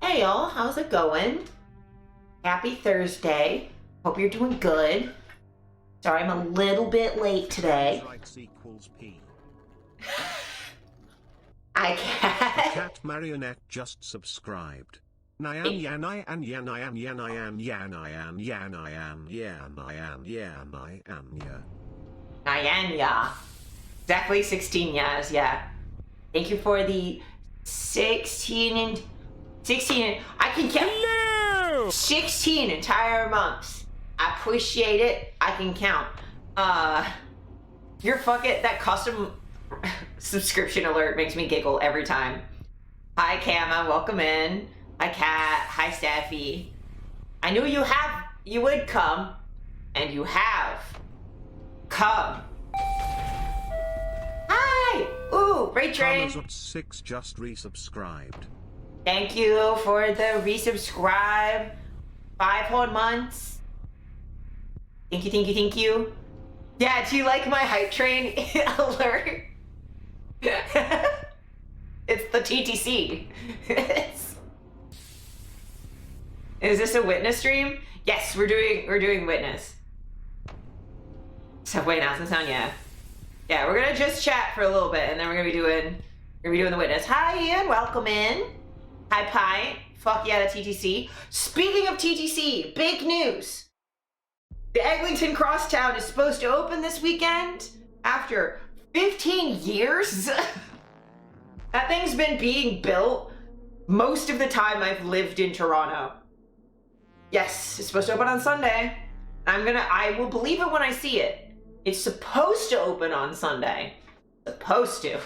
Hey y'all, how's it going? Happy Thursday. Hope you're doing good. Sorry I'm a little bit late today. Rights equals P. I can't. Cat Marionette just subscribed. Nyan yan I an yan I am yan I am yan I am yan I am yan I am yan I am ya. Nyanya. Exactly 16 years, yeah. Thank you for the 16 I can count. No! 16 entire months. I appreciate it. I can count. Your fucking that custom subscription alert makes me giggle every time. Hi Kama, welcome in. Hi Kat, hi Staffy. I knew you would come, and you have come. Hi! Ooh, Ray Train. Thomas6 just resubscribed. Thank you for the resubscribe. 5 whole months. Thank you, thank you, thank you. Yeah, do you like my hype train alert? It's the TTC. Is this a witness stream? Yes, we're doing witness. Subway announcement sound, yeah. Yeah, we're gonna just chat for a little bit and then we're gonna be doing the witness. Hi Ian, welcome in. Hi Pie. Fuck yeah, the TTC. Speaking of TTC, big news. The Eglinton Crosstown is supposed to open this weekend after 15 years. That thing's been being built most of the time I've lived in Toronto. Yes, it's supposed to open on Sunday. I will believe it when I see it. It's supposed to open on Sunday. Supposed to.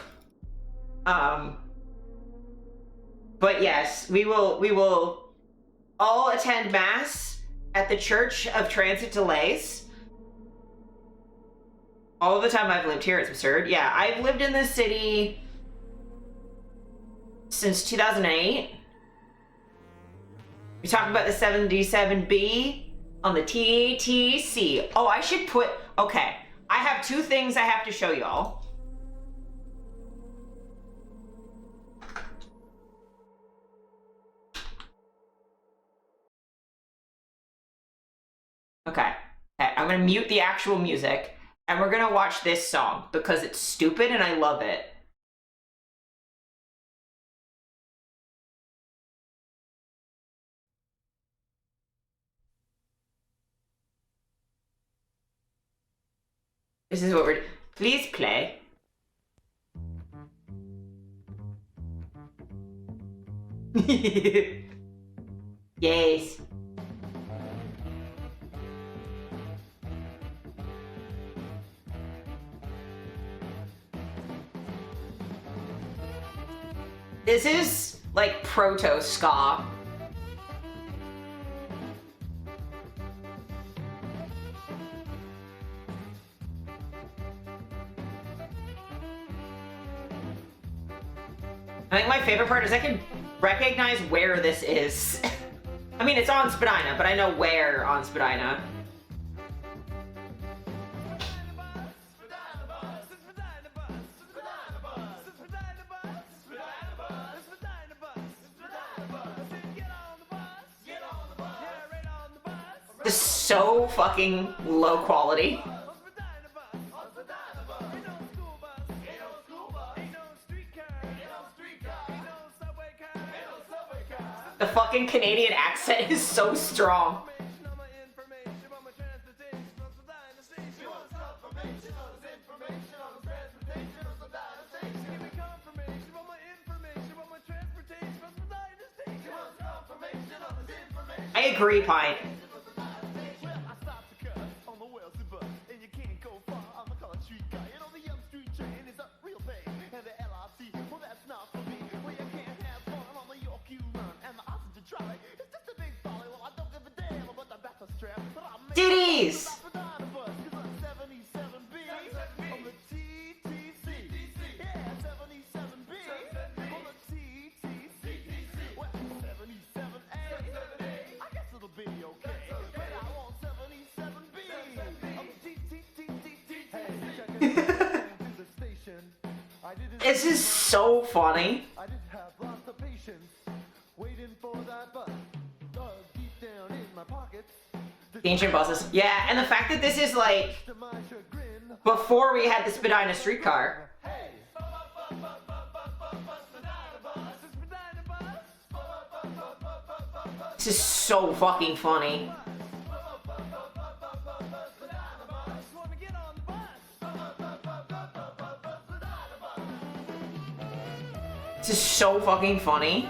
But yes, we will all attend Mass at the Church of Transit Delays. All the time I've lived here, it's absurd. Yeah, I've lived in this city since 2008. We talked about the 77B on the TTC. Oh, I should put, okay. I have 2 things I have to show y'all. Okay, I'm gonna mute the actual music and we're gonna watch this song because it's stupid and I love it. This is what we're, please play. Yes. This is like proto ska. I think my favorite part is I can recognize where this is. I mean, it's on Spadina, but I know where on Spadina. This is so fucking low quality. The fucking Canadian accent is so strong. I agree, Pine. Ditties! This is so funny. I just have lots of patience waiting for that The ancient bosses. Yeah, and the fact that this is like before we had the Spadina streetcar. This is so fucking funny. This is so fucking funny.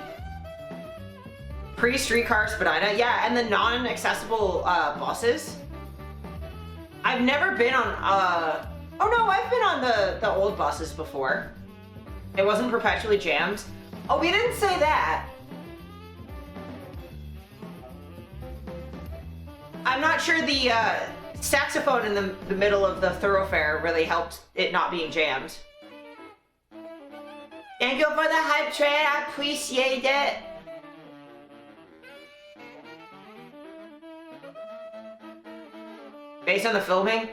Pre-streetcar Spadina, yeah, and the non-accessible bosses. I've never been on, oh no, I've been on the old buses before. It wasn't perpetually jammed. Oh, we didn't say that. I'm not sure the saxophone in the middle of the thoroughfare really helped it not being jammed. Thank you for the hype train, I appreciate it. Based on the filming?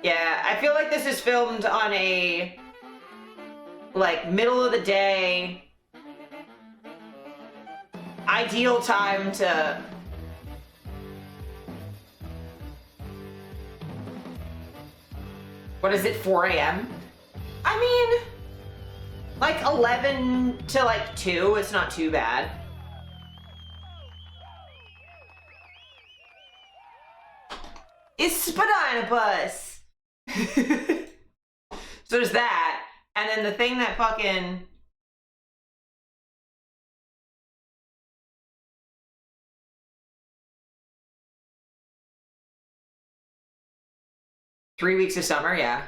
Yeah, I feel like this is filmed on a, like, middle of the day, ideal time to... What is it, 4 a.m.? I mean, like 11 to like 2, it's not too bad. It's Spadina bus. So there's that, and then the thing that fucking... Three weeks of summer, yeah.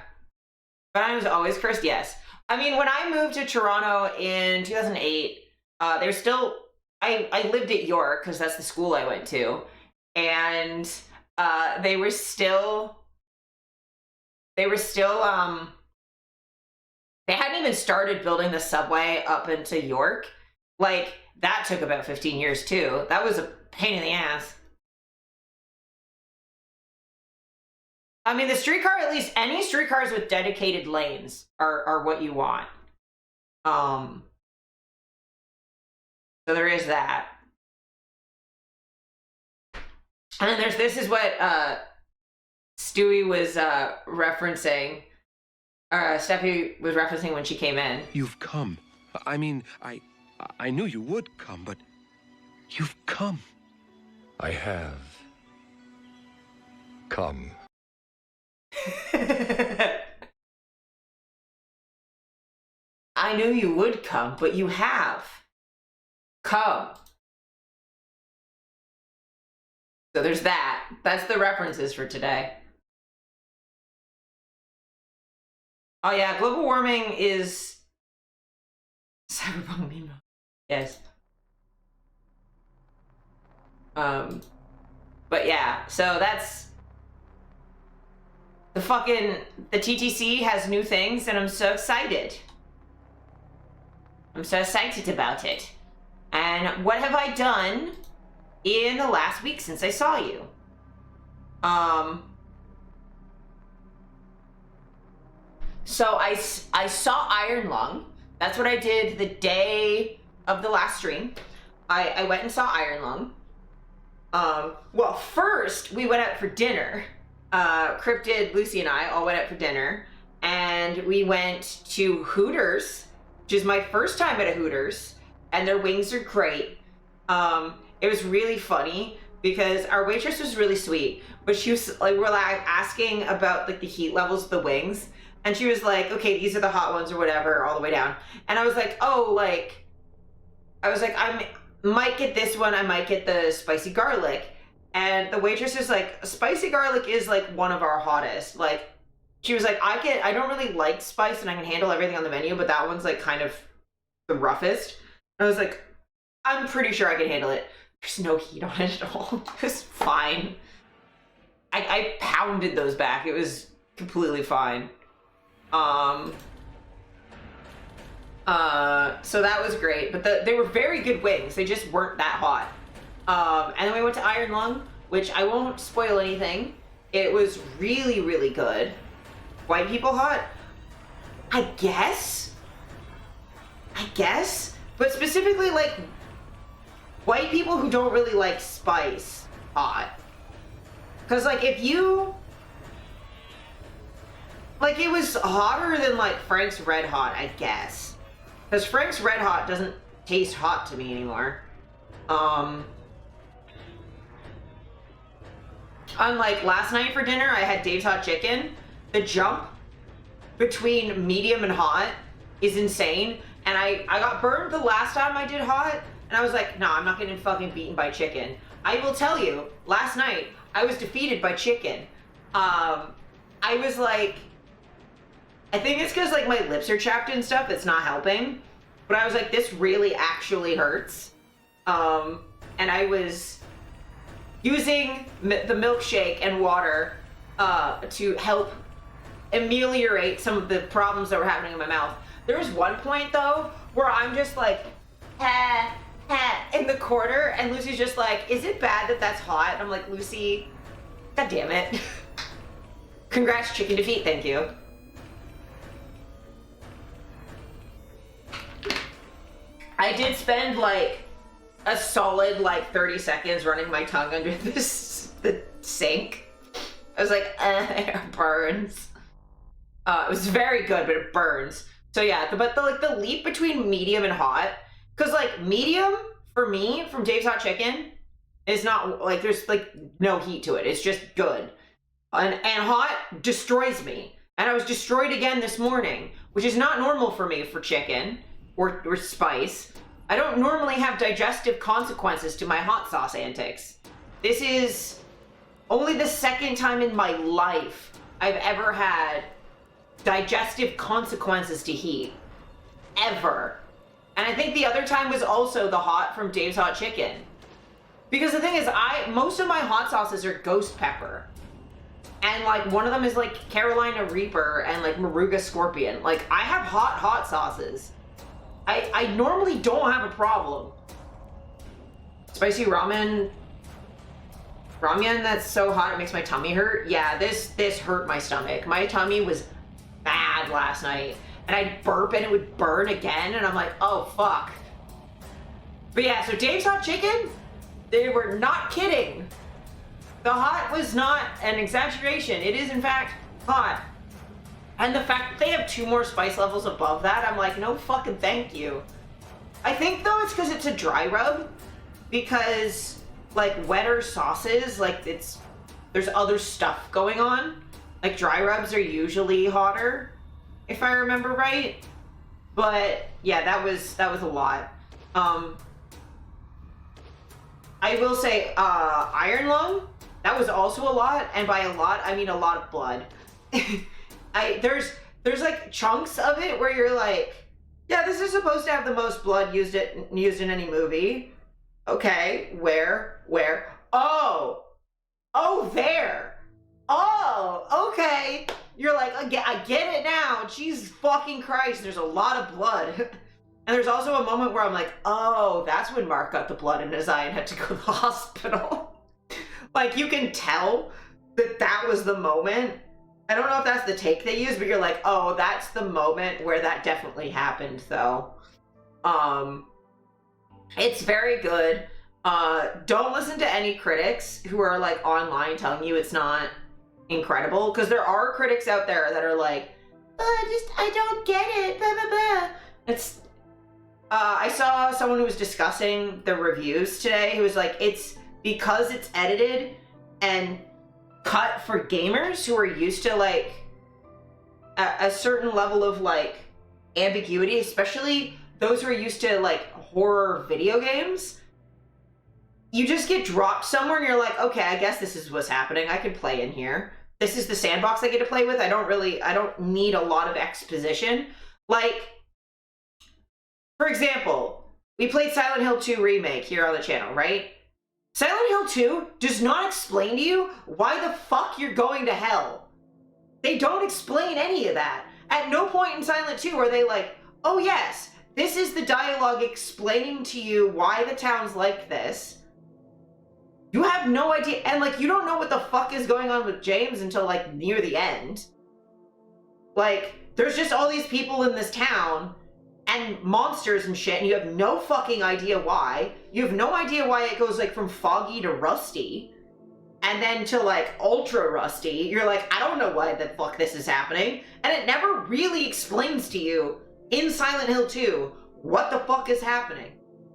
But I was always cursed, yes. I mean, when I moved to Toronto in 2008, there's still... I lived at York, because that's the school I went to, and they were still, they hadn't even started building the subway up into York. Like, that took about 15 years too. That was a pain in the ass. I mean, the streetcar, at least any streetcars with dedicated lanes are what you want. So there is that. And then this is what Stewie was referencing, Steffi was referencing when she came in. You've come. I mean, I knew you would come, but you've come. I have come. I knew you would come, but you have come. So there's that. That's the references for today. Oh yeah, global warming is cyberpunk meme. Yes. But yeah, so that's the TTC has new things and I'm so excited. I'm so excited about it. And what have I done in the last week since I saw you? So I saw Iron Lung. That's what I did the day of the last stream. I went and saw Iron Lung. Well, first we went out for dinner. Cryptid, Lucy and I all went out for dinner, and we went to Hooters, which is my first time at a Hooters, and their wings are great. It was really funny because our waitress was really sweet, but she was like, we're like asking about like the heat levels of the wings, and she was like, okay, these are the hot ones or whatever, all the way down. And I was like, oh, like, I might get this one, I might get the spicy garlic. And the waitress is like, spicy garlic is like one of our hottest. Like, she was like, I don't really like spice and I can handle everything on the menu, but that one's like kind of the roughest. And I was like, I'm pretty sure I can handle it. There's no heat on it at all. It was fine. I pounded those back. It was completely fine. So that was great, but they were very good wings. They just weren't that hot. And then we went to Iron Lung, which I won't spoil anything. It was really, really good. White people hot? I guess, but specifically like white people who don't really like spice hot. Because, like, if you... Like, it was hotter than, like, Frank's Red Hot, I guess. Because Frank's Red Hot doesn't taste hot to me anymore. Unlike last night for dinner, I had Dave's Hot Chicken. The jump between medium and hot is insane. And I got burned the last time I did hot, and I was like, nah, I'm not getting fucking beaten by chicken. I will tell you, last night, I was defeated by chicken. I was like, I think it's because like my lips are chapped and stuff, it's not helping. But I was like, this really actually hurts. And I was using the milkshake and water to help ameliorate some of the problems that were happening in my mouth. There was one point though where I'm just like, in the corner, and Lucy's just like, is it bad that that's hot? And I'm like, Lucy, god damn it. Congrats, chicken defeat, thank you. I did spend like a solid like 30 seconds running my tongue under the sink. I was like, it burns. It was very good, but it burns. So yeah, but the leap between medium and hot, because like medium for me from Dave's Hot Chicken is not like, there's like no heat to it. It's just good. And hot destroys me. And I was destroyed again this morning, which is not normal for me for chicken or spice. I don't normally have digestive consequences to my hot sauce antics. This is only the second time in my life I've ever had digestive consequences to heat. Ever. And I think the other time was also the hot from Dave's Hot Chicken. Because the thing is, most of my hot sauces are ghost pepper. And like one of them is like Carolina Reaper and like Moruga Scorpion. Like I have hot sauces. I normally don't have a problem. Spicy ramen that's so hot it makes my tummy hurt. Yeah, this hurt my stomach. My tummy was bad last night. And I'd burp and it would burn again, and I'm like, oh fuck. But yeah, so Dave's Hot Chicken, they were not kidding. The hot was not an exaggeration. It is in fact hot. And the fact that they have 2 more spice levels above that, I'm like, no fucking thank you. I think though it's because it's a dry rub, because like wetter sauces, like there's other stuff going on. Like dry rubs are usually hotter, if I remember right. But yeah, that was a lot. I will say Iron Lung, that was also a lot, and by a lot I mean a lot of blood. There's like chunks of it where you're like, yeah, this is supposed to have the most blood used in any movie. Okay, where? Oh, there. Oh, okay. You're like, I get it now. Jesus fucking Christ, there's a lot of blood. And there's also a moment where I'm like, oh, that's when Mark got the blood in his eye and had to go to the hospital. Like, you can tell that was the moment. I don't know if that's the take they use, but you're like, oh, that's the moment where that definitely happened, though. It's very good. Don't listen to any critics who are, like, online telling you it's not incredible, because there are critics out there that are like, I don't get it, blah, blah, blah. It's, I saw someone who was discussing the reviews today who was like, it's because it's edited and cut for gamers who are used to like a certain level of like ambiguity, especially those who are used to like horror video games. You just get dropped somewhere and you're like, okay, I guess this is what's happening. I can play in here. This is the sandbox I get to play with. I don't need a lot of exposition. Like, for example, we played Silent Hill 2 Remake here on the channel, right? Silent Hill 2 does not explain to you why the fuck you're going to hell. They don't explain any of that. At no point in Silent 2 are they like, oh yes, this is the dialogue explaining to you why the town's like this. You have no idea, and like, you don't know what the fuck is going on with James until like near the end. Like, there's just all these people in this town and monsters and shit, and you have no fucking idea why. You have no idea why it goes like from foggy to rusty. and then to like ultra rusty, you're like, I don't know why the fuck this is happening. And it never really explains to you in Silent Hill 2 what the fuck is happening.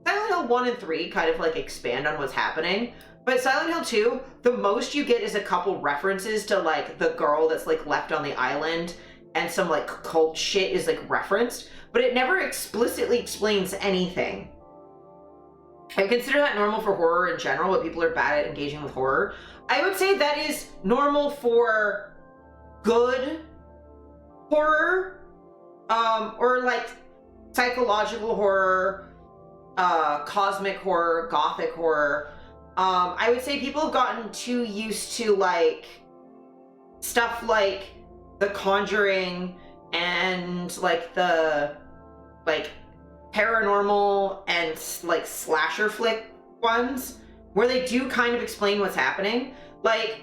Silent Hill 1 and 3 kind of like expand on what's happening, but Silent Hill 2, the most you get is a couple references to like the girl that's like left on the island, and some like cult shit is like referenced, but it never explicitly explains anything. I consider that normal for horror in general, but people are bad at engaging with horror. I would say that is normal for good horror, or like psychological horror, cosmic horror, gothic horror. I would say people have gotten too used to like stuff like The Conjuring and like the like paranormal and like slasher flick ones, where they do kind of explain what's happening. Like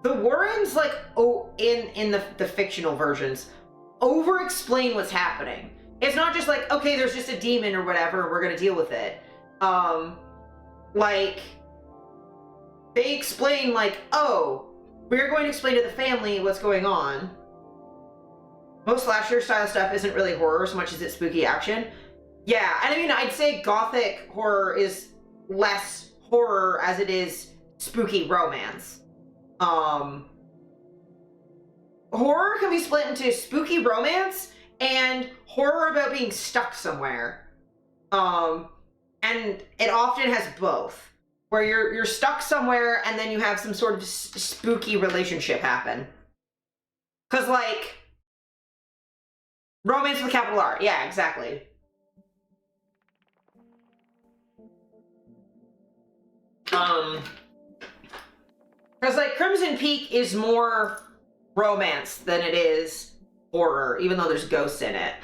the Warrens, like in the fictional versions, over explain what's happening. It's not just like, okay, there's just a demon or whatever, we're gonna deal with it. Like they explain like, oh, we're going to explain to the family what's going on. Most slasher style stuff isn't really horror so much as it's spooky action. Yeah, and I mean, I'd say gothic horror is less horror as it is spooky romance. Horror can be split into spooky romance and horror about being stuck somewhere. And it often has both, where you're stuck somewhere and then you have some sort of spooky relationship happen. Cause like, romance with a capital R, yeah, exactly. Cause like Crimson Peak is more romance than it is horror, even though there's ghosts in it.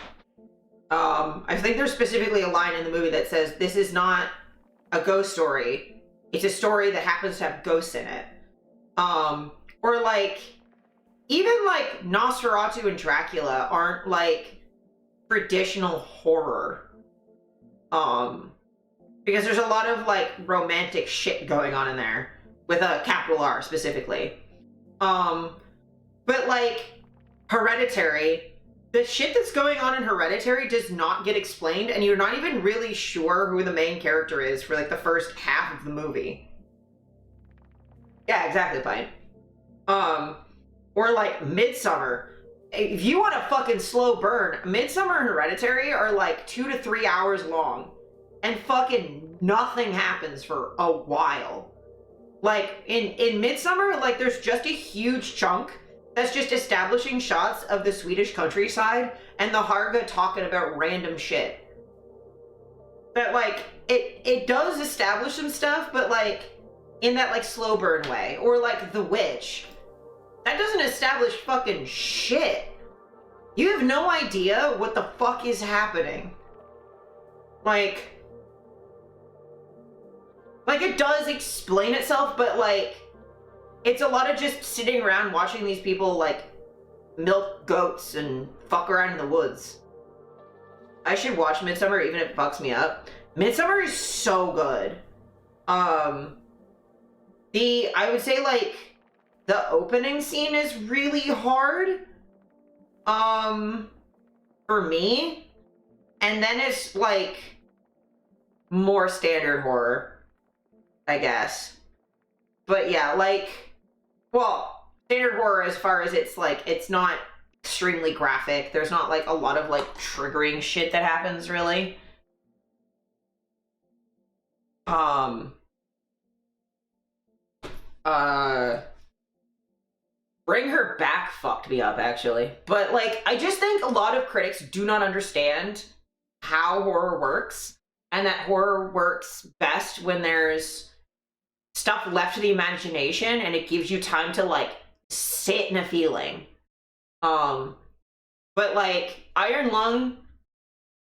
I think there's specifically a line in the movie that says, this is not a ghost story, it's a story that happens to have ghosts in it. Or like, even like Nosferatu and Dracula aren't like traditional horror. Because there's a lot of like romantic shit going on in there, with a capital R specifically. But like Hereditary, the shit that's going on in Hereditary does not get explained, and you're not even really sure who the main character is for like the first half of the movie. Yeah, exactly, fine. Or like Midsommar. If you want a fucking slow burn, Midsommar and Hereditary are like 2 to 3 hours long, and fucking nothing happens for a while. Like in Midsommar, like there's just a huge chunk that's just establishing shots of the Swedish countryside and the Harga talking about random shit. That like, it does establish some stuff, but like, in that like slow burn way. Or like The Witch. That doesn't establish fucking shit. You have no idea what the fuck is happening. Like it does explain itself, but like, it's a lot of just sitting around watching these people like milk goats and fuck around in the woods. I should watch Midsommar even if it fucks me up. Midsommar is so good. I would say like the opening scene is really hard. For me. And then it's like more standard horror, I guess. But yeah, like, well, standard horror as far as it's like, it's not extremely graphic. There's not like a lot of like triggering shit that happens really. Bring Her Back fucked me up actually. But like, I just think a lot of critics do not understand how horror works, and that horror works best when there's stuff left to the imagination and it gives you time to like sit in a feeling. But like Iron Lung,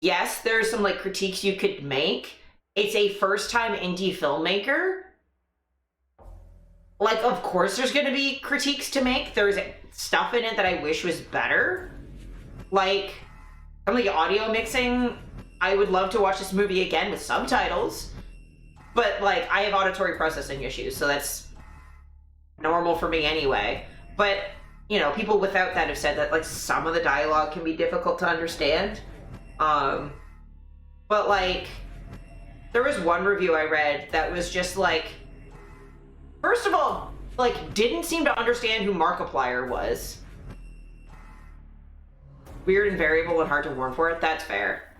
yes, there's some like critiques you could make. It's a first time indie filmmaker. Like, of course there's gonna be critiques to make. There's stuff in it that I wish was better. Like, some of the audio mixing, I would love to watch this movie again with subtitles. But, like, I have auditory processing issues, so that's normal for me anyway. But, you know, people without that have said that, like, some of the dialogue can be difficult to understand. But, like, there was one review I read that was just, like, first of all, like, didn't seem to understand who Markiplier was. Weird and variable and hard to warn for it. That's fair.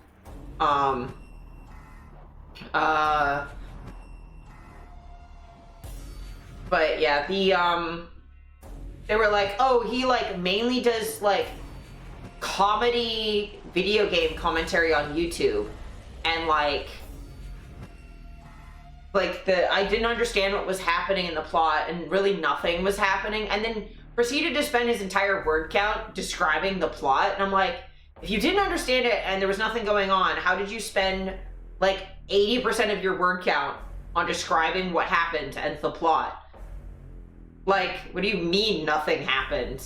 But yeah, they were like, oh, he like mainly does like comedy video game commentary on YouTube, and like I didn't understand what was happening in the plot, and really nothing was happening, and then proceeded to spend his entire word count describing the plot. And I'm like, if you didn't understand it and there was nothing going on, how did you spend like 80% of your word count on describing what happened and the plot? Like, what do you mean nothing happened?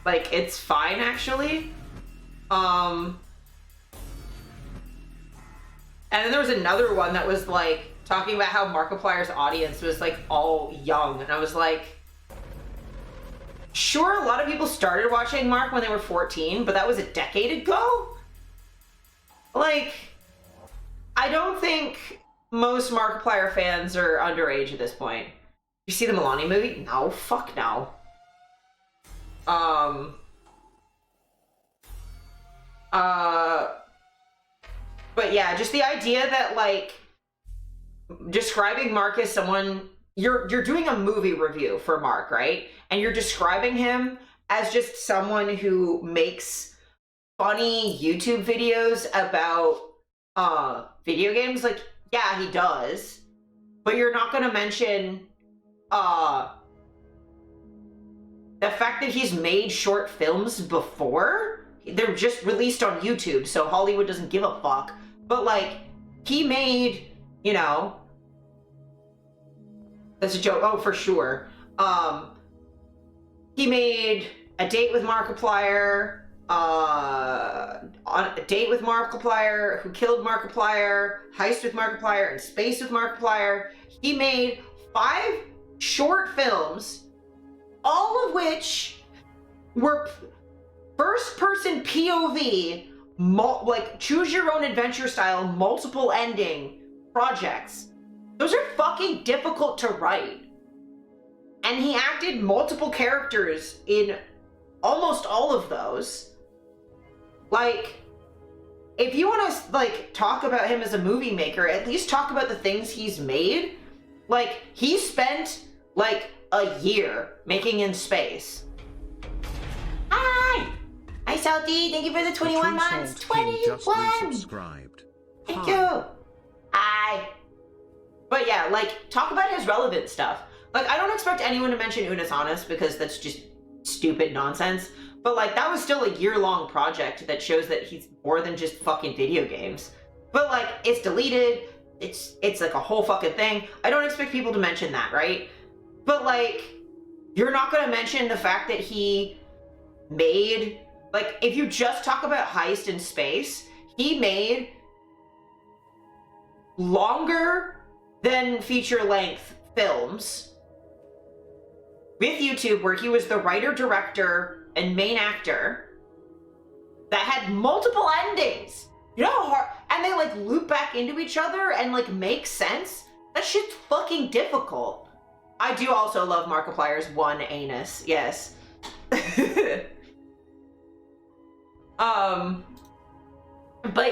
Like, it's fine actually. And then there was another one that was like talking about how Markiplier's audience was like all young, and I was like, sure, a lot of people started watching Mark when they were 14, but that was a decade ago. Like, I don't think most Markiplier fans are underage at this point. You see the Melania movie? No, fuck no. But yeah, just the idea that like describing Mark as someone, you're doing a movie review for Mark, right? And you're describing him as just someone who makes funny YouTube videos about video games. Like, yeah, he does, but you're not going to mention the fact that he's made short films before. They're just released on YouTube, so Hollywood doesn't give a fuck. But like, he made, you know, that's a joke. Oh, for sure. He made A Date with Markiplier, On a Date with Markiplier, Who Killed Markiplier, Heist with Markiplier, and Space with Markiplier. He made 5 short films, all of which were first-person POV, like choose your own adventure style, multiple ending projects. Those are fucking difficult to write. And he acted multiple characters in almost all of those. Like, if you want to like talk about him as a movie maker, at least talk about the things he's made. Like, he spent like a year making In Space. Hi! Hi, Salty. Thank you for the 21 months. 21! Subscribed. Thank you. Hi. But yeah, like, talk about his relevant stuff. Like, I don't expect anyone to mention Unus Annus because that's just stupid nonsense. But like, that was still a year-long project that shows that he's more than just fucking video games. But like, it's deleted. It's like a whole fucking thing. I don't expect people to mention that, right? But like, you're not gonna mention the fact that he made, like, if you just talk about Heist in Space, he made longer than feature-length films with YouTube where he was the writer, director, and main actor that had multiple endings. You know how hard, and they like loop back into each other and like make sense? That shit's fucking difficult. I do also love Markiplier's one anus, yes. But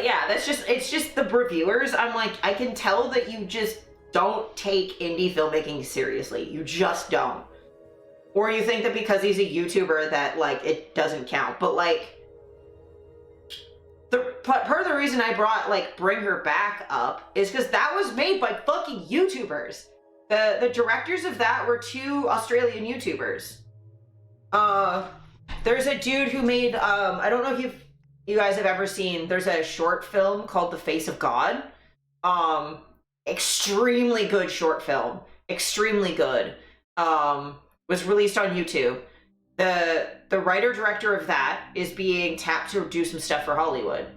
yeah, it's just the reviewers. I'm like, I can tell that you just don't take indie filmmaking seriously. You just don't. Or you think that because he's a YouTuber that like it doesn't count. But like, part of the reason I brought like Bring Her Back up is because that was made by fucking YouTubers. The directors of that were 2 Australian YouTubers. There's a dude who made I don't know if you guys have ever seen, there's a short film called The Face of God. Extremely good short film. Extremely good. Was released on YouTube. The writer-director of that is being tapped to do some stuff for Hollywood.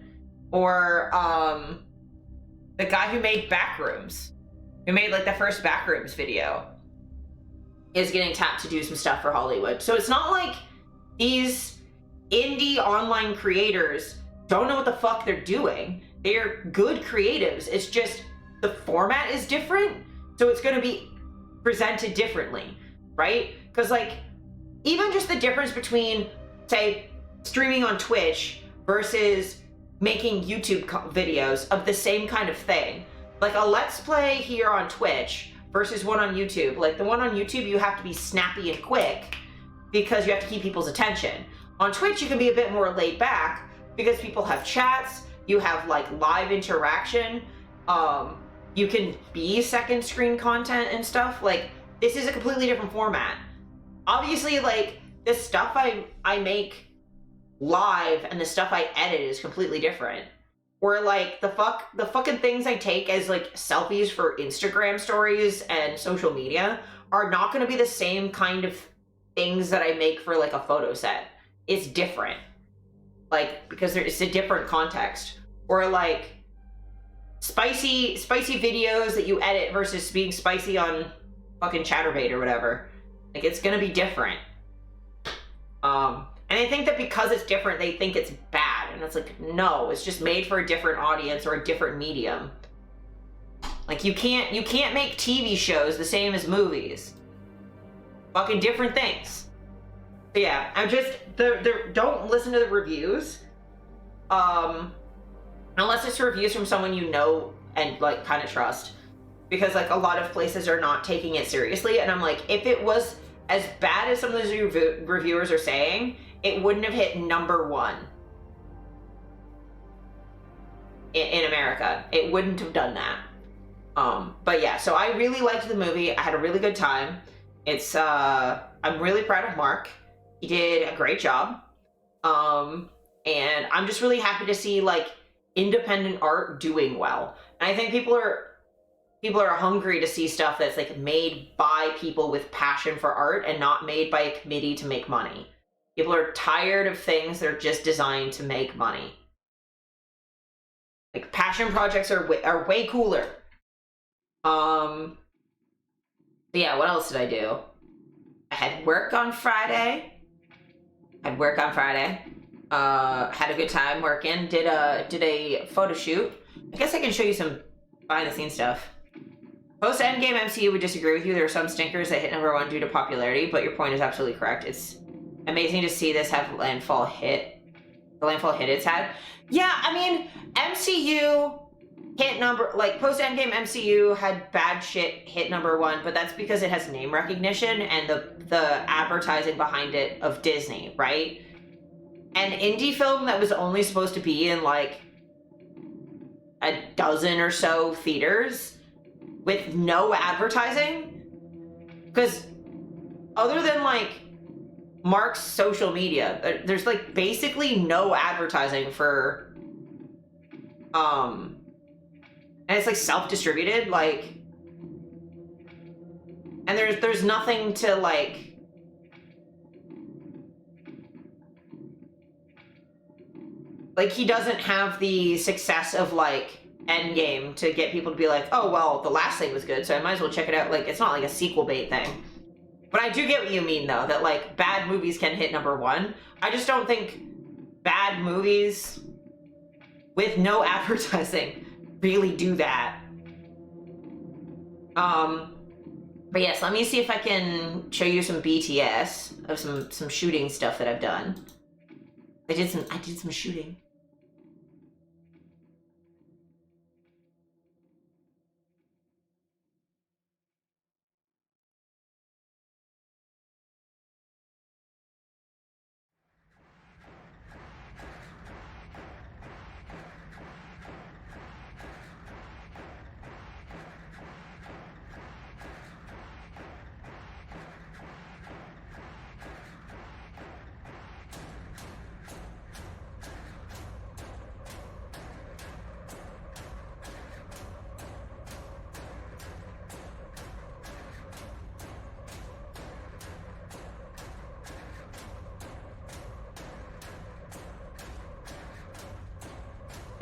Or the guy who made Backrooms, who made like the first Backrooms video, is getting tapped to do some stuff for Hollywood. So it's not like these indie online creators don't know what the fuck they're doing. They're good creatives. It's just the format is different, so it's going to be presented differently, right? Because like even just the difference between, say, streaming on Twitch versus making YouTube videos of the same kind of thing. Like a Let's Play here on Twitch versus one on YouTube. Like the one on YouTube, you have to be snappy and quick because you have to keep people's attention. On Twitch, you can be a bit more laid back because people have chats, you have like live interaction, you can be second screen content and stuff. Like this is a completely different format. Obviously, like the stuff I make live and the stuff I edit is completely different. Or like the fucking things I take as like selfies for Instagram stories and social media are not going to be the same kind of things that I make for like a photo set. It's different, like because it's a different context. Or like spicy videos that you edit versus being spicy on fucking Chatterbait or whatever. Like it's gonna be different. And I think that because it's different, they think it's bad. And it's like, no, it's just made for a different audience or a different medium. Like you can't make TV shows the same as movies. Fucking different things. So yeah, I'm just, don't listen to the reviews. Unless it's reviews from someone you know and like kind of trust. Because like a lot of places are not taking it seriously. And I'm like, if it was as bad as some of those reviewers are saying, it wouldn't have hit #1 in America. It wouldn't have done that. But yeah, so I really liked the movie. I had a really good time. It's, I'm really proud of Mark. He did a great job. And I'm just really happy to see like independent art doing well. And I think people are hungry to see stuff that's like made by people with passion for art and not made by a committee to make money. People are tired of things that are just designed to make money. Like passion projects are way cooler. But yeah, what else did I do? I had work on Friday. Had a good time working. Did a photo shoot. I guess I can show you some behind the scenes stuff. Post Endgame MCU would disagree with you. There are some stinkers that hit #1 due to popularity, but your point is absolutely correct. It's amazing to see this have landfall hit. The landfall hit it's had. Yeah, I mean, MCU hit post Endgame MCU had bad shit hit #1, but that's because it has name recognition and the advertising behind it of Disney, right? An indie film that was only supposed to be in like a dozen or so theaters with no advertising, because other than like Mark's social media, there's like basically no advertising for and it's like self-distributed, like, and there's nothing to like he doesn't have the success of like Endgame to get people to be like, oh well, the last thing was good, so I might as well check it out. Like it's not like a sequel bait thing. But I do get what you mean though, that like bad movies can hit #1. I just don't think bad movies with no advertising really do that. But yes, let me see if I can show you some BTS of some shooting stuff that I've done. I did some shooting.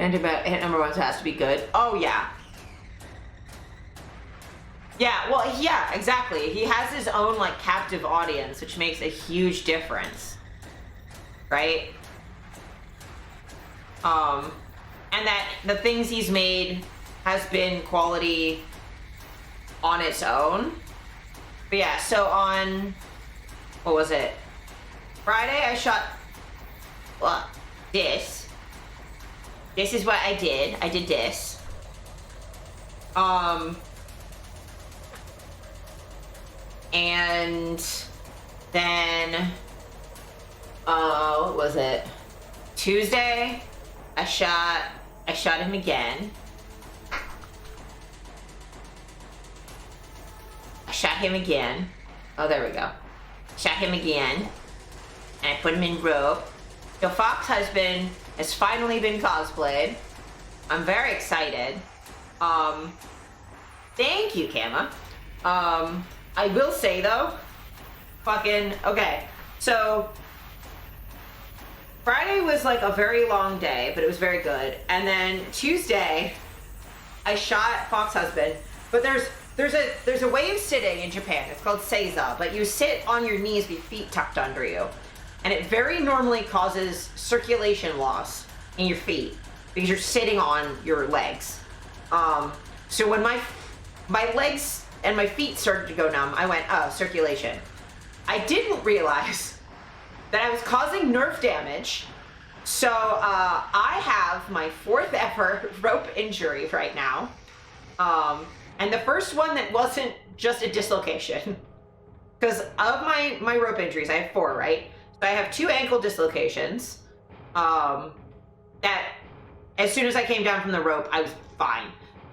And about hit #1 has to be good. Oh yeah. Yeah, well, yeah, exactly. He has his own like captive audience, which makes a huge difference, right? And that the things he's made has been quality on its own. But yeah, so on, what was it? Friday, I shot, well, this. This is what I did. I did this. And then, what was it? Tuesday, I shot him again. I shot him again. Oh, there we go. Shot him again. And I put him in rope. So Fox Husband has finally been cosplayed. I'm very excited. Thank you, Kama. I will say though, okay, so Friday was like a very long day, but it was very good. And then Tuesday, I shot Fox Husband, but there's a way of sitting in Japan. It's called seiza, but you sit on your knees with your feet tucked under you. And it very normally causes circulation loss in your feet because you're sitting on your legs. So when my legs and my feet started to go numb, I went, oh, circulation. I didn't realize that I was causing nerve damage. So I have my 4th ever rope injury right now. And the first one that wasn't just a dislocation. Because of my rope injuries, I have 4, right? So I have 2 ankle dislocations. That as soon as I came down from the rope, I was fine.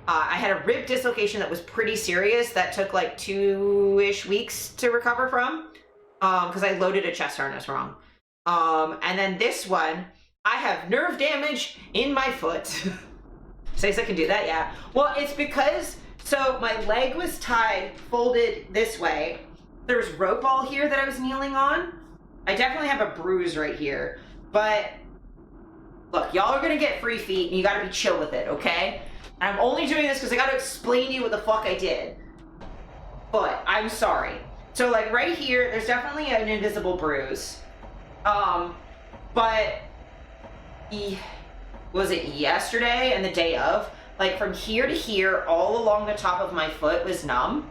I had a rib dislocation that was pretty serious that took like 2-ish weeks to recover from because I loaded a chest harness wrong. And then this one, I have nerve damage in my foot. Says I can do that, yeah. Well, it's because, so my leg was tied, folded this way. There was rope all here that I was kneeling on. I definitely have a bruise right here. But look, y'all are gonna get free feet and you gotta be chill with it, okay? And I'm only doing this because I gotta explain to you what the fuck I did. But I'm sorry. So like right here, there's definitely an invisible bruise. But was it yesterday and the day of? Like from here to here, all along the top of my foot was numb.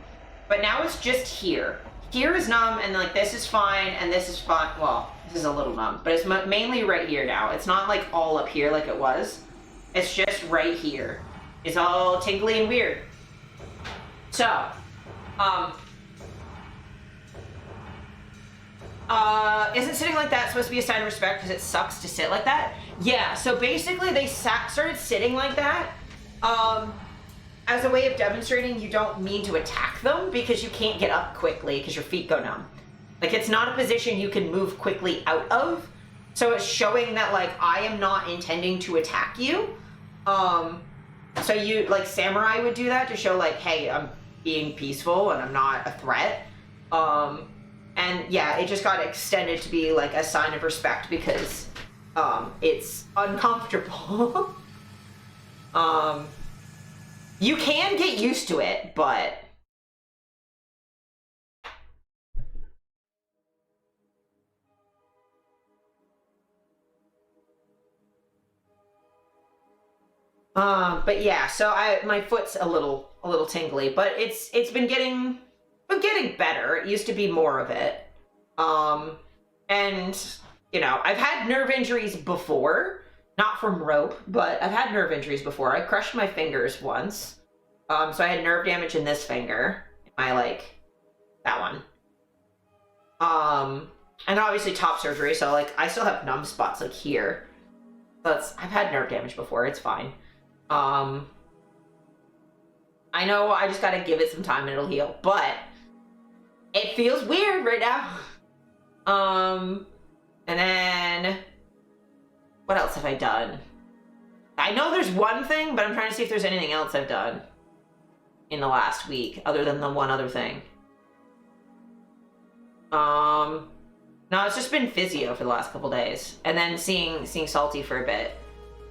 But now it's just here. Here is numb and like this is fine and this is fine. Well, this is a little numb, but it's mainly right here now. It's not like all up here like it was. It's just right here. It's all tingly and weird. So, isn't sitting like that supposed to be a sign of respect because it sucks to sit like that? Yeah, so basically they started sitting like that as a way of demonstrating you don't mean to attack them because you can't get up quickly because your feet go numb. Like it's not a position you can move quickly out of. So it's showing that like I am not intending to attack you. So you, like samurai would do that to show like, hey, I'm being peaceful and I'm not a threat. And yeah, it just got extended to be like a sign of respect because it's uncomfortable. You can get used to it, but yeah, so my foot's a little tingly, but it's been getting better. It used to be more of it. And you know, I've had nerve injuries before, not from rope, but I've had nerve injuries before. I crushed my fingers once. So I had nerve damage in this finger, that one. And obviously top surgery, so like I still have numb spots like here. I've had nerve damage before, it's fine. I know I just gotta give it some time and it'll heal, but it feels weird right now. And then what else have I done? I know there's one thing, but I'm trying to see if there's anything else I've done in the last week other than the one other thing. No, it's just been physio for the last couple days and then seeing Salty for a bit.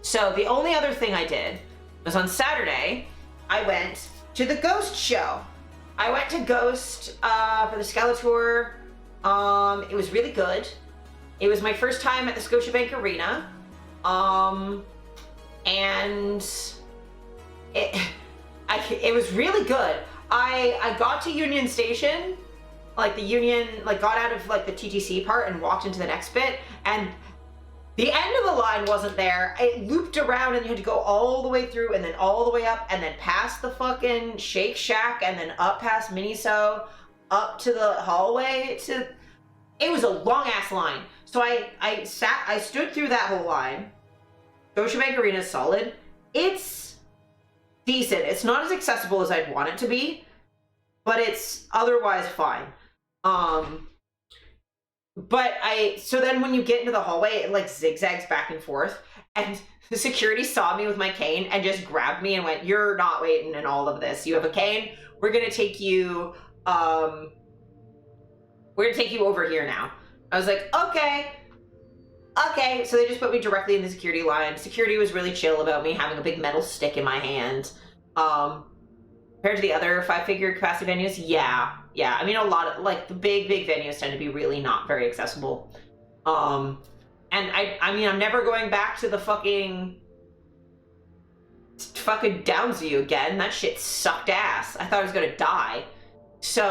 So the only other thing I did was on Saturday, I went to the ghost show. I went to Ghost for the Skeletor. It was really good. It was my first time at the Scotiabank Arena. And it was really good. I got to Union Station, like the Union, like got out of like the TTC part and walked into the next bit, and the end of the line wasn't there. It looped around and you had to go all the way through and then all the way up and then past the fucking Shake Shack and then up past Miniso, up to the hallway to... It was a long ass line. So I stood through that whole line. Scotiabank Arena is solid. It's decent. It's not as accessible as I'd want it to be, but it's otherwise fine. So then when you get into the hallway, it like zigzags back and forth, and the security saw me with my cane and just grabbed me and went, "You're not waiting in all of this. You have a cane. We're gonna take you, over here now." I was like, okay. So they just put me directly in the security line. Security was really chill about me having a big metal stick in my hand. Compared to the other 5-figure capacity venues, yeah. I mean, a lot of, like, the big venues tend to be really not very accessible. And I mean, I'm never going back to the fucking Downsview again. That shit sucked ass. I thought I was gonna die. So,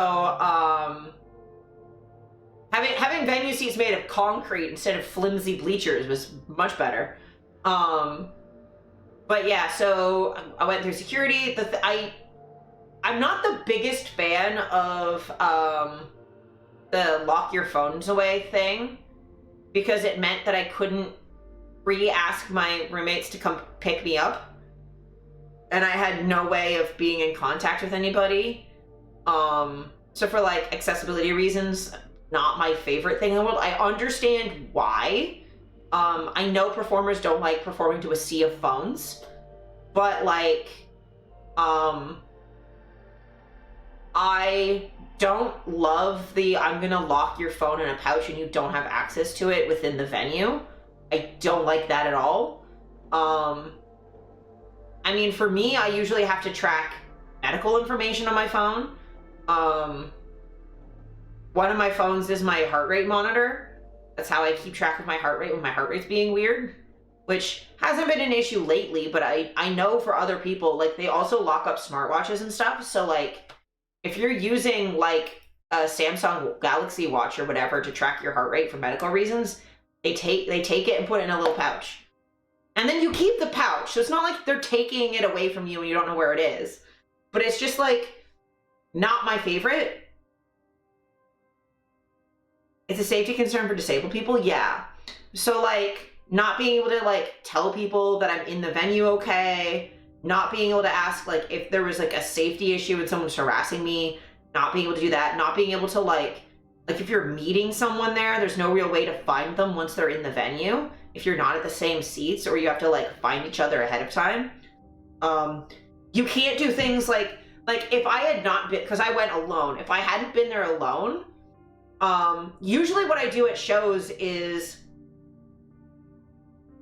having venue seats made of concrete instead of flimsy bleachers was much better. But yeah, so I went through security. I'm not the biggest fan of the lock your phones away thing, because it meant that I couldn't re-ask my roommates to come pick me up, and I had no way of being in contact with anybody. So for like accessibility reasons, not my favorite thing in the world. I understand why. I know performers don't like performing to a sea of phones, but like, I don't love the I'm gonna lock your phone in a pouch and you don't have access to it within the venue. I don't like that at all. I mean, for me, I usually have to track medical information on my phone. One of my phones is my heart rate monitor. That's how I keep track of my heart rate when my heart rate's being weird, which hasn't been an issue lately, but I know for other people, like, they also lock up smartwatches and stuff. So like, if you're using like a Samsung Galaxy Watch or whatever to track your heart rate for medical reasons, they take it and put it in a little pouch. And then you keep the pouch. So it's not like they're taking it away from you and you don't know where it is. But it's just like, not my favorite. It's a safety concern for disabled people, yeah. So like, not being able to like tell people that I'm in the venue okay, not being able to ask like if there was like a safety issue and someone was harassing me, not being able to do that, not being able to like if you're meeting someone there's no real way to find them once they're in the venue, if you're not at the same seats, or you have to like find each other ahead of time. You can't do things like if I had not been, because I went alone, if I hadn't been there alone, usually what I do at shows is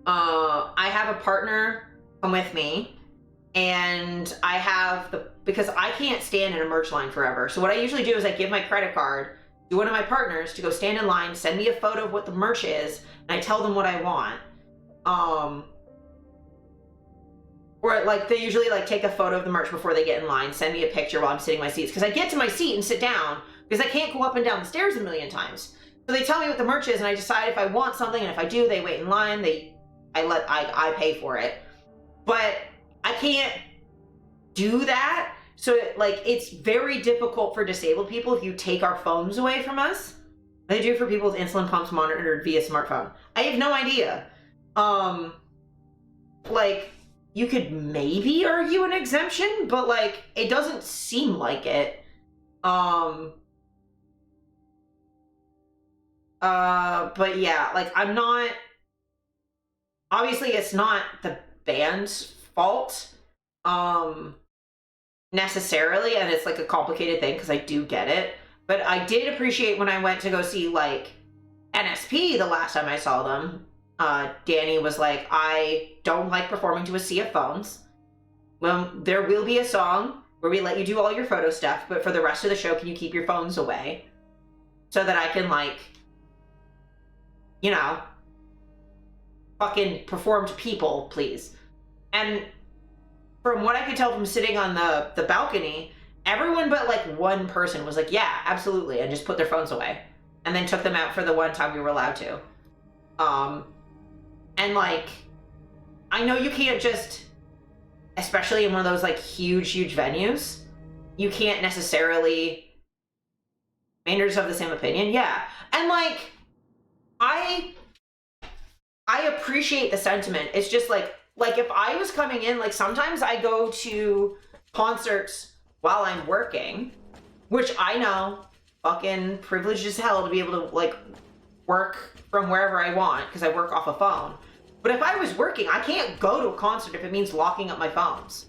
I have a partner come with me, and I have because I can't stand in a merch line forever. So what I usually do is I give my credit card to one of my partners to go stand in line, send me a photo of what the merch is, and I tell them what I want. Or like they usually like take a photo of the merch before they get in line, send me a picture while I'm sitting in my seats, because I get to my seat and sit down because I can't go up and down the stairs a million times. So they tell me what the merch is, and I decide if I want something, and if I do, they wait in line, I pay for it. But I can't do that. So like, it's very difficult for disabled people if you take our phones away from us. They do for people's insulin pumps monitored via smartphone. I have no idea. Like, you could maybe argue an exemption, but like, it doesn't seem like it. But yeah, like, I'm not, obviously it's not the band's fault, necessarily, and it's like a complicated thing because I do get it, but I did appreciate when I went to go see like NSP the last time I saw them. Danny was like, I don't like performing to a sea of phones. Well, there will be a song where we let you do all your photo stuff, but for the rest of the show, can you keep your phones away so that I can, like, you know, fucking perform to people, please. And from what I could tell from sitting on the balcony, everyone but like one person was like, yeah, absolutely, and just put their phones away. And then took them out for the one time we were allowed to. And like, I know you can't just, especially in one of those like huge venues, you can't necessarily, Maynard's of the same opinion, yeah. And like, I appreciate the sentiment. It's just like if I was coming in, like sometimes I go to concerts while I'm working, which I know fucking privileged as hell to be able to like work from wherever I want because I work off a phone. But if I was working, I can't go to a concert if it means locking up my phones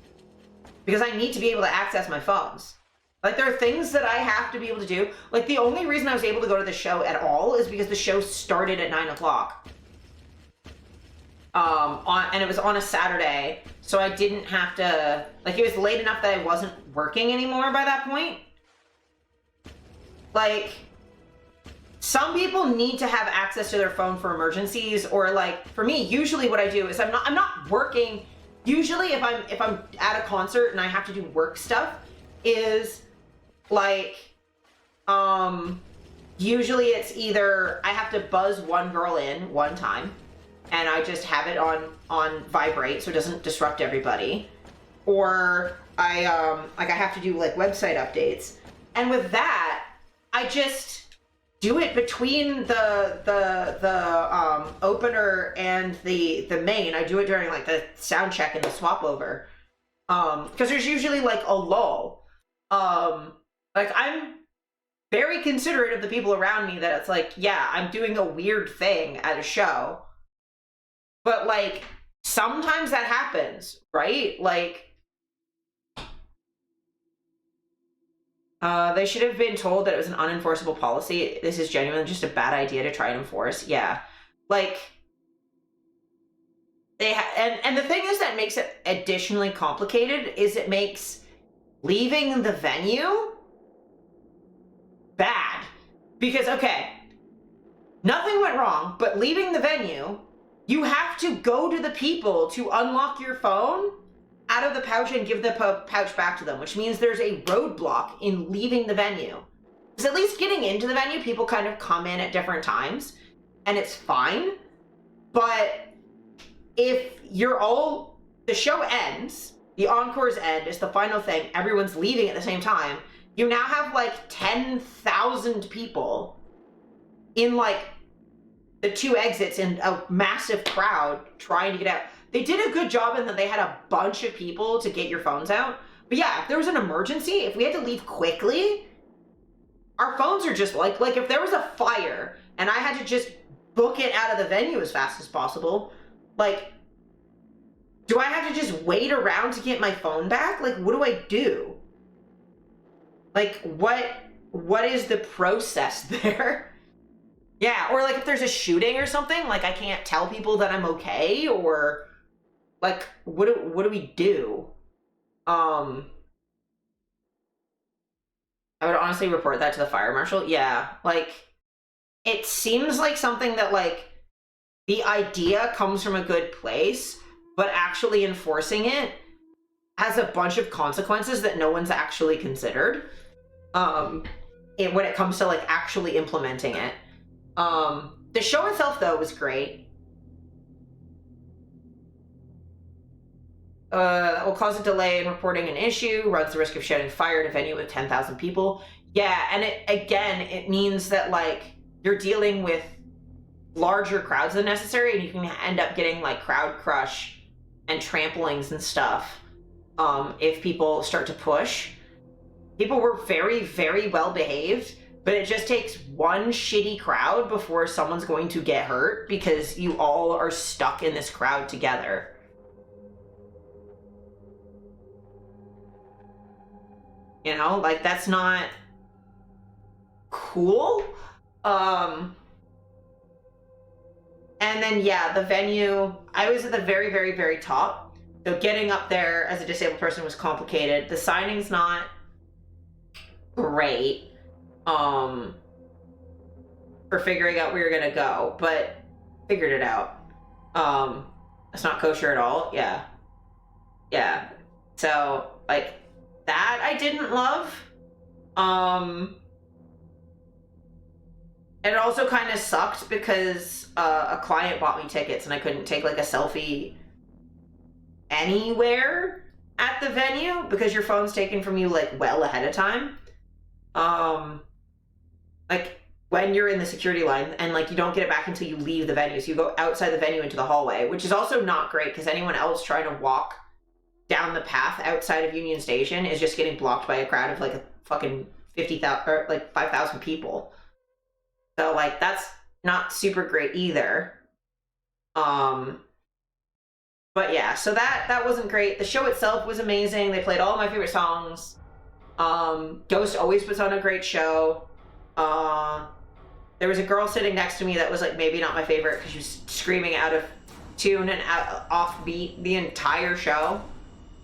because I need to be able to access my phones. Like there are things that I have to be able to do. Like the only reason I was able to go to the show at all is because the show started at 9 o'clock. And it was on a Saturday, so I didn't have to, like it was late enough that I wasn't working anymore by that point. Like, some people need to have access to their phone for emergencies, or like, for me, usually what I do is I'm not working. Usually if I'm at a concert and I have to do work stuff, is like, usually it's either I have to buzz one girl in one time, and I just have it on vibrate so it doesn't disrupt everybody, or I have to do like website updates, and with that I just do it between the opener and the main. I do it during like the sound check and the swap over, because there's usually like a lull. Like I'm very considerate of the people around me, that it's like, yeah, I'm doing a weird thing at a show. But, like, sometimes that happens, right? Like, they should have been told that it was an unenforceable policy. This is genuinely just a bad idea to try and enforce. Yeah. Like, and the thing is that makes it additionally complicated is it makes leaving the venue bad. Because, okay, nothing went wrong, but leaving the venue, you have to go to the people to unlock your phone out of the pouch and give the pouch back to them, which means there's a roadblock in leaving the venue. Because at least getting into the venue, people kind of come in at different times, and it's fine. But if the show ends, the encores end, it's the final thing, everyone's leaving at the same time, you now have like 10,000 people in like the two exits in a massive crowd trying to get out. They did a good job in that they had a bunch of people to get your phones out. But yeah, if there was an emergency, if we had to leave quickly, our phones are just like if there was a fire and I had to just book it out of the venue as fast as possible, like, do I have to just wait around to get my phone back? Like, what do I do? Like, what is the process there? Yeah, or like if there's a shooting or something, like I can't tell people that I'm okay, or like what do we do? I would honestly report that to the fire marshal. Yeah, like it seems like something that like the idea comes from a good place, but actually enforcing it has a bunch of consequences that no one's actually considered. When it comes to like actually implementing it. The show itself, though, was great. That will cause a delay in reporting an issue, runs the risk of shutting fire at a venue with 10,000 people. Yeah, and it means that, like, you're dealing with larger crowds than necessary, and you can end up getting, like, crowd crush and tramplings and stuff, if people start to push. People were very, very well behaved. But it just takes one shitty crowd before someone's going to get hurt because you all are stuck in this crowd together. You know, like that's not cool. And then, yeah, the venue, I was at the very, very, very top. So getting up there as a disabled person was complicated. The signing's not great for figuring out where you're gonna go, but figured it out. It's not kosher at all. Yeah. Yeah. So, like, that I didn't love. And it also kind of sucked because a client bought me tickets and I couldn't take, like, a selfie anywhere at the venue because your phone's taken from you, like, well ahead of time. Like, when you're in the security line and, like, you don't get it back until you leave the venue. So you go outside the venue into the hallway, which is also not great because anyone else trying to walk down the path outside of Union Station is just getting blocked by a crowd of, like, a fucking 50,000 or, like, 5,000 people. So, like, that's not super great either. But yeah, so that wasn't great. The show itself was amazing. They played all of my favorite songs. Ghost always puts on a great show. There was a girl sitting next to me that was, like, maybe not my favorite because she was screaming out of tune and off beat the entire show.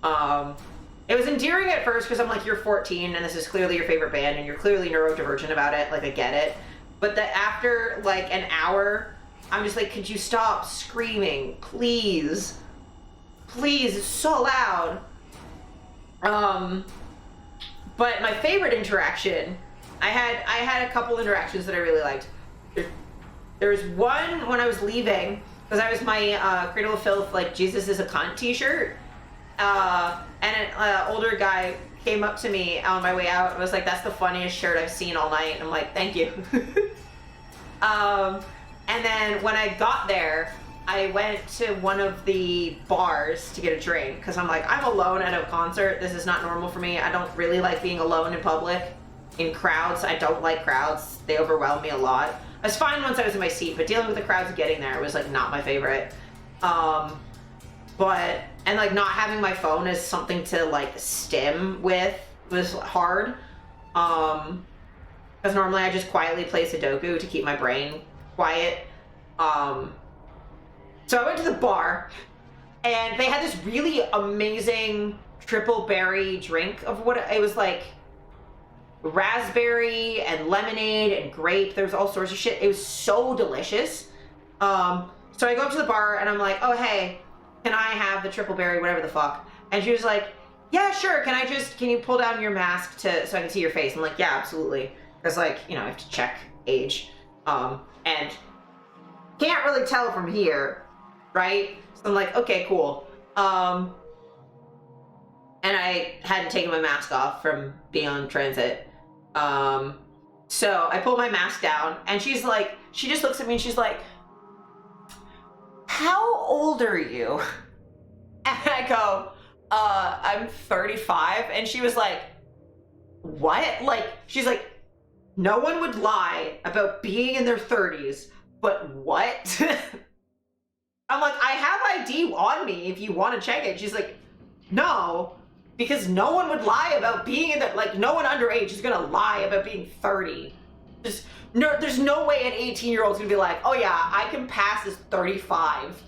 It was endearing at first because I'm like, you're 14 and this is clearly your favorite band and you're clearly neurodivergent about it. Like, I get it. But after, like, an hour, I'm just like, could you stop screaming? Please. Please, it's so loud. But my favorite interaction, I had a couple interactions that I really liked. There was one when I was leaving, because I was my Cradle of Filth, like, Jesus is a cunt t-shirt. And an older guy came up to me on my way out and was like, that's the funniest shirt I've seen all night. And I'm like, thank you. And then when I got there, I went to one of the bars to get a drink because I'm like, I'm alone at a concert. This is not normal for me. I don't really like being alone in public, in crowds. I don't like crowds. They overwhelm me a lot. I was fine once I was in my seat, but dealing with the crowds getting there was, like, not my favorite. And, like, not having my phone as something to, like, stim with was hard. Because normally I just quietly play Sudoku to keep my brain quiet. So I went to the bar, and they had this really amazing triple berry drink of what it was, like, raspberry and lemonade and grape. There was all sorts of shit. It was so delicious. So I go up to the bar, and I'm like, oh, hey, can I have the triple berry, whatever the fuck? And she was like, yeah, sure. Can you pull down your mask so I can see your face? I'm like, yeah, absolutely. Because, like, you know, I have to check age. And can't really tell from here, right? So I'm like, okay, cool. And I hadn't taken my mask off from being on transit. So I pull my mask down, and she's like, she just looks at me and she's like, how old are you? And I go, I'm 35. And she was like, what? Like, she's like, no one would lie about being in their 30s, but what? I'm like, I have ID on me if you want to check it. She's like, no, because no one would lie about being in the, like, no one underage is gonna lie about being 30. There's no way an 18-year-old's gonna be like, oh yeah, I can pass as 35.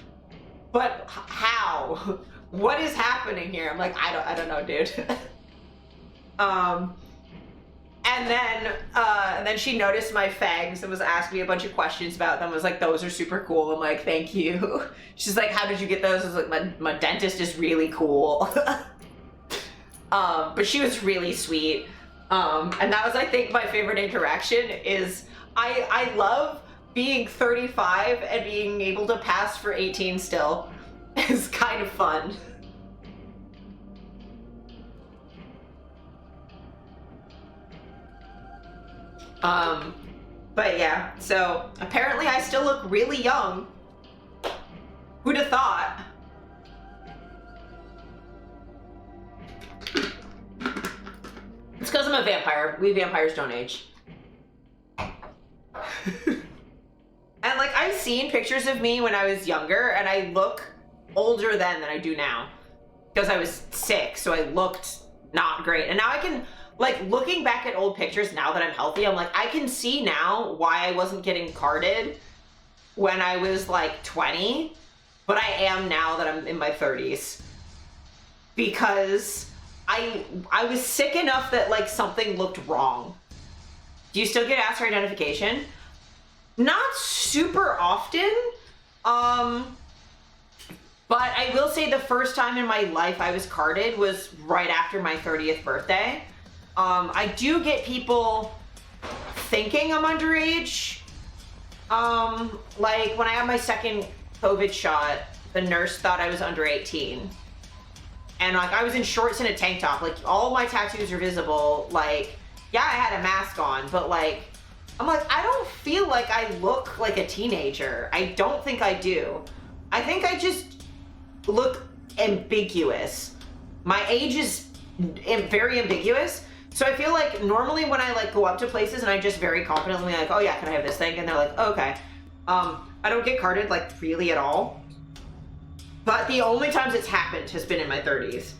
But how? What is happening here? I'm like, I don't know, dude. And then she noticed my fangs and was asking me a bunch of questions about them. I was like, those are super cool. I'm like, thank you. She's like, how did you get those? I was like, my dentist is really cool. But she was really sweet. And that was, I think, my favorite interaction is I love being 35 and being able to pass for 18 still. It's kind of fun. But yeah, so apparently I still look really young. Who'd have thought? It's because I'm a vampire. We vampires don't age. And, like, I've seen pictures of me when I was younger, and I look older then than I do now. Because I was sick, so I looked not great. And now I can, like, looking back at old pictures now that I'm healthy, I'm like, I can see now why I wasn't getting carded when I was, like, 20. But I am now that I'm in my 30s. because I was sick enough that like something looked wrong. Do you still get asked for identification? Not super often. But I will say the first time in my life I was carded was right after my 30th birthday. I do get people thinking I'm underage. Like when I got my second COVID shot, the nurse thought I was under 18. And like I was in shorts and a tank top, like all my tattoos are visible. Like, yeah, I had a mask on, but like, I'm like, I don't feel like I look like a teenager. I don't think I do. I think I just look ambiguous. My age is very ambiguous. So I feel like normally when I like go up to places and I just very confidently like, oh yeah, can I have this thing? And they're like, oh, okay. I don't get carded like really at all. But the only times it's happened has been in my 30s.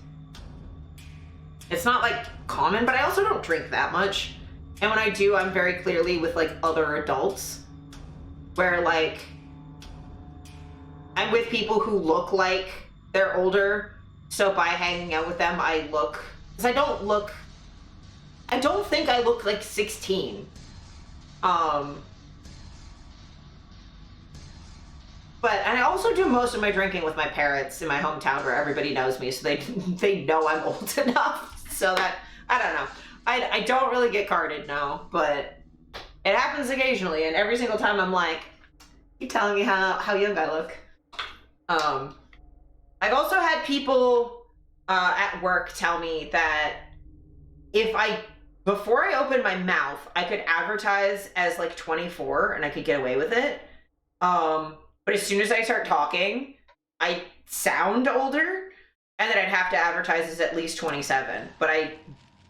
It's not like common, but I also don't drink that much. And when I do, I'm very clearly with like other adults where like I'm with people who look like they're older. So by hanging out with them, I look, because I don't think I look like 16. But, and I also do most of my drinking with my parents in my hometown where everybody knows me, so they know I'm old enough. So that, I don't know. I don't really get carded now, but it happens occasionally, and every single time I'm like, you're telling me how young I look. I've also had people at work tell me that before I open my mouth, I could advertise as like 24 and I could get away with it. But as soon as I start talking, I sound older, and then I'd have to advertise as at least 27. But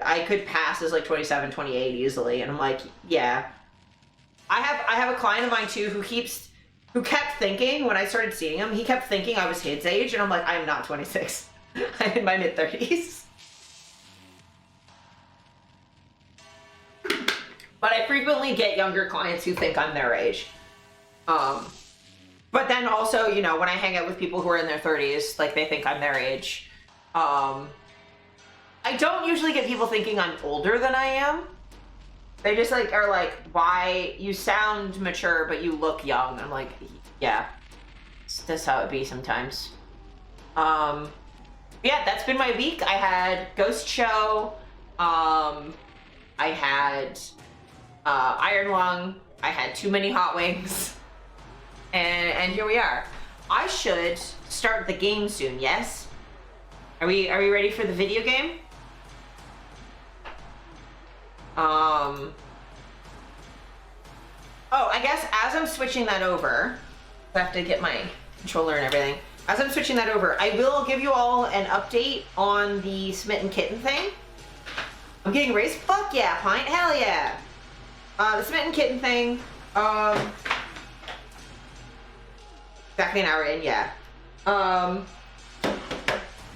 I could pass as like 27, 28 easily, and I'm like, yeah. I have a client of mine too who kept thinking when I started seeing him, he kept thinking I was his age, and I'm like, I'm not 26. I'm in my mid-30s. But I frequently get younger clients who think I'm their age. But then also, you know, when I hang out with people who are in their 30s, like they think I'm their age. I don't usually get people thinking I'm older than I am. They just like are like, why you sound mature but you look young. I'm like, yeah, that's how it be sometimes. Yeah, that's been my week. I had Ghost Show. I had Iron Lung. I had too many hot wings. And here we are. I should start the game soon, yes? Are we ready for the video game? Oh, I guess as I'm switching that over, I have to get my controller and everything. As I'm switching that over, I will give you all an update on the Smitten Kitten thing. I'm getting raised? Fuck yeah, Pint, hell yeah. The Smitten Kitten thing, exactly an hour in, yeah.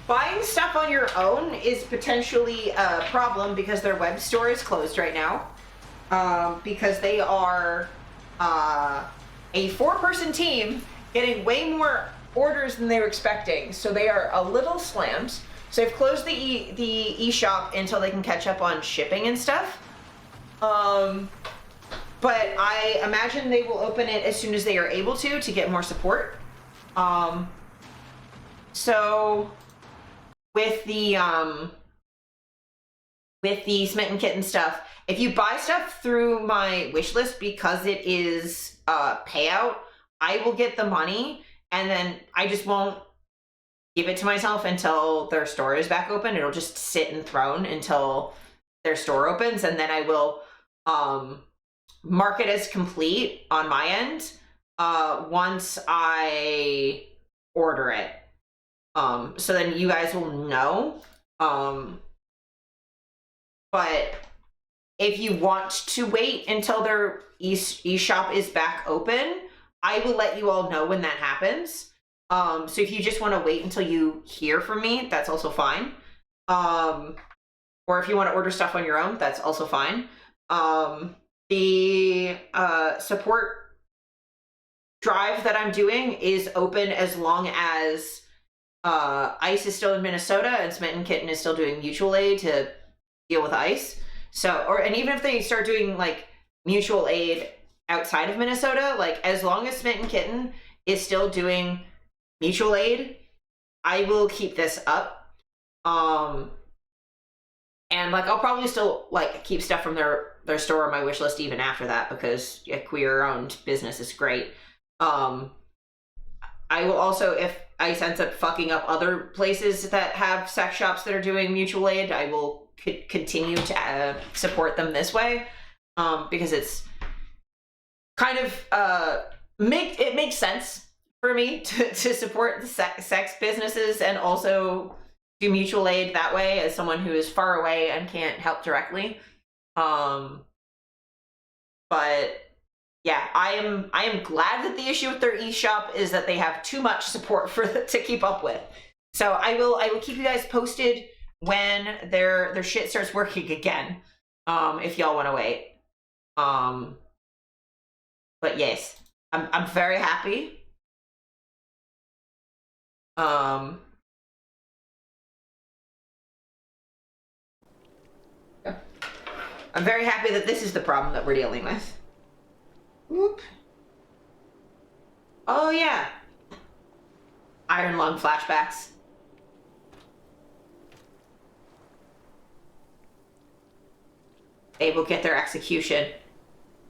Buying stuff on your own is potentially a problem because their web store is closed right now. Because they are a 4-person team getting way more orders than they were expecting. So they are a little slammed. So they've closed the eShop until they can catch up on shipping and stuff. But I imagine they will open it as soon as they are able to get more support. So with the Smitten Kitten stuff, if you buy stuff through my wish list, because it is payout, I will get the money, and then I just won't give it to myself until their store is back open. It'll just sit enthroned until their store opens, and then I will mark it as complete on my end once I order it. So then you guys will know. But if you want to wait until their eShop is back open, I will let you all know when that happens. So if you just want to wait until you hear from me, that's also fine. Or if you want to order stuff on your own, that's also fine. The support drive that I'm doing is open as long as Ice is still in Minnesota, and Smitten Kitten is still doing mutual aid to deal with Ice. So, and even if they start doing like mutual aid outside of Minnesota, like as long as Smitten Kitten is still doing mutual aid, I will keep this up. And like I'll probably still like keep stuff from their store on my wish list even after that, because a queer owned business is great. I will also, if Ice ends up fucking up other places that have sex shops that are doing mutual aid, I will continue to support them this way, because it's kind of it makes sense for me to support the sex businesses and also do mutual aid that way as someone who is far away and can't help directly. But yeah, I am glad that the issue with their eShop is that they have too much support to keep up with. So I will keep you guys posted when their shit starts working again. If y'all want to wait. But yes, I'm very happy. I'm very happy that this is the problem that we're dealing with. Whoop. Oh yeah. Iron Lung flashbacks. They will get their execution,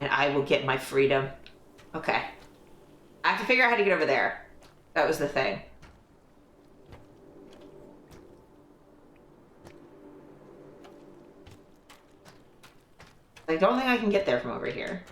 and I will get my freedom. Okay. I have to figure out how to get over there. That was the thing. I don't think I can get there from over here.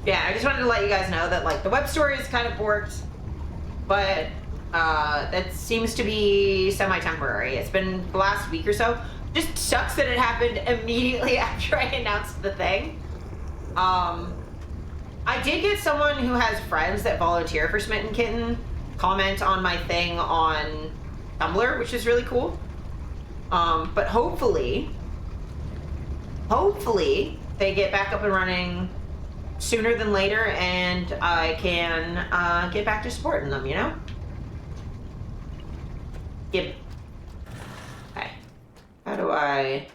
Yeah, I just wanted to let you guys know that like the web story is kind of borked, but that seems to be semi-temporary. It's been the last week or so. Just sucks that it happened immediately after I announced the thing. I did get someone who has friends that volunteer for Smitten Kitten comment on my thing on Tumblr, which is really cool. But hopefully they get back up and running sooner than later, and I can get back to supporting them, you know? Yep. Okay. How do I...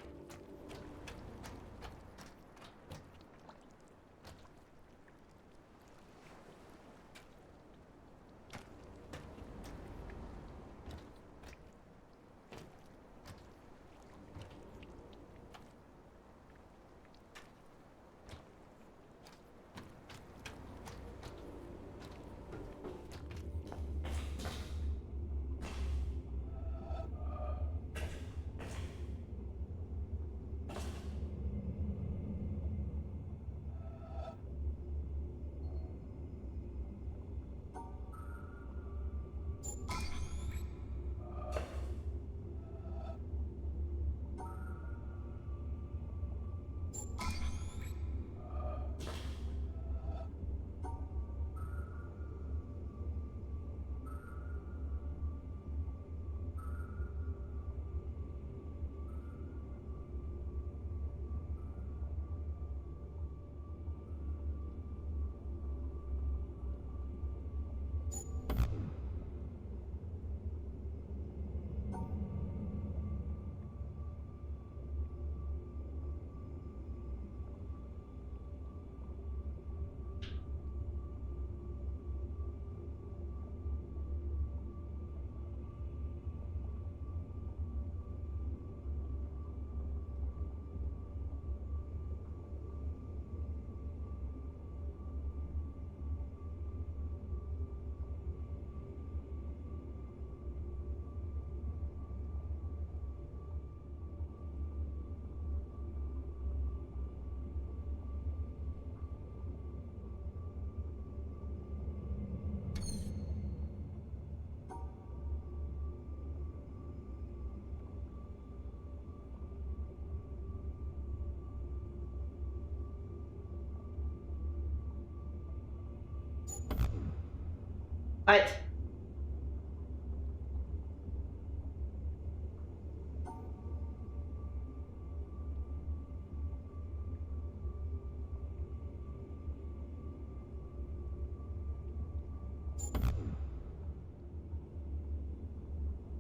What?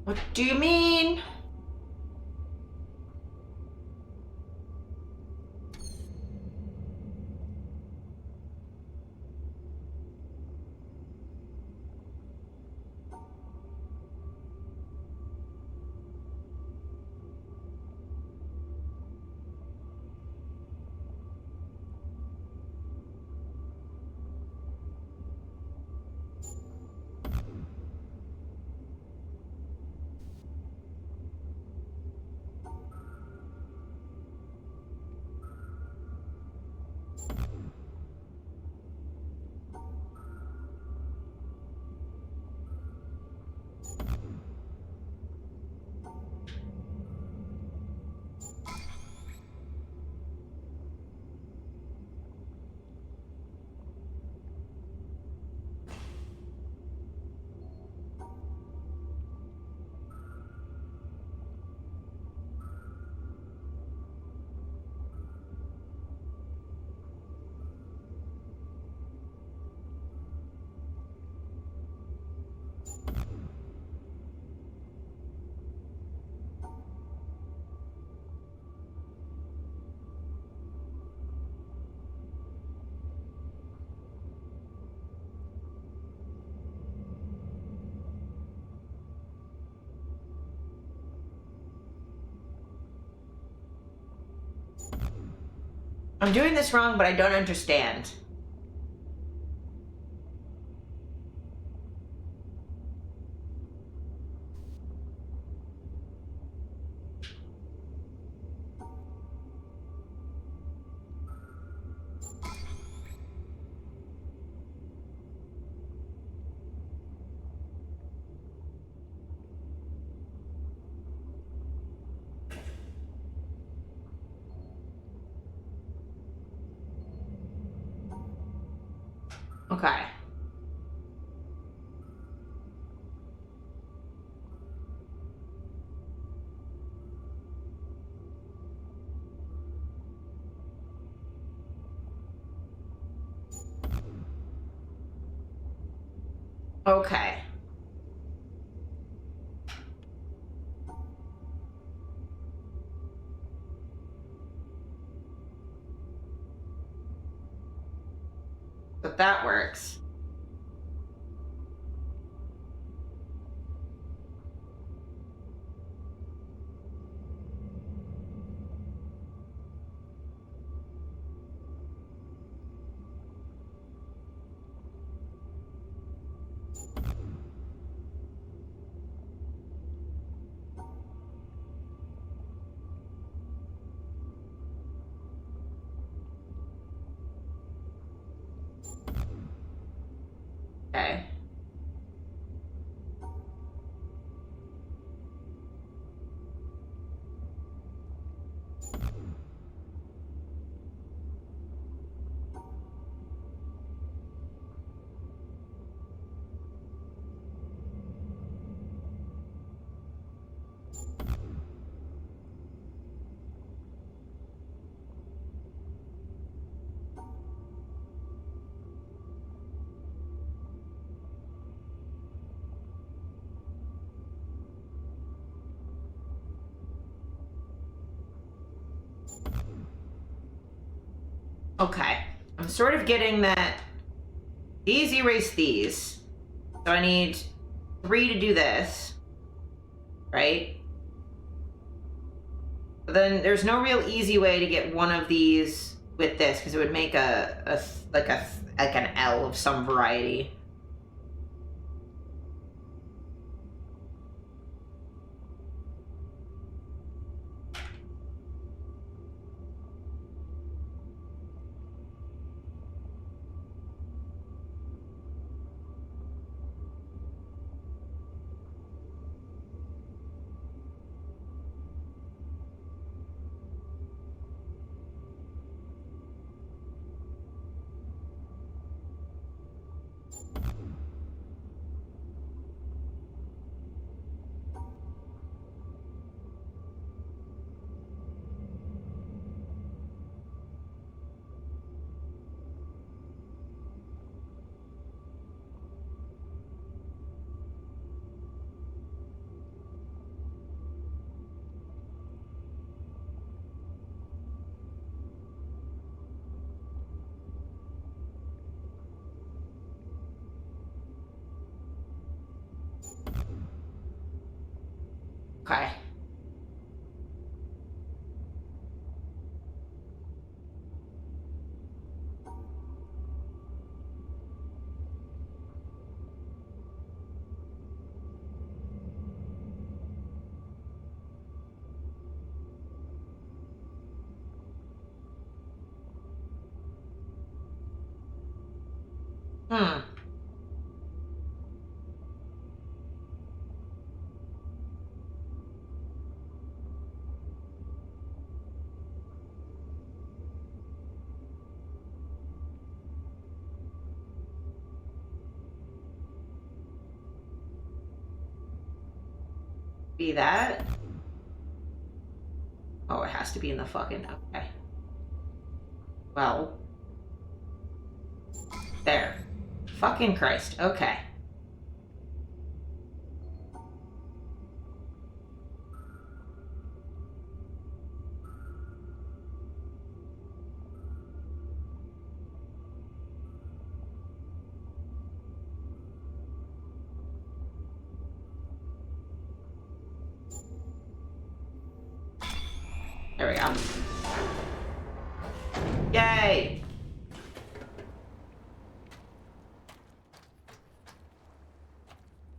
What do you mean? I'm doing this wrong, but I don't understand. Okay. Okay. But that works. Okay. Okay. I'm sort of getting that these erase these. So I need 3 to do this. Right? But then there's no real easy way to get one of these with this because it would make like an L of some variety. Okay. Hmm. Be that. Oh, it has to be in the fucking... Okay. Well. There. Fucking Christ. Okay. There we go. Yay!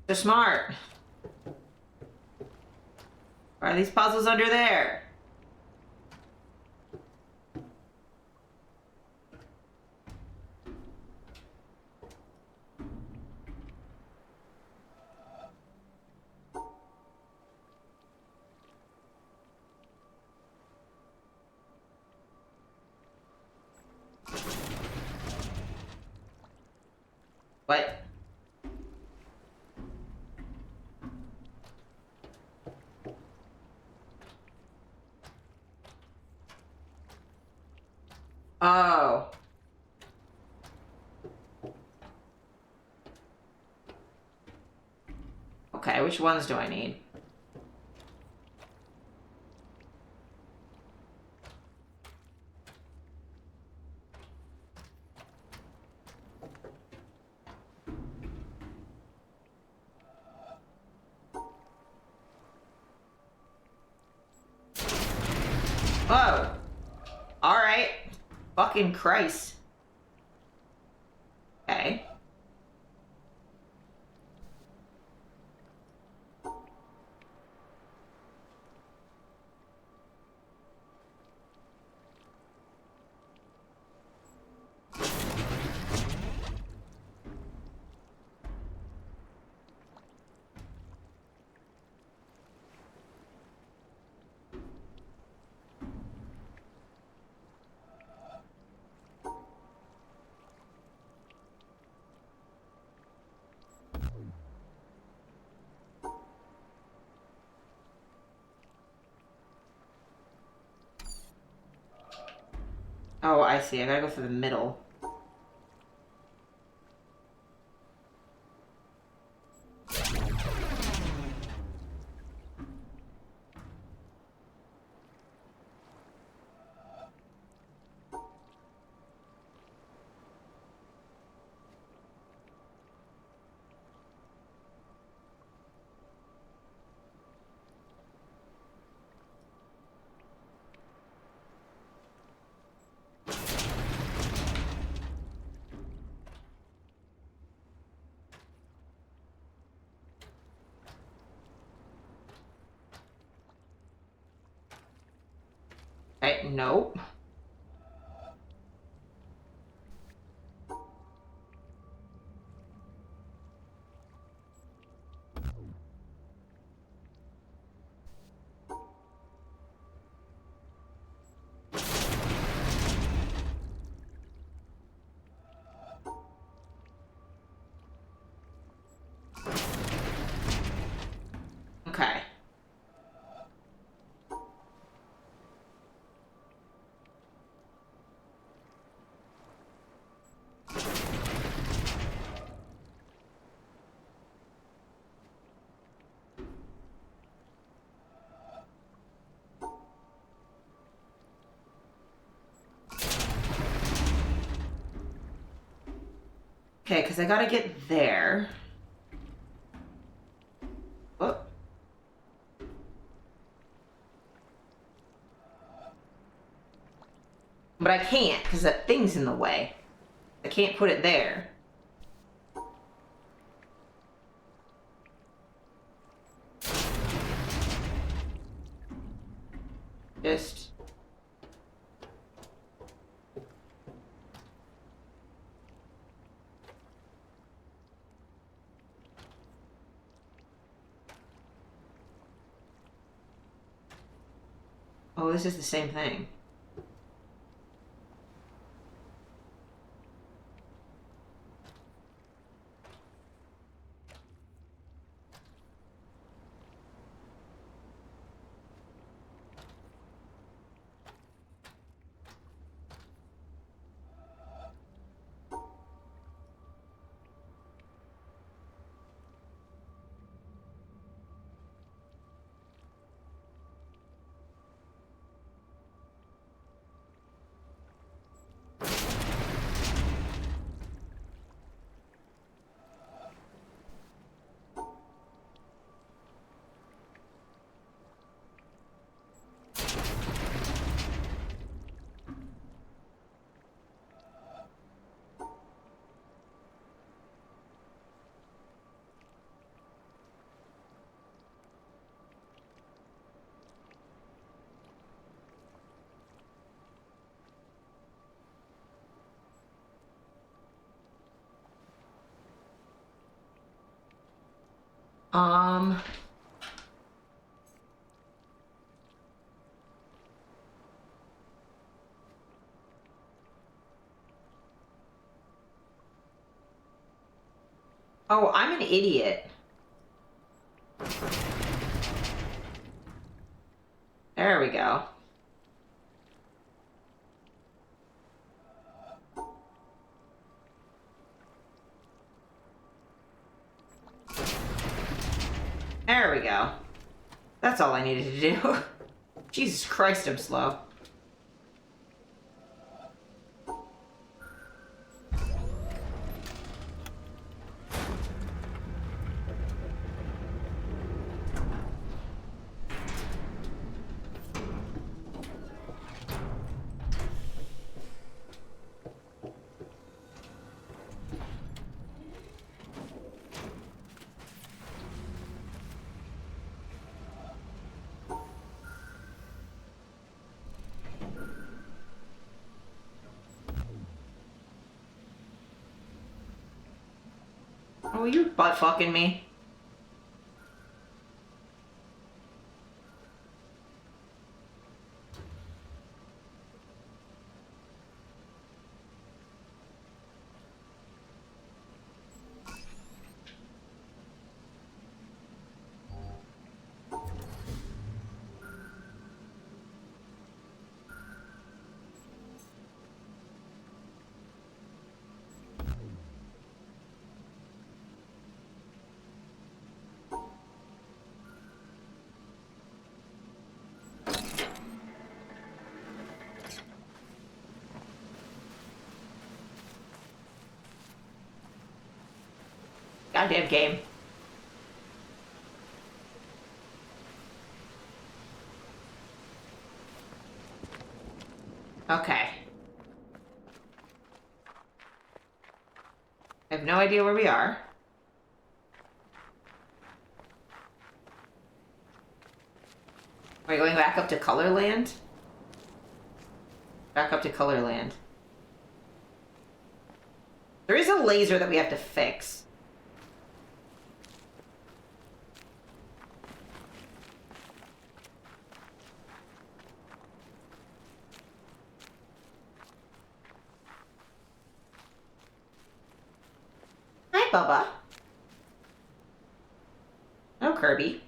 They're smart. Why are these puzzles under there? What? Oh. Okay, which ones do I need? Whoa. Alright. Fucking Christ. Okay. Oh, I see. I gotta go for the middle. Okay, nope. Okay. Okay, because I gotta get there. Oh. But I can't, because that thing's in the way. I can't put it there. Just... Oh, this is the same thing. Um... Oh, I'm an idiot. There we go. There we go. That's all I needed to do. Jesus Christ, I'm slow. Oh, you're butt fucking me. Goddamn game. Okay. I have no idea where we are. Are we going back up to Colorland? Back up to Colorland. There is a laser that we have to fix. Hi, Bubba. No, Kirby.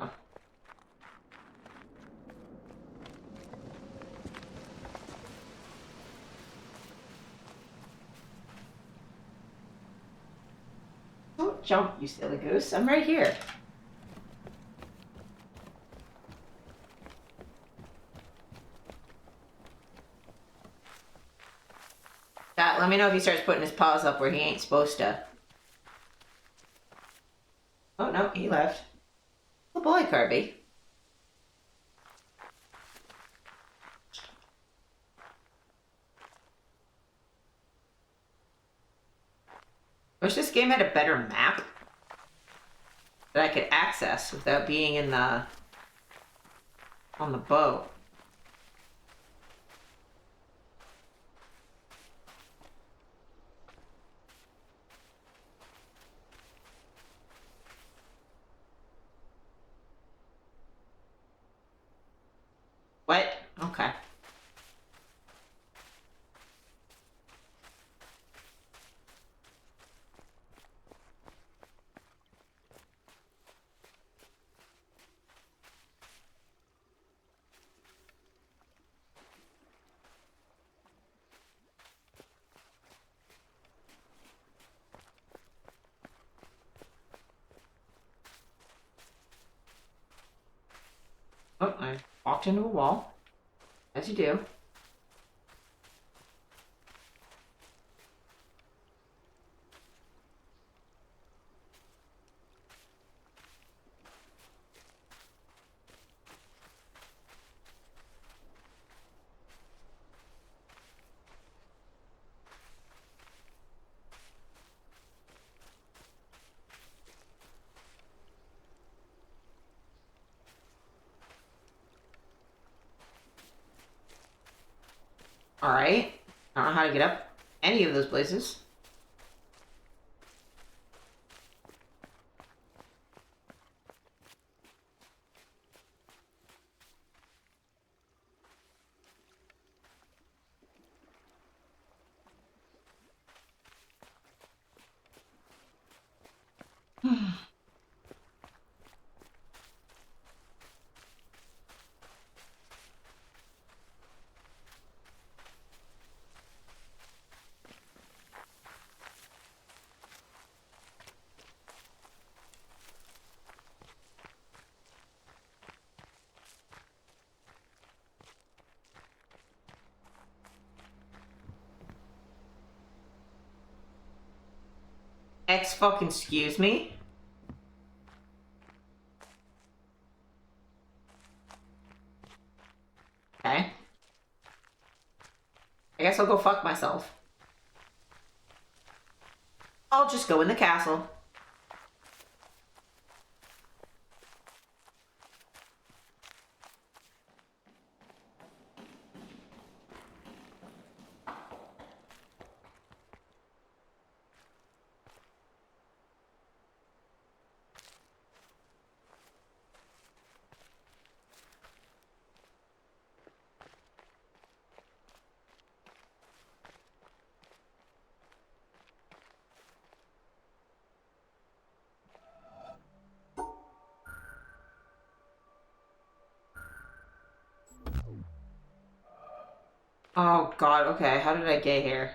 Oh. Don't jump, you silly goose. I'm right here. Let me know if he starts putting his paws up where he ain't supposed to. Oh, no, he left. Good boy, Kirby. Wish this game had a better map that I could access without being in the... on the boat. What? Okay. Oh, I walked into a wall. As you do. Alright. I don't know how to get up any of those places. Fucking excuse me? Okay. I guess I'll go fuck myself. I'll just go in the castle. Oh god, okay, how did I get here?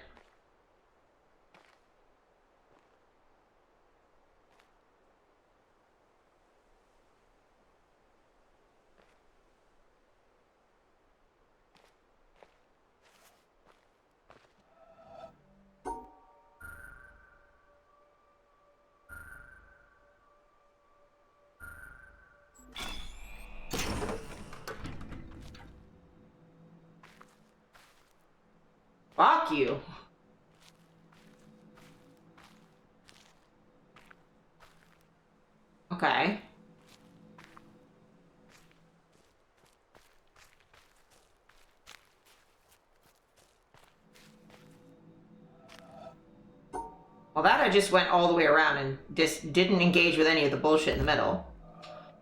Fuck you. Okay. Well, that I just went all the way around and just didn't engage with any of the bullshit in the middle.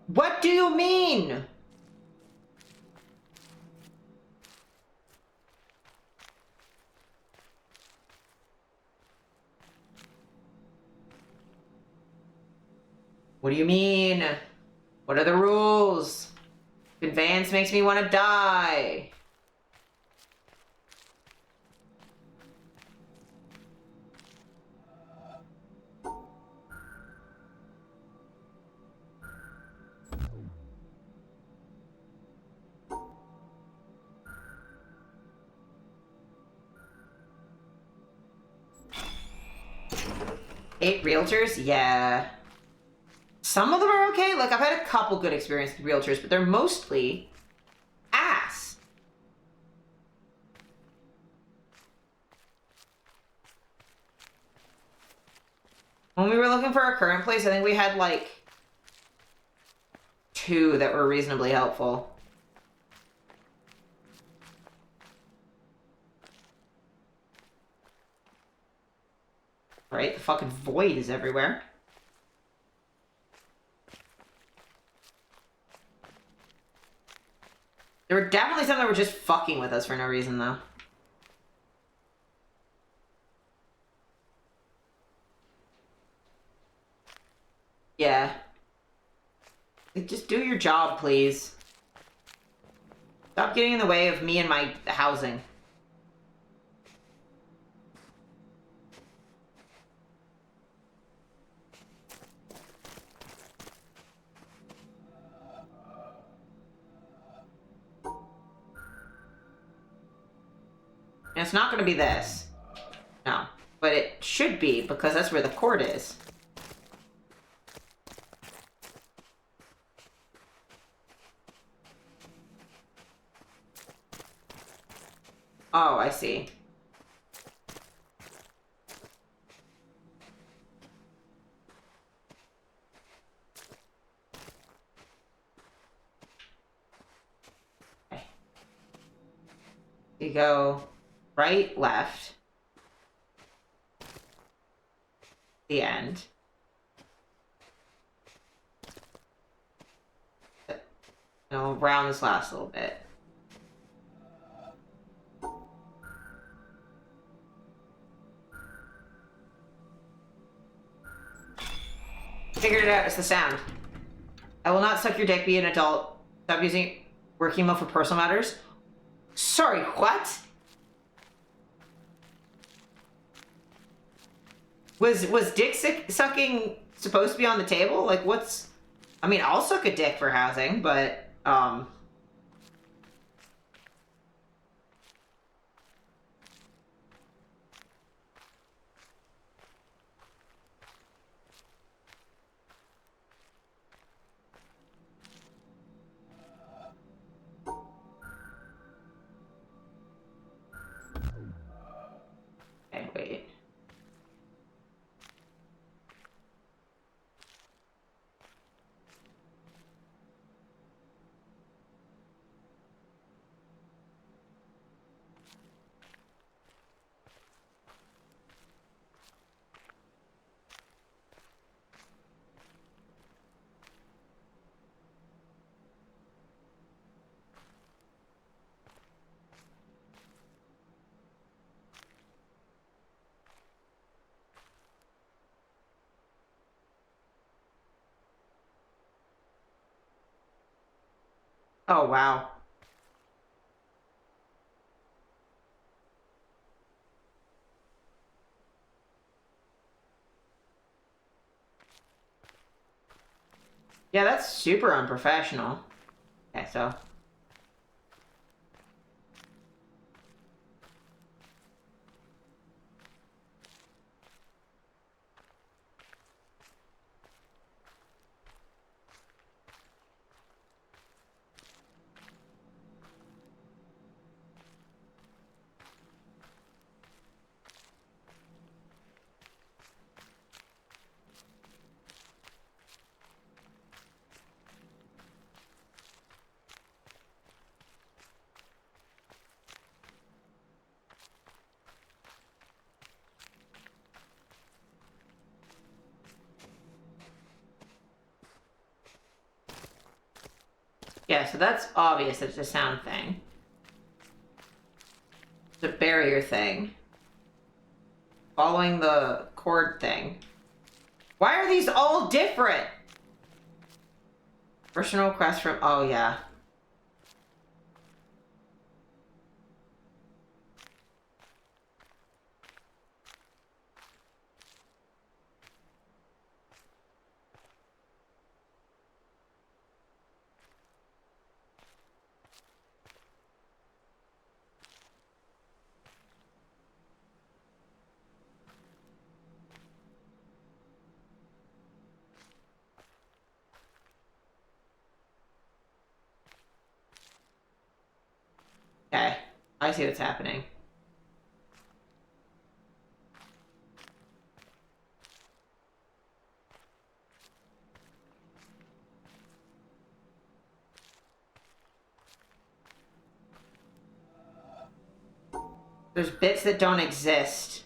What do you mean? What do you mean? What are the rules? Conveyance makes me want to die. 8 realtors? Yeah. Some of them are okay. Like, I've had a couple good experiences with realtors, but they're mostly ass. When we were looking for our current place, I think we had, like, 2 that were reasonably helpful. Right? The fucking void is everywhere. There were definitely some that were just fucking with us for no reason, though. Yeah. Like, just do your job, please. Stop getting in the way of me and my housing. And it's not going to be this. No. But it should be, because that's where the court is. Oh, I see. Okay. You go right, left. The end. And I'll round this last little bit. Figured it out. It's the sound. I will not suck your dick, be an adult. Stop using work email for personal matters. Sorry, what? Was dick sucking supposed to be on the table? Like, what's... I mean, I'll suck a dick for housing, but, okay, wait. Oh, wow. Yeah, that's super unprofessional. Okay, so... Yeah, so that's obvious. It's a sound thing. It's a barrier thing. Following the cord thing. Why are these all different? Personal request from... Oh, yeah. I see what's happening. There's bits that don't exist.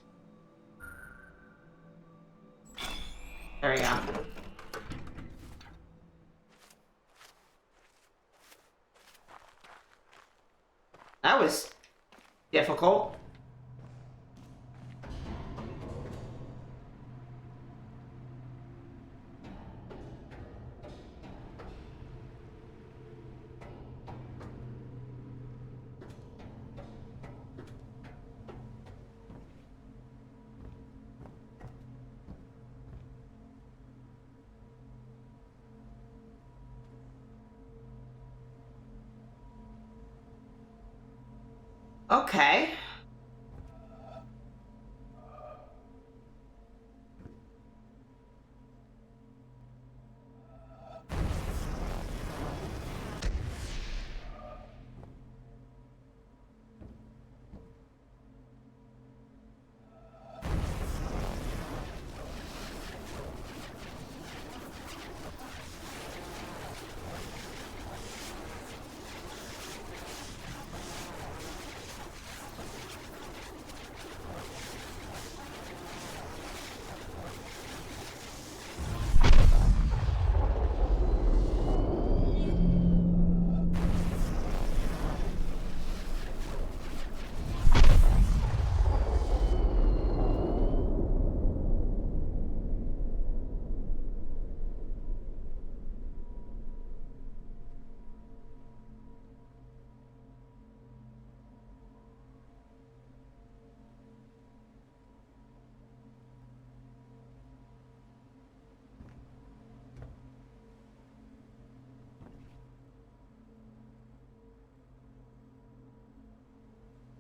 There we go. That was difficult. Okay.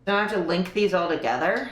Don't I have to link these all together?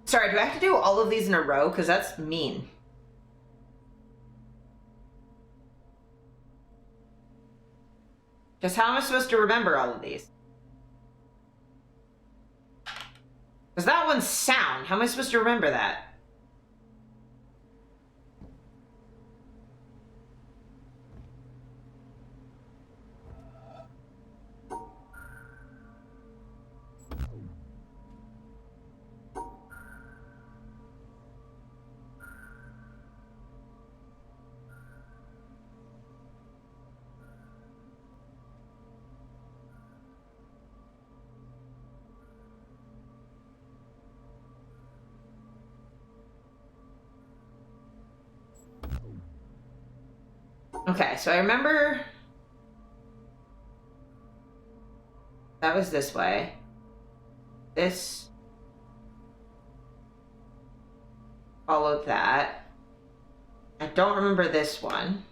Sorry, do I have to do all of these in a row? Because that's mean. Just how am I supposed to remember all of these? Because that one's sound. How am I supposed to remember that? Okay, so I remember that was this way. This followed that. I don't remember this one.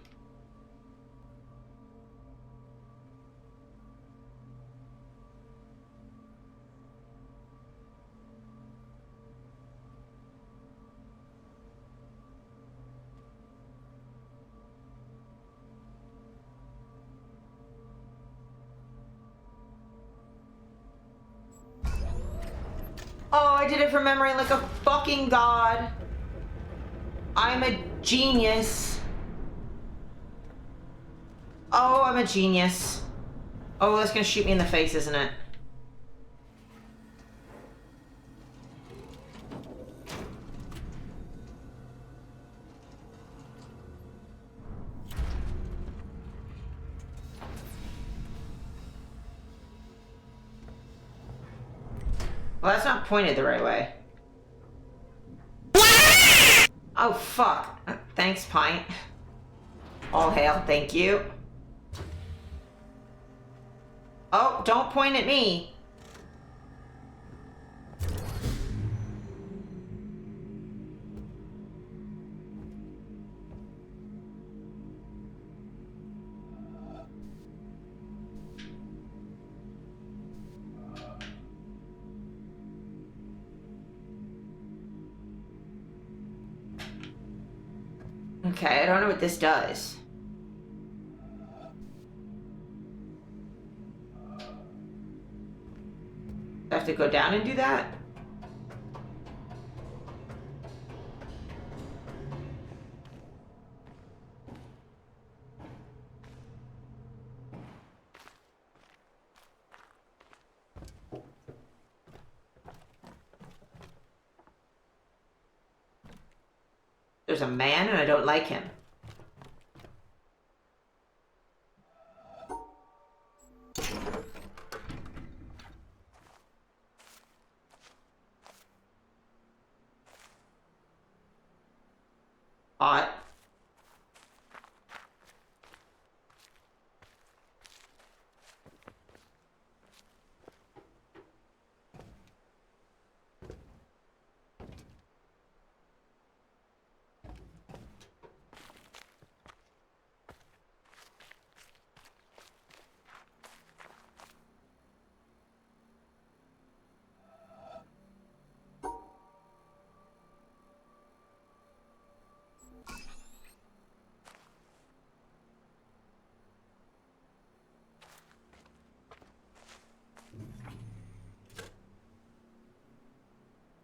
Oh, I did it from memory like a fucking god. I'm a genius. Oh, I'm a genius. Oh, that's gonna shoot me in the face, isn't it? Well, that's not pointed the right way. Oh, fuck. Thanks, Pint. All hail, thank you. Oh, don't point at me. Okay, I don't know what this does. Do I have to go down and do that? There's a man and I don't like him. Hot.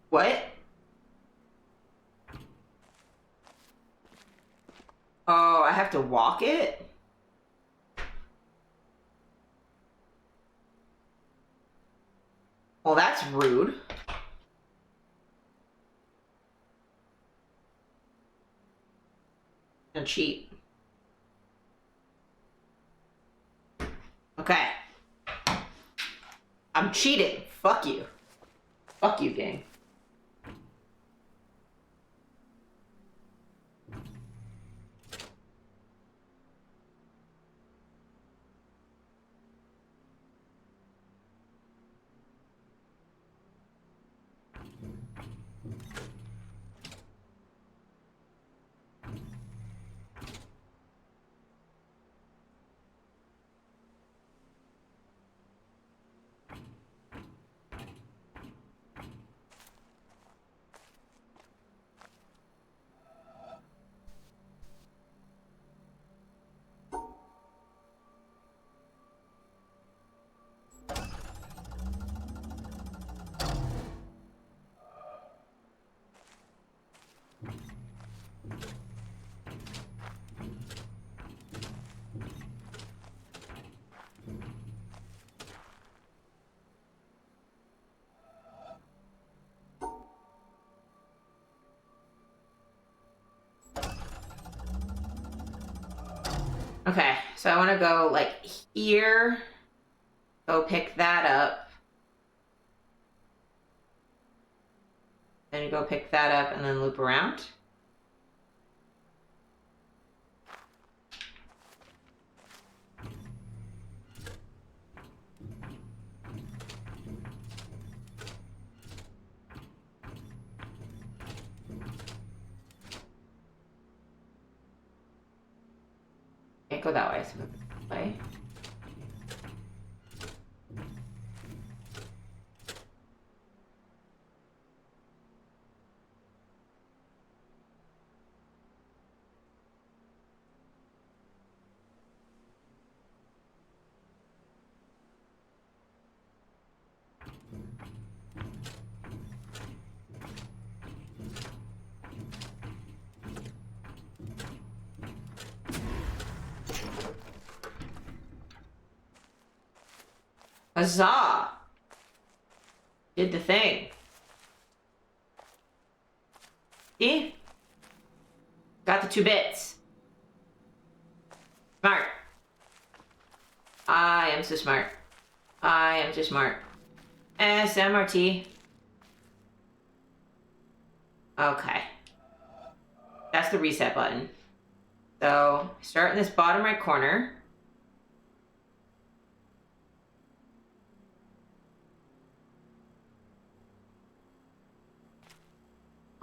What? Oh, I have to walk it? Well, that's rude. And cheat. Okay. I'm cheating. Fuck you. Fuck you, gang. Okay, so I want to go like here, go pick that up, then go pick that up and then loop around. Can't go that way, so go this way. Huzzah! Did the thing. See? Got the 2 bits. Smart. I am so smart. I am so smart. SMRT. Okay. That's the reset button. So, start in this bottom right corner.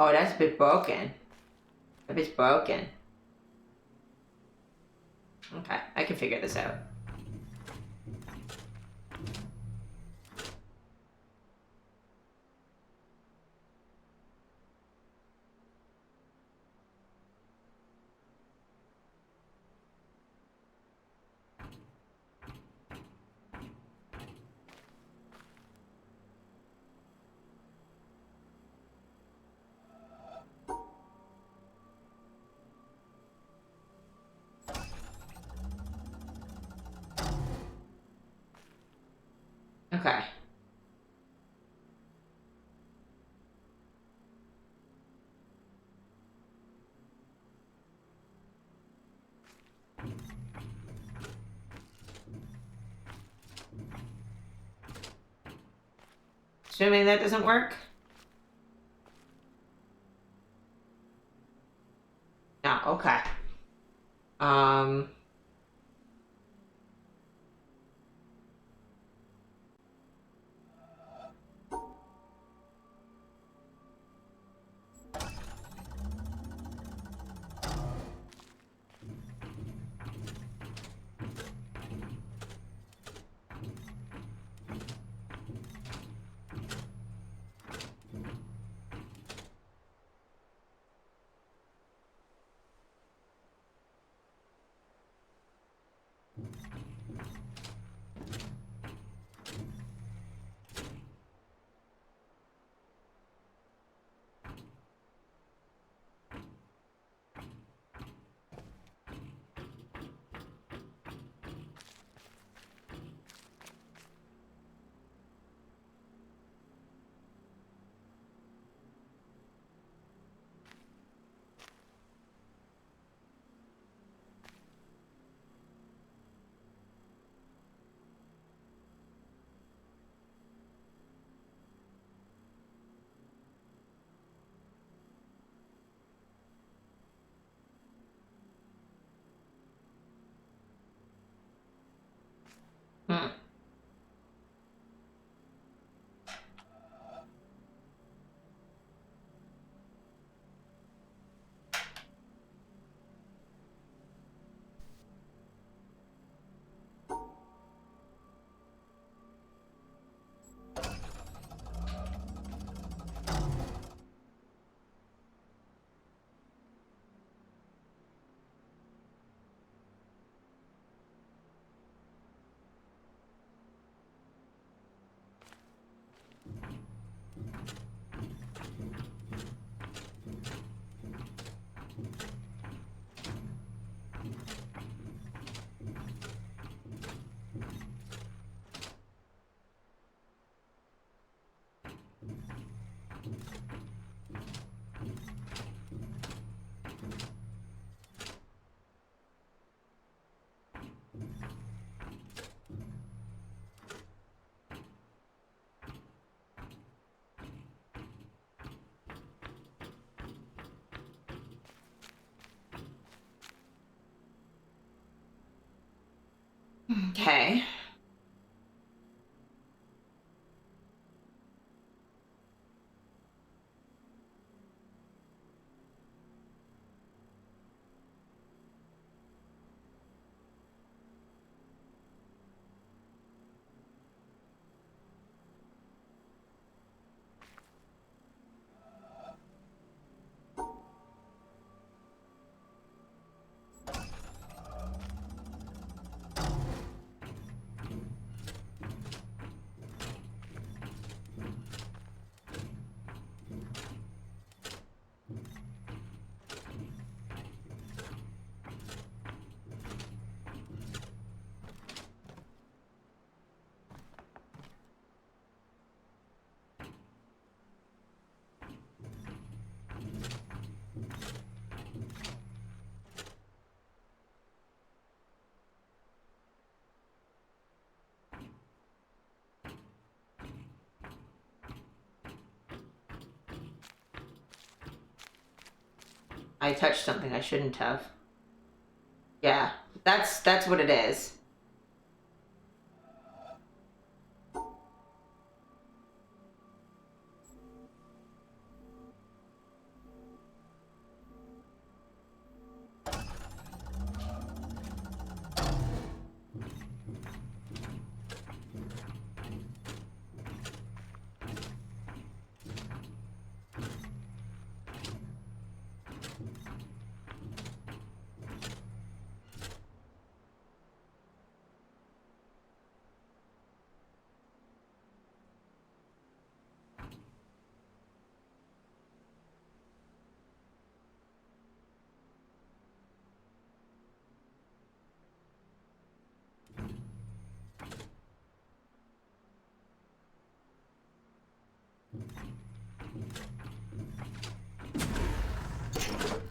Oh, that's a bit broken. That bit's broken. Okay, I can figure this out. Okay. Assuming that doesn't work. No, okay. Hmm. Okay. I touched something I shouldn't have. Yeah, that's what it is.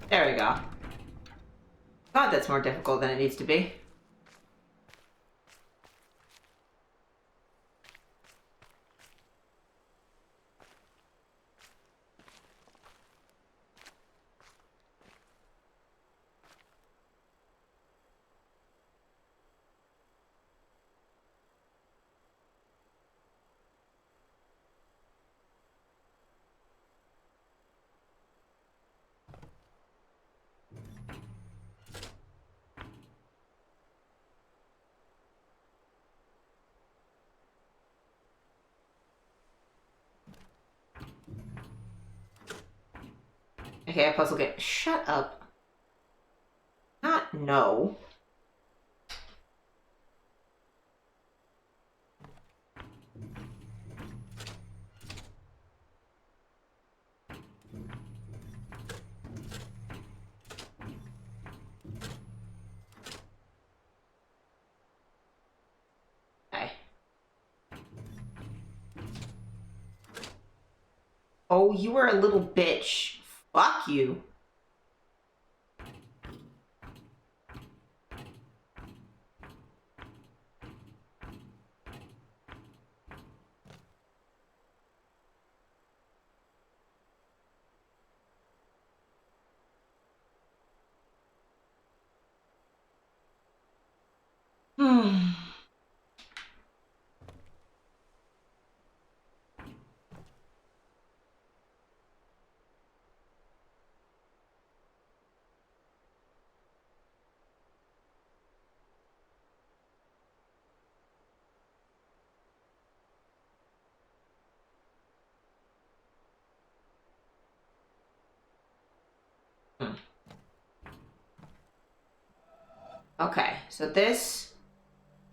There we go. God, that's more difficult than it needs to be. Okay, a puzzle game. Shut up. Not no. Okay. Oh, you were a little bitch. Fuck you. Hmm. Okay, so this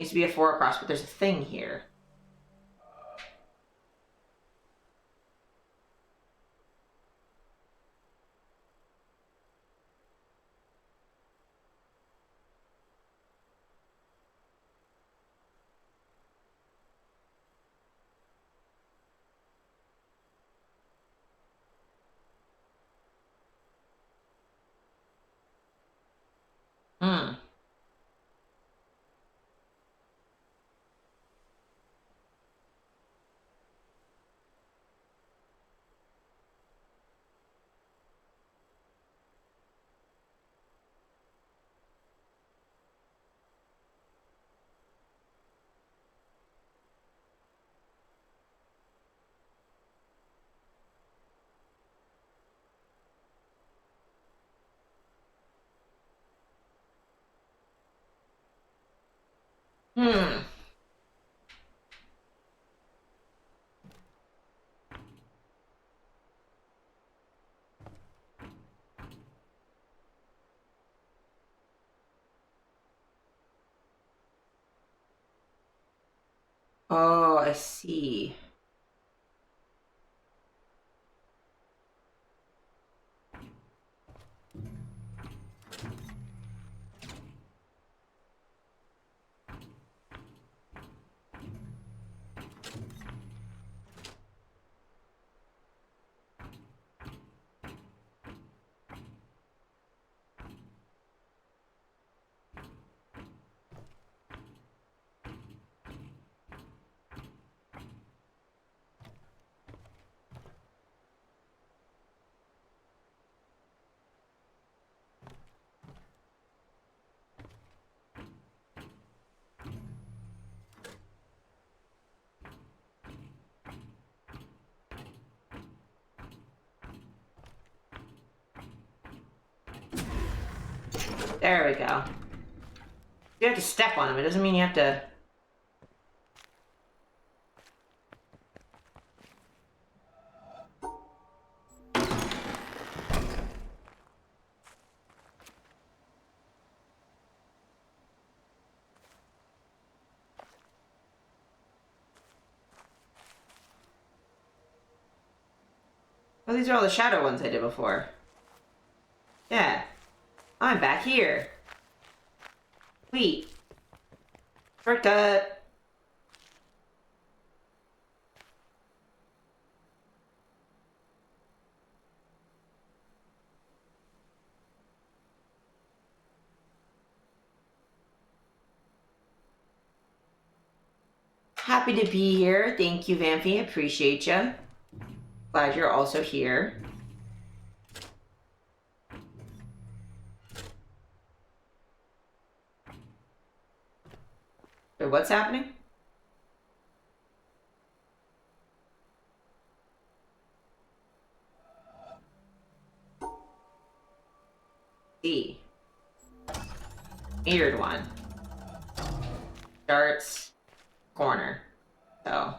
needs to be a 4 across, but there's a thing here. Hmm. Hmm. Oh, I see. There we go. You have to step on them. It doesn't mean you have to... Oh, these are all the shadow ones I did before. Yeah. I'm back here. Sweet. Shortcut. Happy to be here. Thank you, Vampy. Appreciate you. Glad you're also here. Wait, what's happening? C. Weird one. Starts corner. So.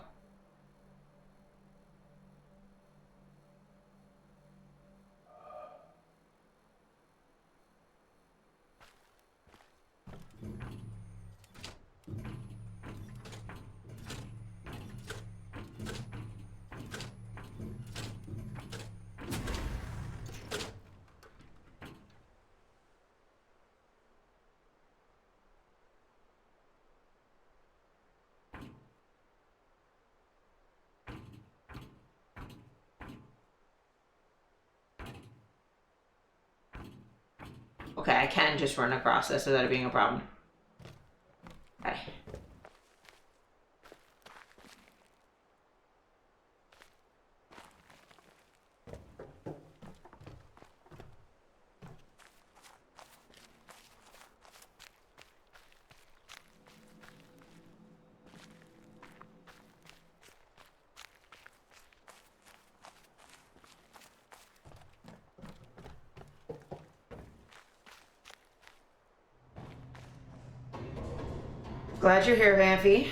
Okay, I can just run across this without it being a problem. Okay. Glad you're here, Vampy.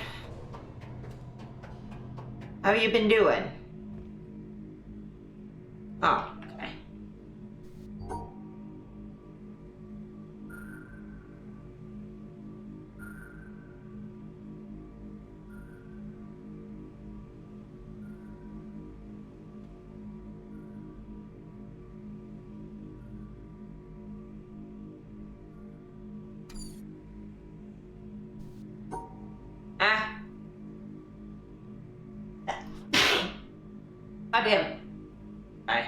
How you been doing? Oh, okay. Ah. Goddamn. Bye.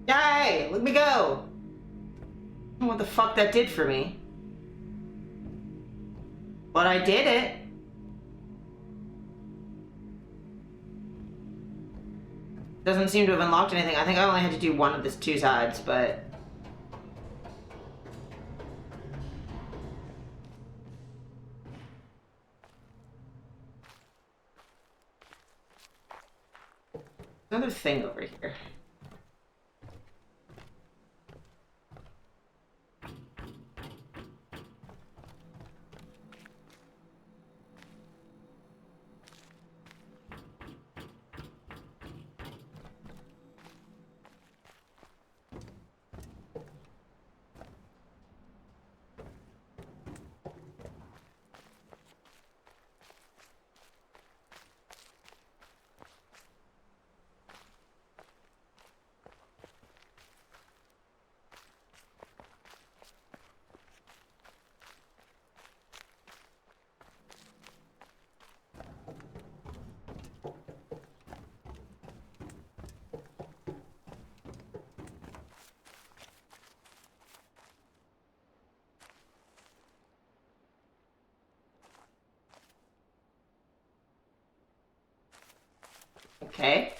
Yay! Look at me go! I don't know what the fuck that did for me. But I did it. Doesn't seem to have unlocked anything. I think I only had to do one of the two sides, but... Another thing over here. Okay.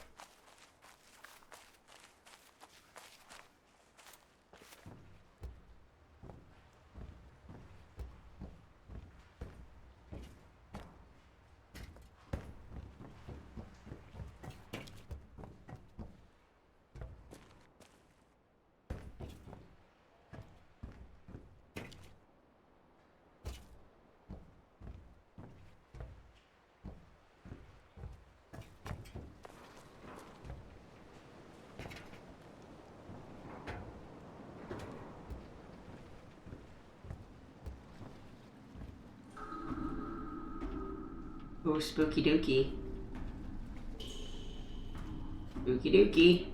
Ooh, spooky dooky. Spooky dooky.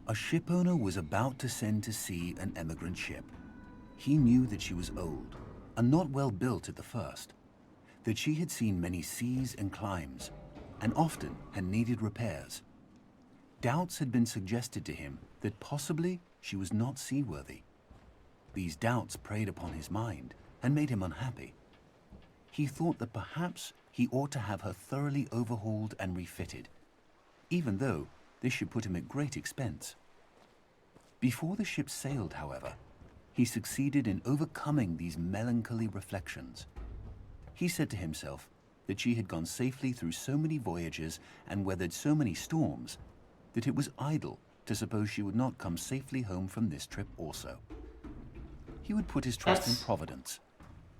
A shipowner was about to send to sea an emigrant ship. He knew that she was old and not well built at the first, that she had seen many seas and climes, and often had needed repairs. Doubts had been suggested to him that possibly she was not seaworthy. These doubts preyed upon his mind and made him unhappy. He thought that perhaps he ought to have her thoroughly overhauled and refitted, even though this should put him at great expense. Before the ship sailed, however, he succeeded in overcoming these melancholy reflections. He said to himself that she had gone safely through so many voyages and weathered so many storms that it was idle to suppose she would not come safely home from this trip also. He would put his trust in Providence,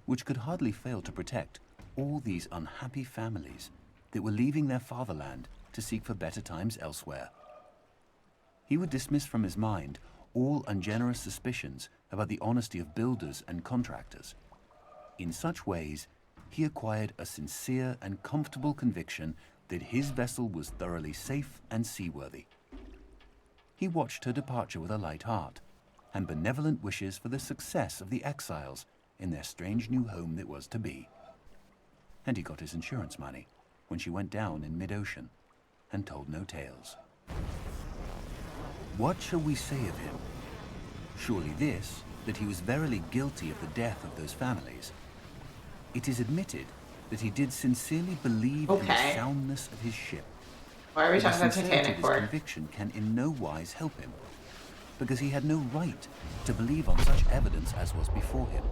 which could hardly fail to protect all these unhappy families that were leaving their fatherland to seek for better times elsewhere. He would dismiss from his mind all ungenerous suspicions about the honesty of builders and contractors. In such ways, he acquired a sincere and comfortable conviction that his vessel was thoroughly safe and seaworthy. He watched her departure with a light heart and benevolent wishes for the success of the exiles in their strange new home that was to be. And he got his insurance money when she went down in mid-ocean and told no tales. What shall we say of him? Surely this, that he was verily guilty of the death of those families. It is admitted that he did sincerely believe in the soundness of his ship. Why are we talking about The sincerity Titanic of his for? conviction can in no wise help him, because he had no right to believe on such evidence as was before him.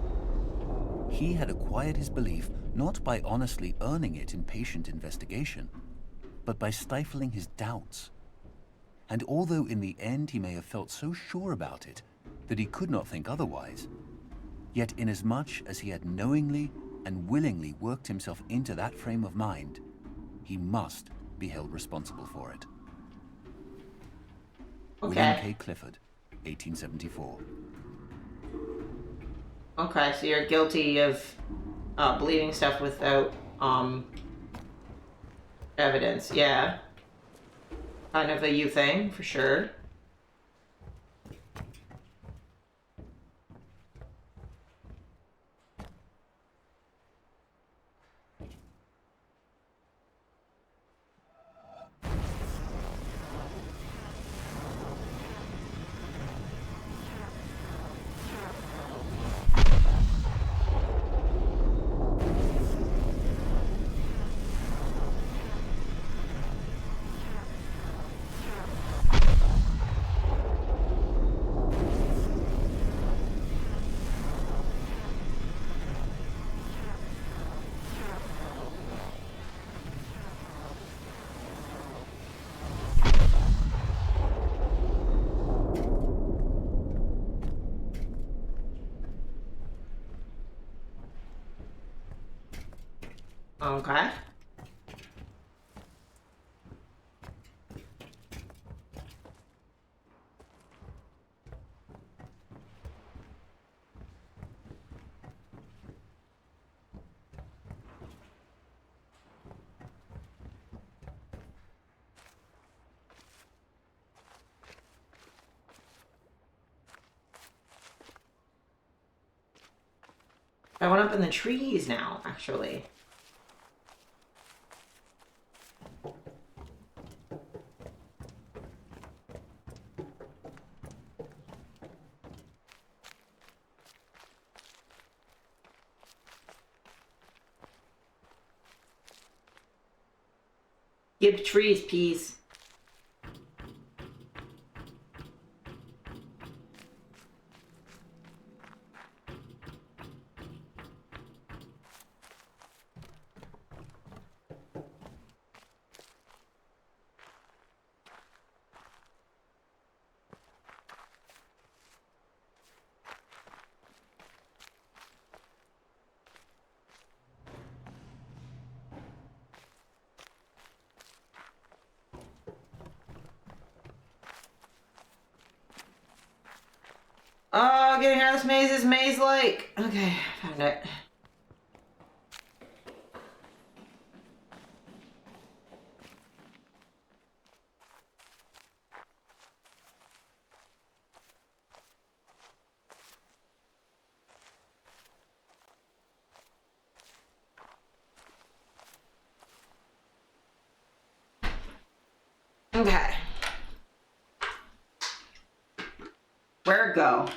He had acquired his belief not by honestly earning it in patient investigation, but by stifling his doubts. And although in the end he may have felt so sure about it that he could not think otherwise, yet inasmuch as he had knowingly and willingly worked himself into that frame of mind, he must be held responsible for it. William Okay. K. Clifford, 1874. Okay, so you're guilty of believing stuff without evidence. Yeah. Kind of a you thing, for sure. Okay. I went up in the trees now, actually. Give trees peace. Oh, getting out of this maze is Maze Lake. Okay, found it. Okay. Where go?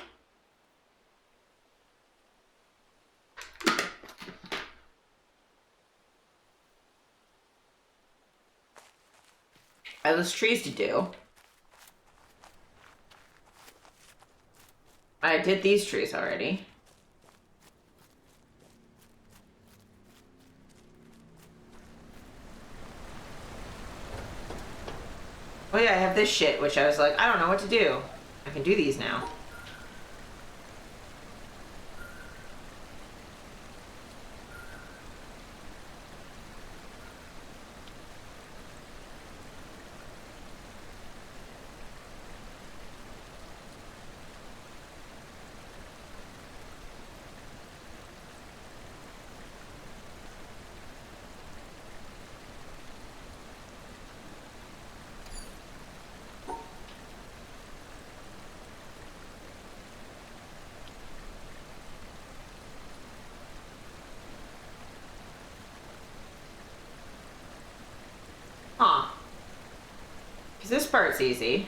I have those trees to do. I did these trees already. Oh yeah, I have this shit, which I was like, I don't know what to do. I can do these now. Huh. Because this part's easy.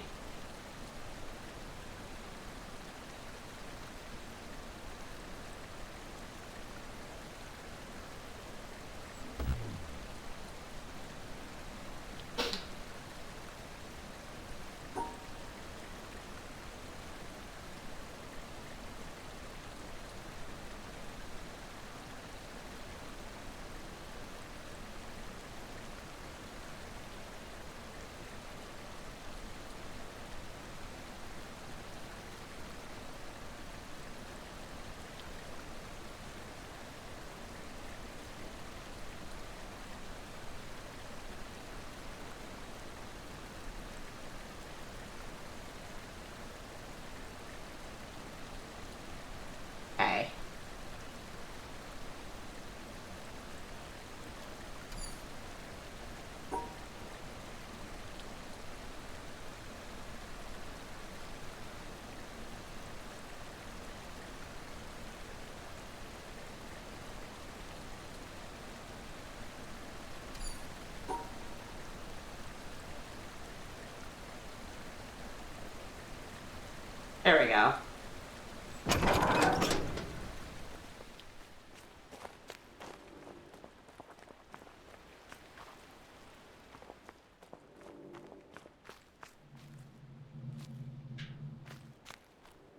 There we go.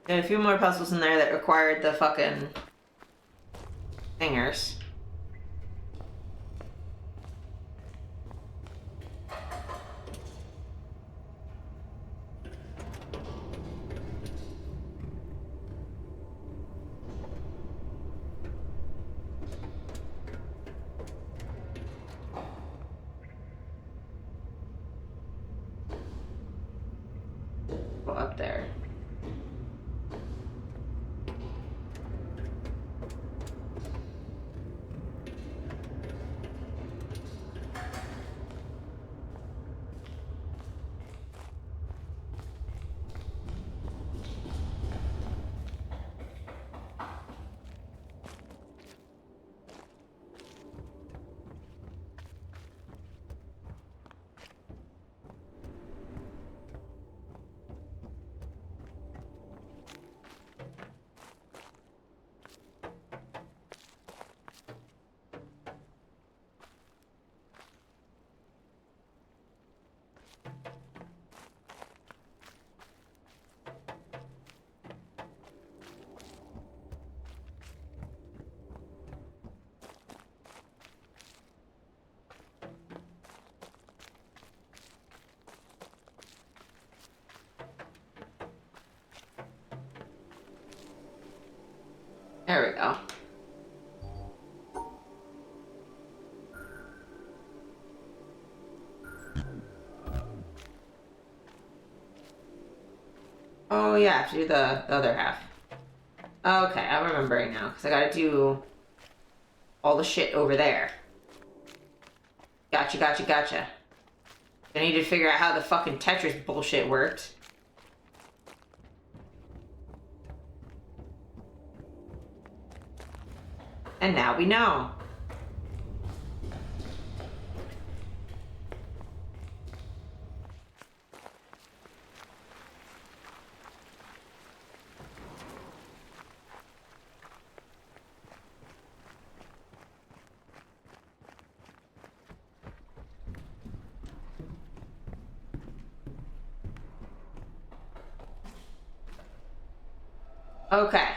There are a few more puzzles in there that required the fucking fingers. Go up there. There we go. Oh yeah, I have to do the other half. Okay, I'm remembering now, because I gotta do all the shit over there. Gotcha, gotcha, gotcha. I need to figure out how the fucking Tetris bullshit worked. And now we know. Okay.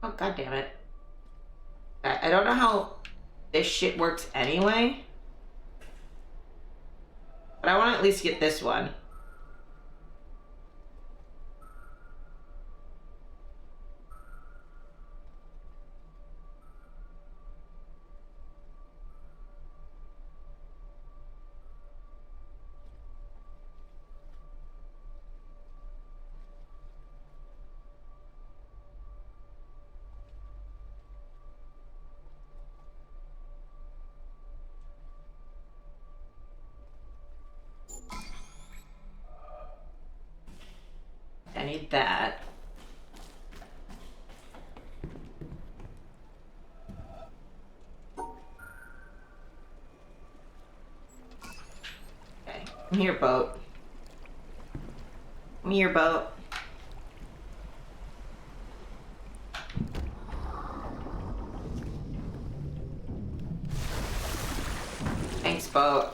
Oh, god damn it. I don't know how this shit works anyway. But I want to at least get this one. I need that. Okay. Come here, boat. Come here, boat. Thanks, boat.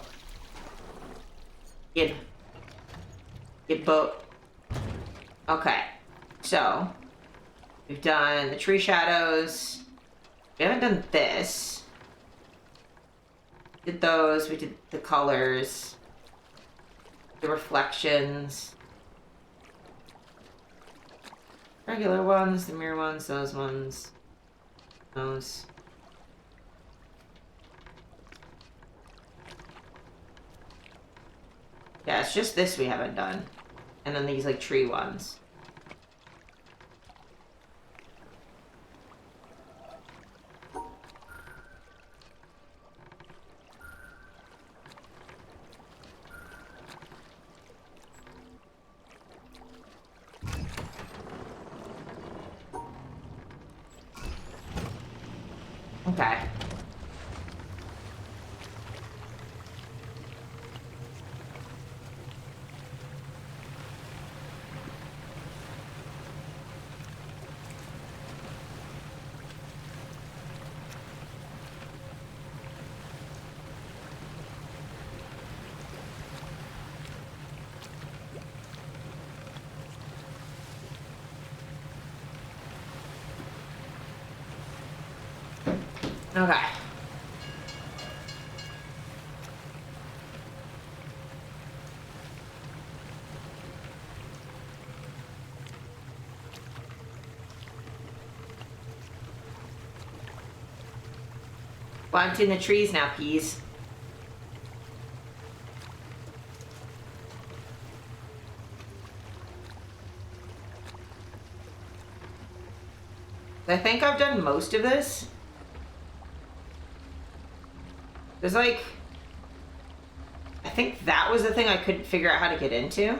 Get boat. Okay. So, we've done the tree shadows. We haven't done this. Did those. We did the colors. The reflections. Regular ones, the mirror ones, those ones. Those. Yeah, it's just this we haven't done. And then these, like, tree ones. Okay. Okay. Planting the trees now, peas. I think I've done most of this. There's like... I think that was the thing I couldn't figure out how to get into.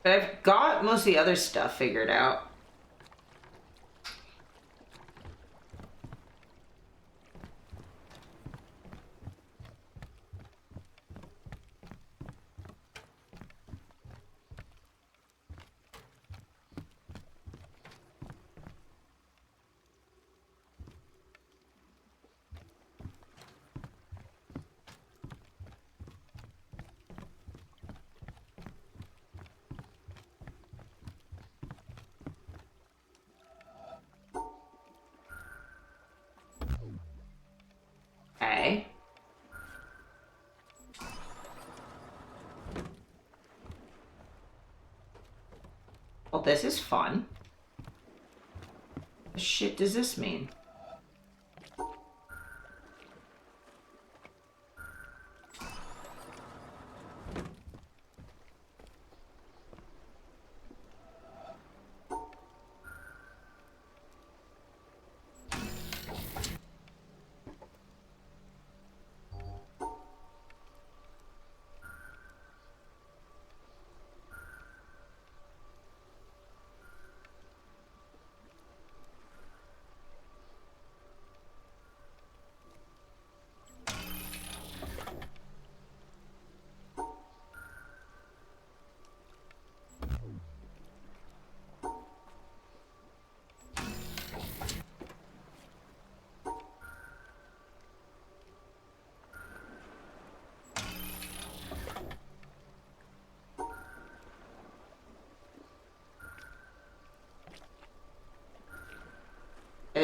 But I've got most of the other stuff figured out. Okay. Well, this is fun. What the shit does this mean?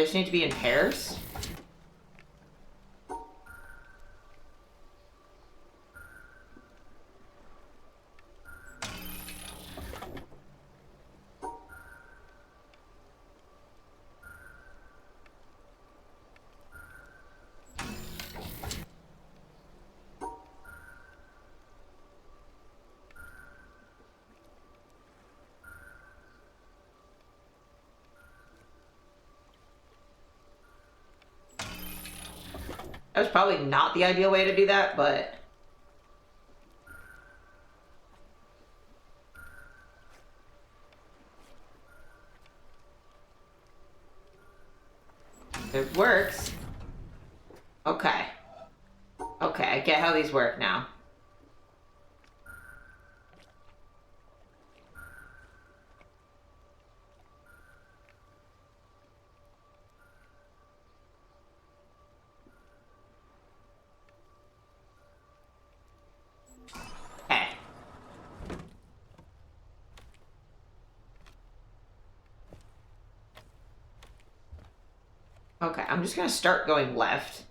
they just need to be in pairs? That was probably not the ideal way to do that, but... it works. Okay. Okay, I get how these work now. Okay. Okay, I'm just gonna start going left.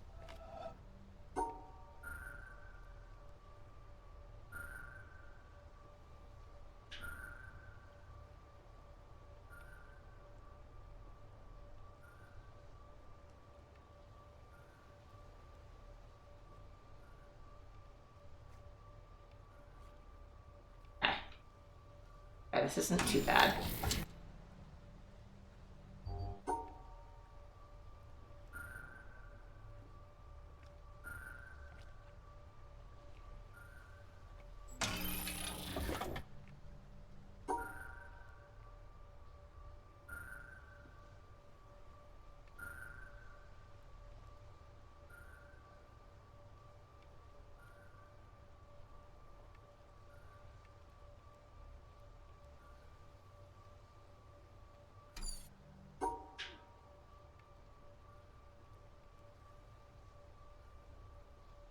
Okay. Okay, this isn't too bad.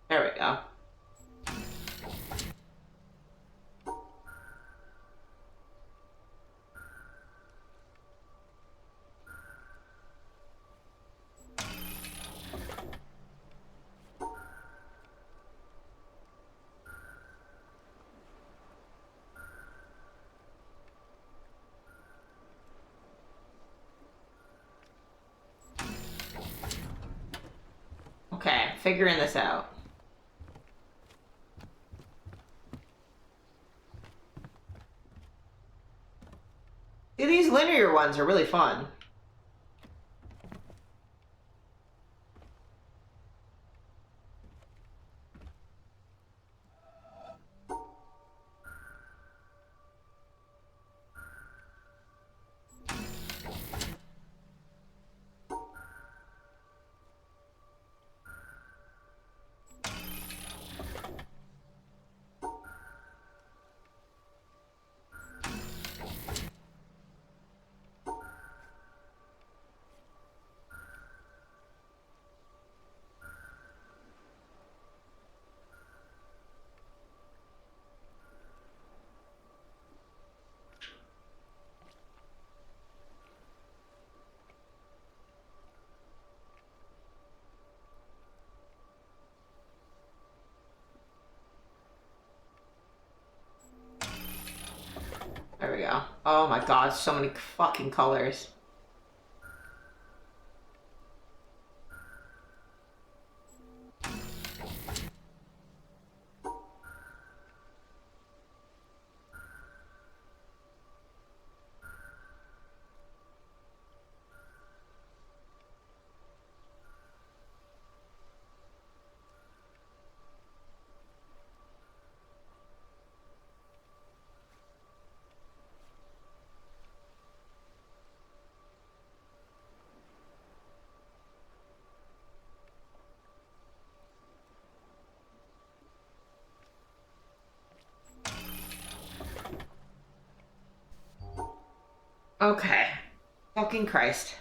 There we go. Okay, figuring this out. See, these linear ones are really fun. There we go. Oh my god, so many fucking colors. Okay. Fucking Christ.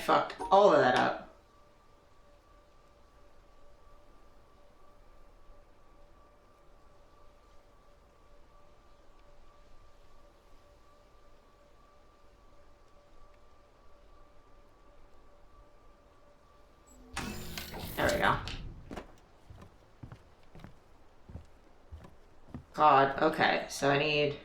fucked all of that up. There we go. God, okay, so I need...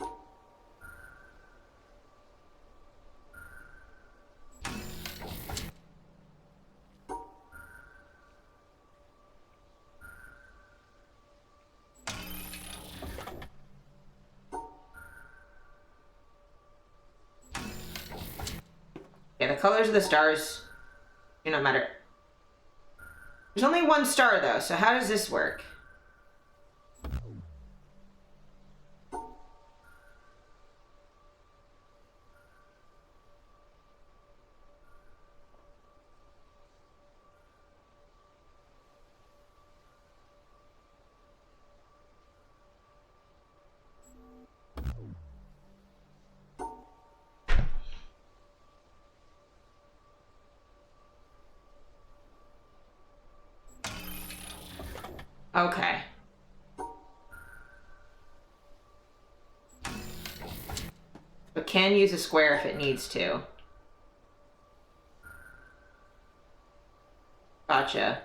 Yeah, the colors of the stars do not matter. There's only one star though, so how does this work? Okay. It can use a square if it needs to. Gotcha.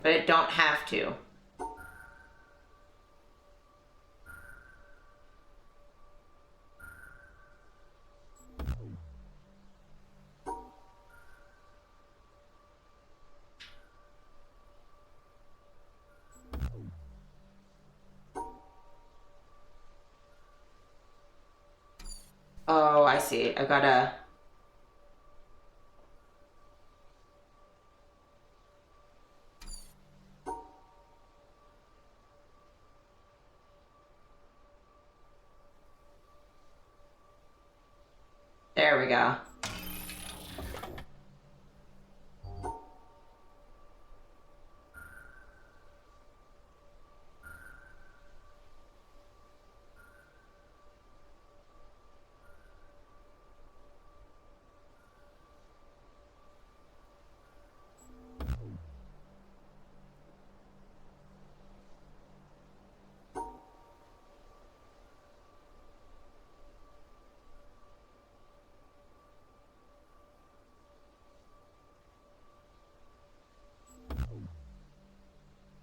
But it don't have to. Oh, I see. I gotta... There we go.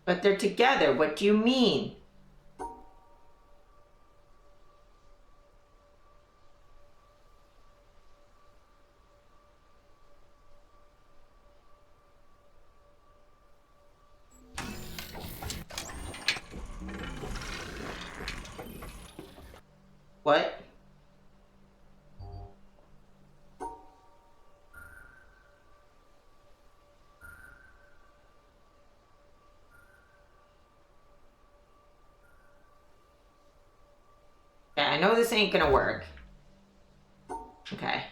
But they're together. What do you mean? What? Yeah, I know this ain't gonna work. Okay.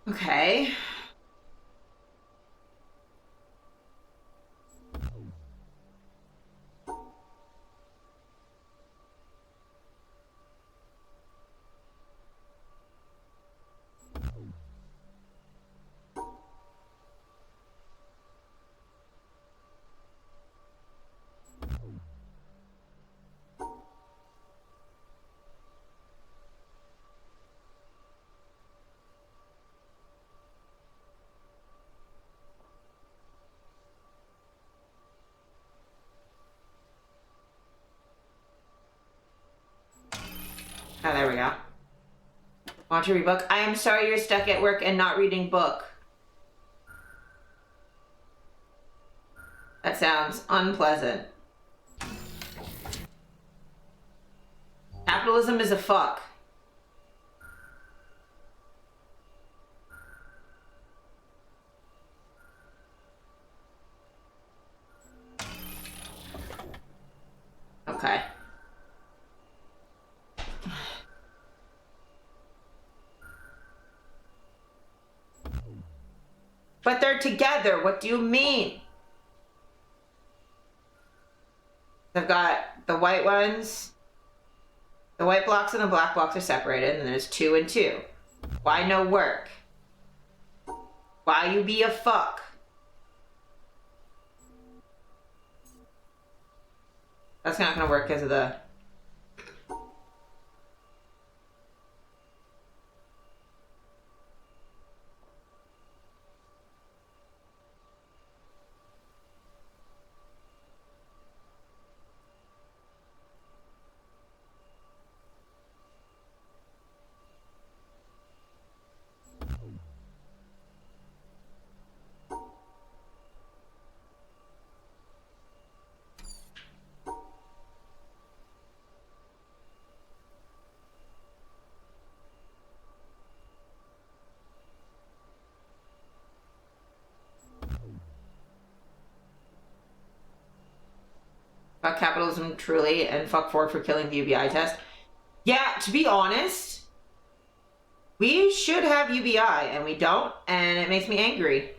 Okay. Oh, there we go. Want to read book? I am sorry you're stuck at work and not reading book. That sounds unpleasant. Capitalism is a fuck. Okay. But they're together. What do you mean? I've got the white ones. The white blocks and the black blocks are separated, and there's 2 and 2. Why no work? Why you be a fuck? That's not gonna work because of the... Fuck capitalism truly and fuck Ford for killing the UBI test. Yeah, to be honest, we should have UBI and we don't, and it makes me angry.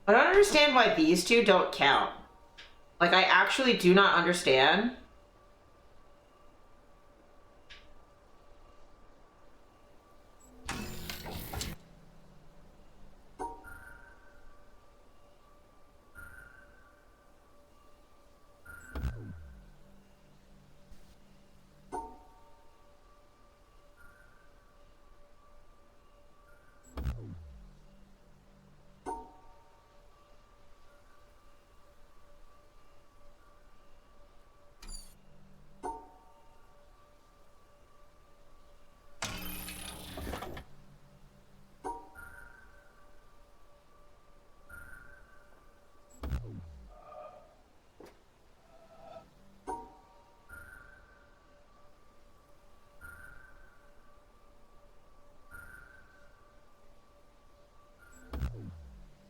I don't understand why these two don't count. Like, I actually do not understand.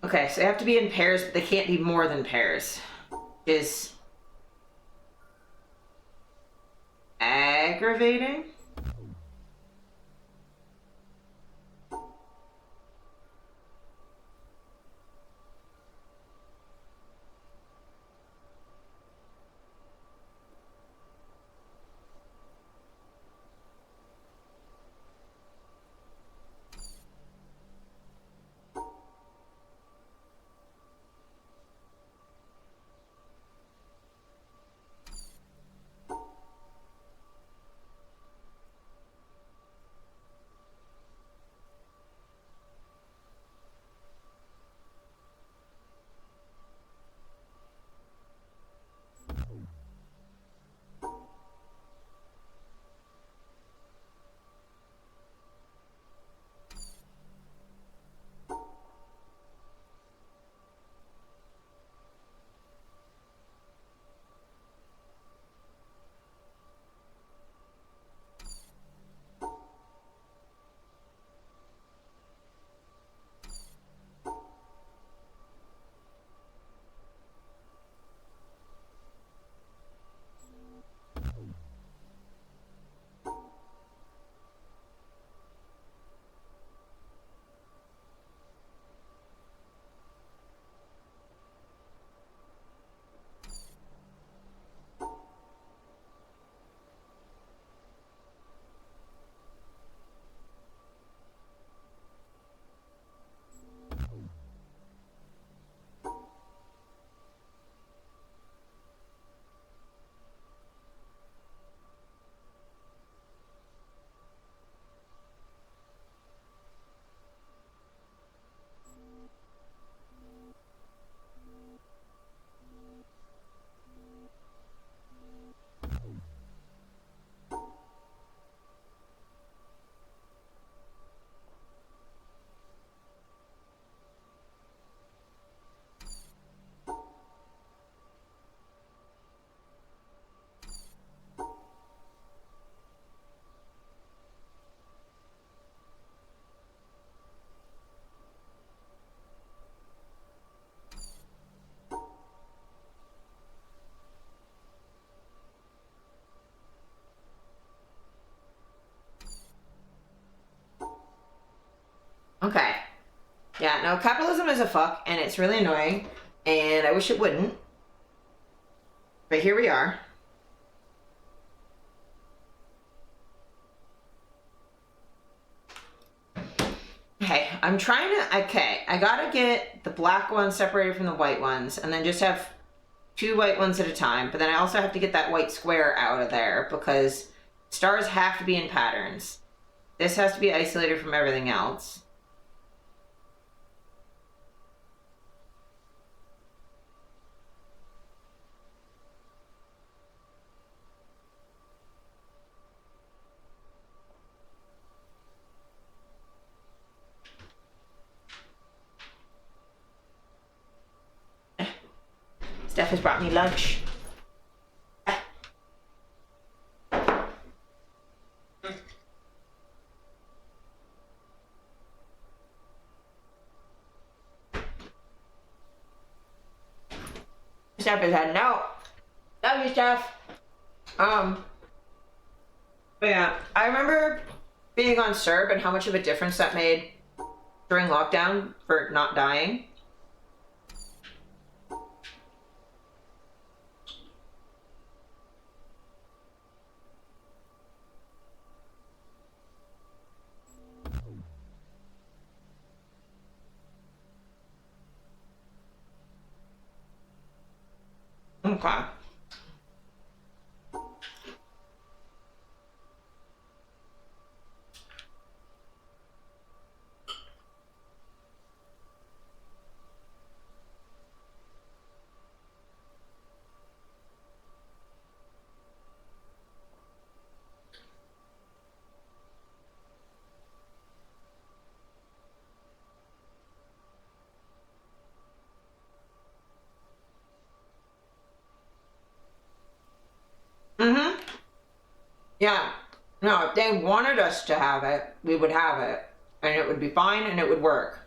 Okay, so they have to be in pairs, but they can't be more than pairs. Is aggravating. Yeah, no, capitalism is a fuck, and it's really annoying, and I wish it wouldn't. But here we are. Okay, I'm trying to, okay, I gotta get the black ones separated from the white ones, and then just have 2 white ones at a time, but then I also have to get that white square out of there, because stars have to be in patterns. This has to be isolated from everything else. Steph has brought me lunch. Steph has had no. Love you, Steph. But yeah, I remember being on CERB and how much of a difference that made during lockdown for not dying. Okay. Mm-hmm. Yeah. No, if they wanted us to have it, we would have it. And it would be fine and it would work.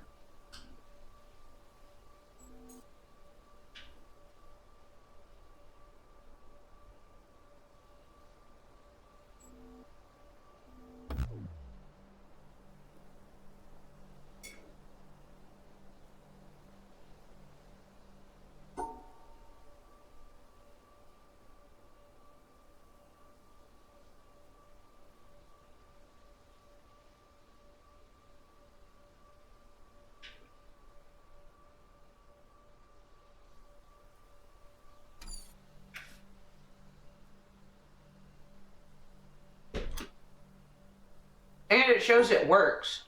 And it shows it works.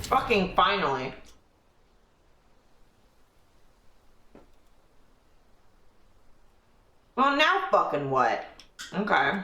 Fucking finally. Well, now fucking what? Okay.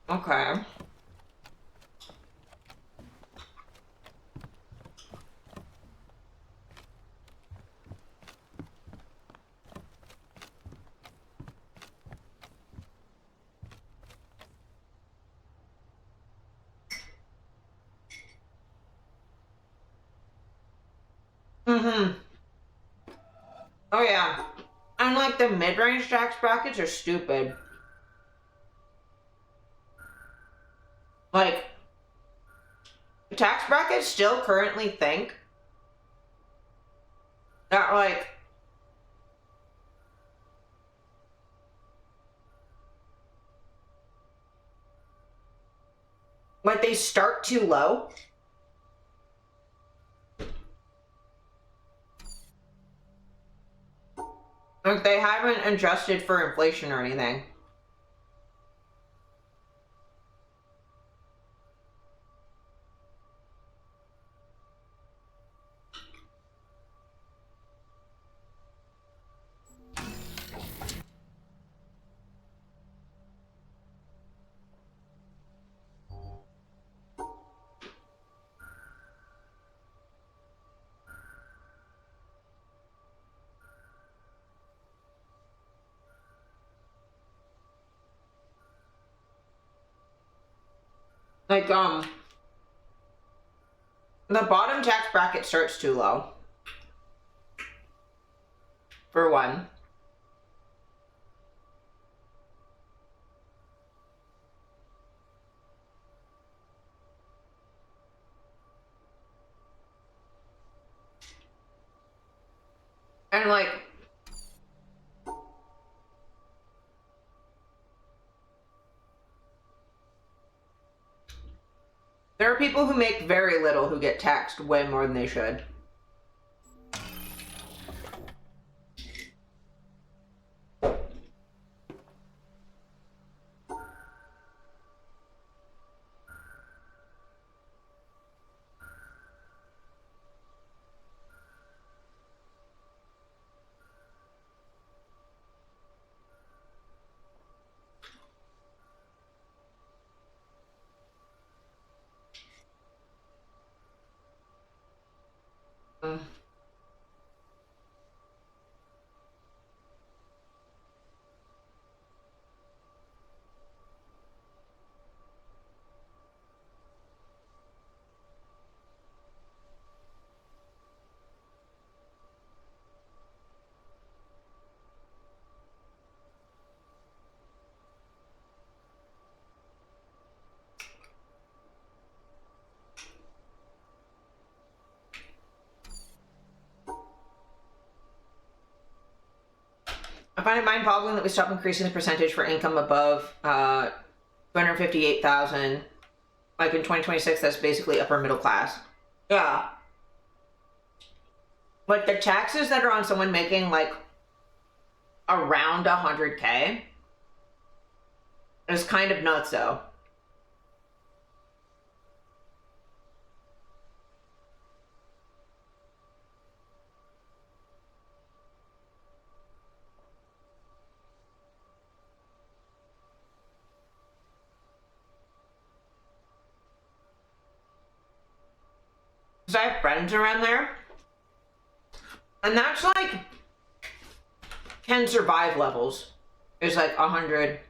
Okay. Mm-hmm. Oh yeah. And like the mid-range tax brackets are stupid. Like, tax brackets still currently think that like Like, they start too low. Like, they haven't adjusted for inflation or anything. Like, the bottom tax bracket starts too low. For one. And like, there are people who make very little who get taxed way more than they should. Mm. I find it mind-boggling that we stop increasing the percentage for income above 258,000. Like in 2026, that's basically upper middle class. Yeah. Like the taxes that are on someone making like around 100K is kind of nuts though. Because I have friends around there. And that's like can survive levels. It's like 100.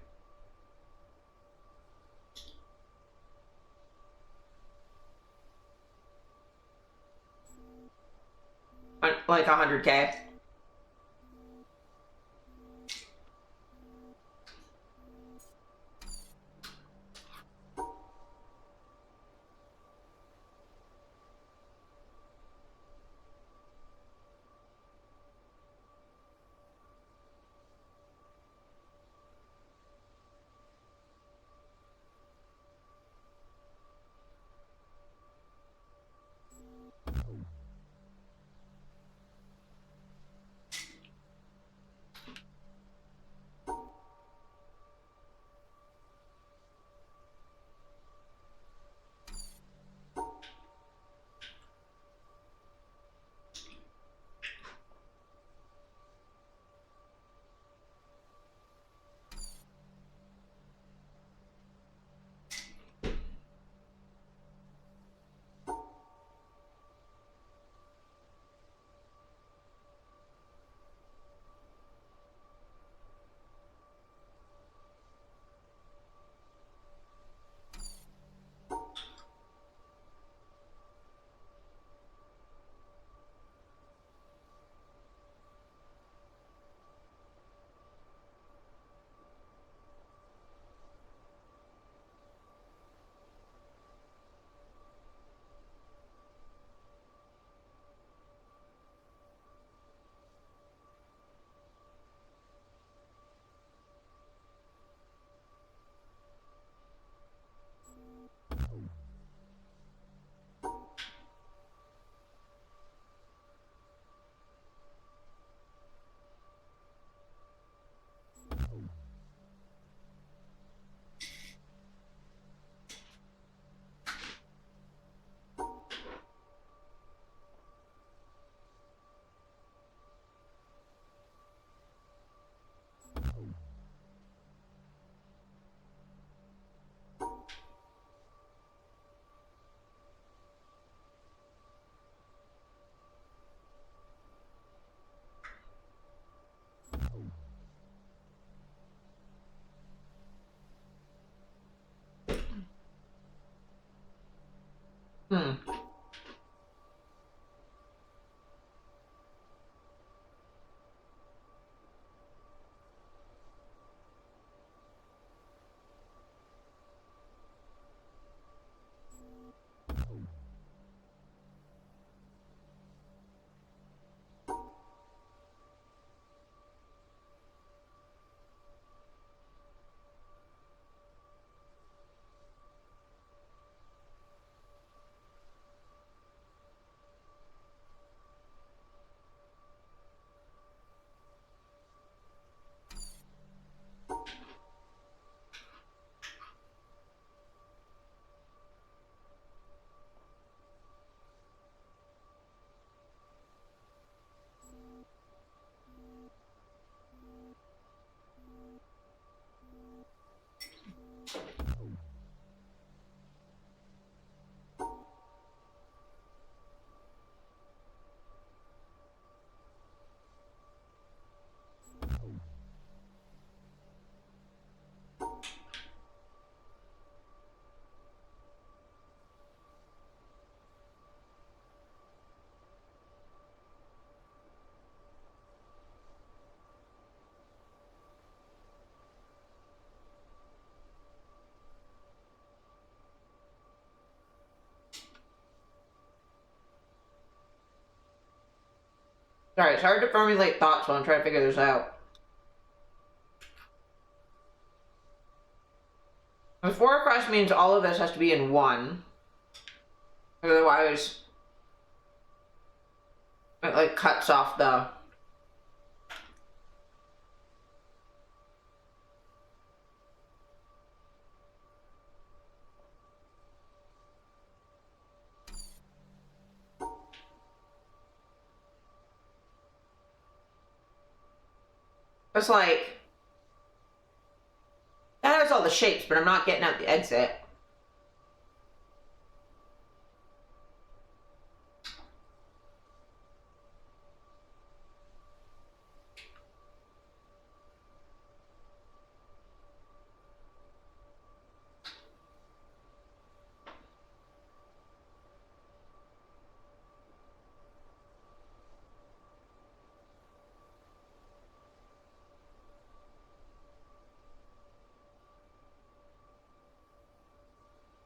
Like 100K. Hmm. Sorry, it's hard to formulate thoughts while I'm trying to figure this out. The 4 across means all of this has to be in 1. Otherwise, it like cuts off the... It's like... That has all the shapes, but I'm not getting out the exit.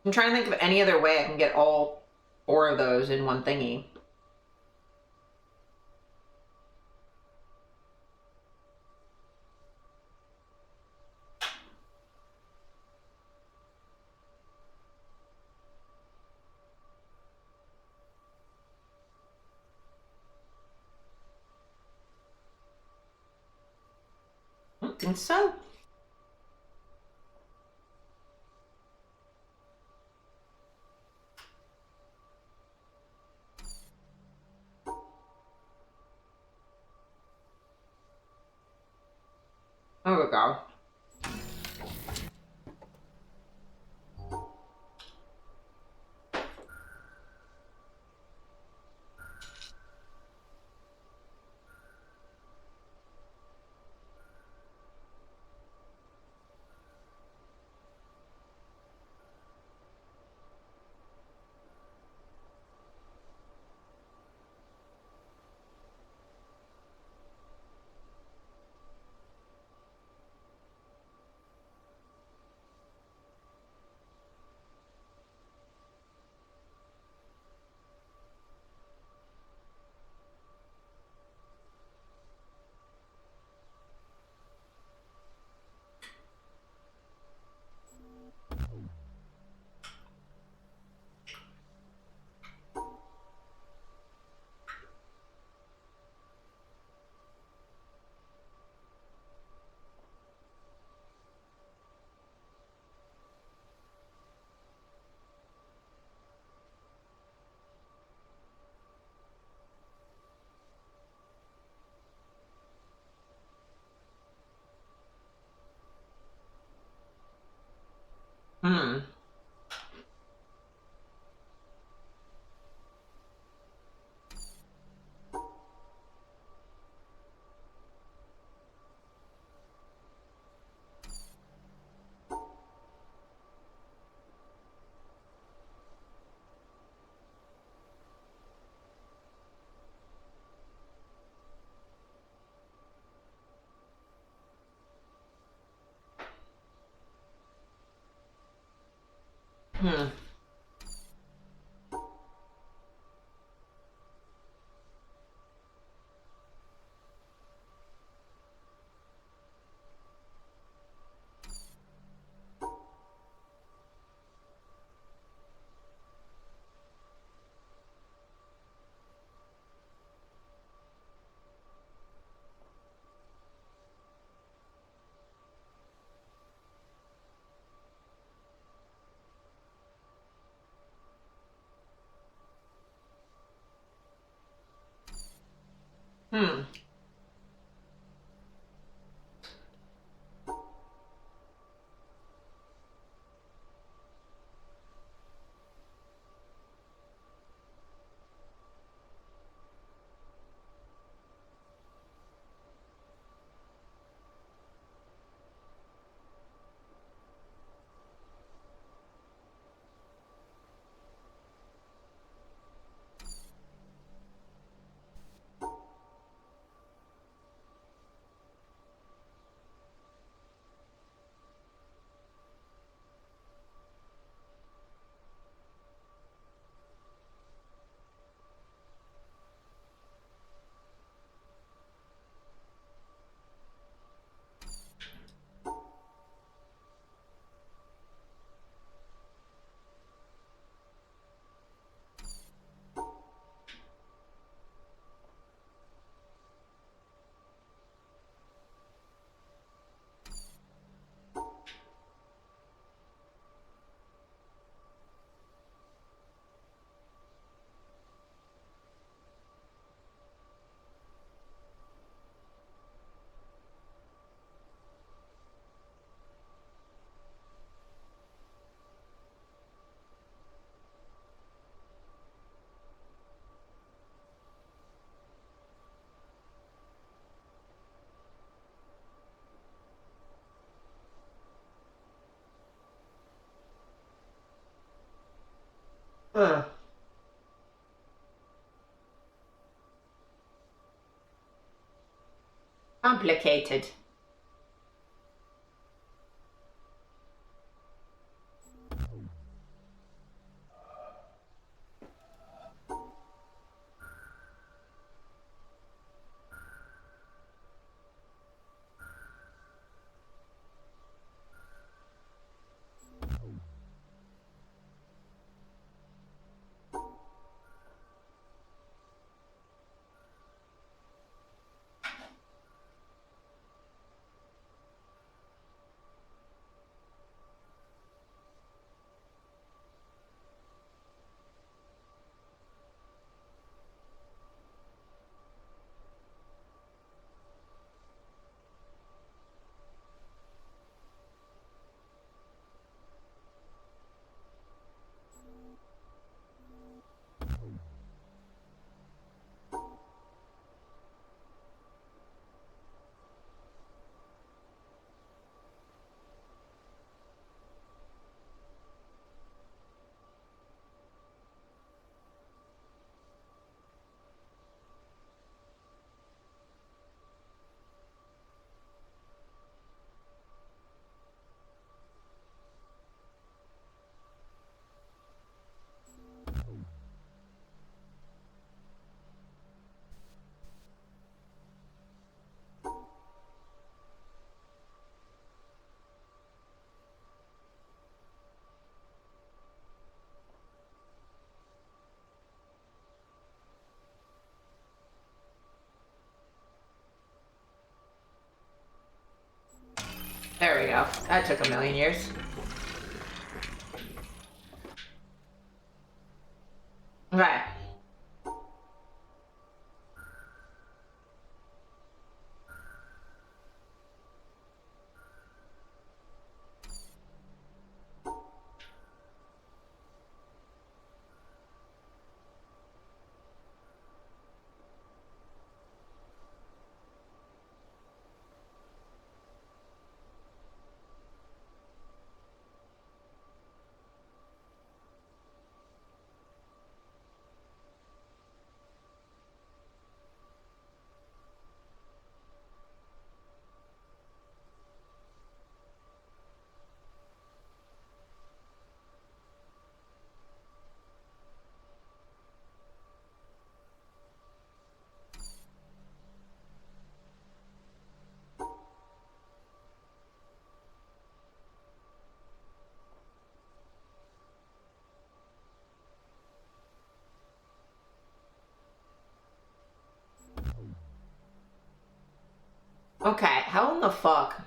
I'm trying to think of any other way I can get all 4 of those in one thingy. I don't think so. Oh god. Hmm. Hmm. Hmm. Ugh. Complicated. There we go. That took a million years. Okay. Okay, how in the fuck?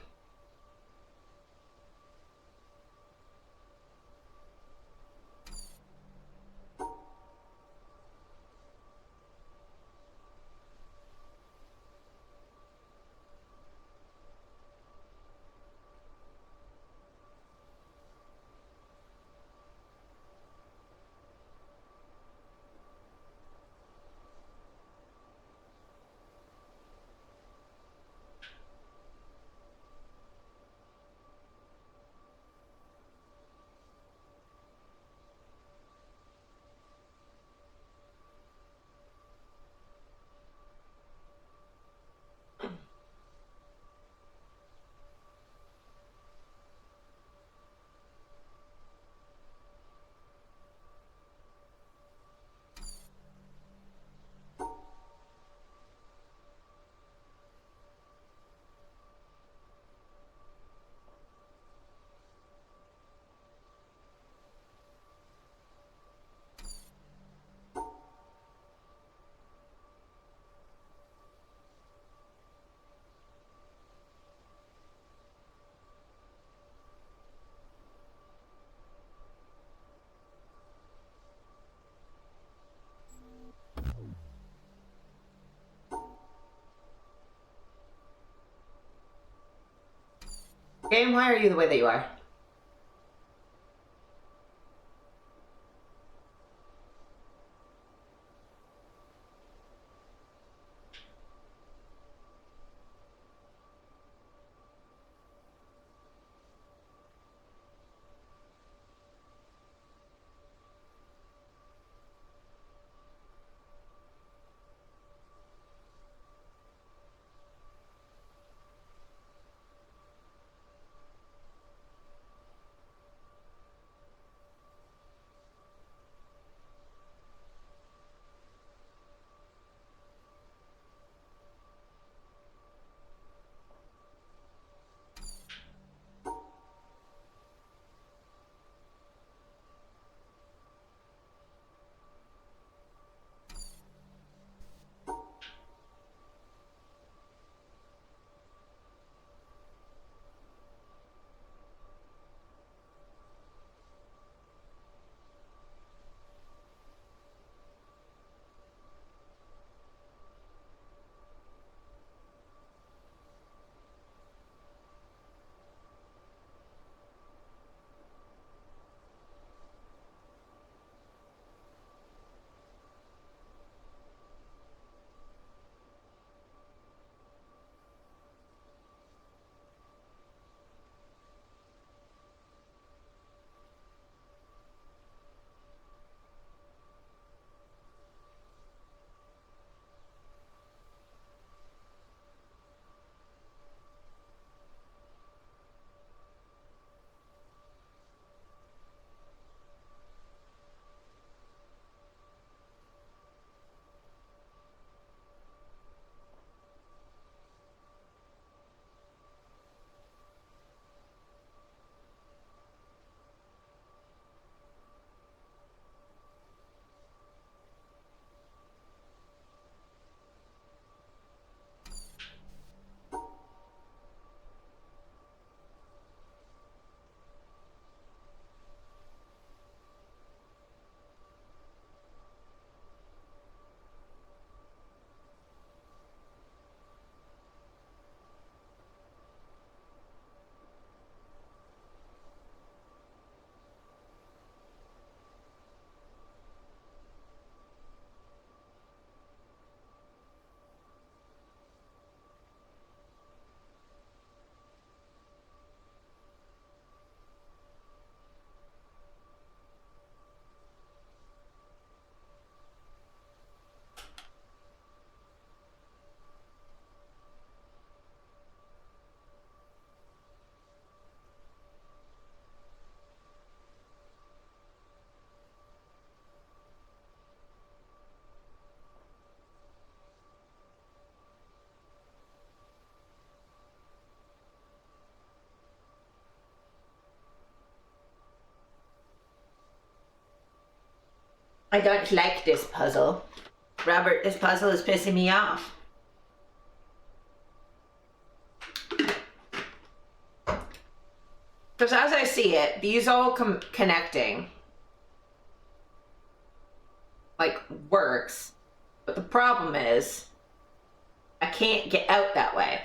Game, why are you the way that you are? I don't like this puzzle. Robert, this puzzle is pissing me off. Because as I see it, these all connecting, like, works. But the problem is, I can't get out that way.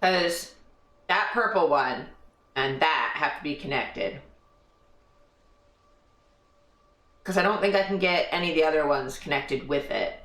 Because that purple one and that have to be connected. Because I don't think I can get any of the other ones connected with it.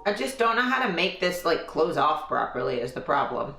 I just don't know how to make this, like, close off properly is the problem.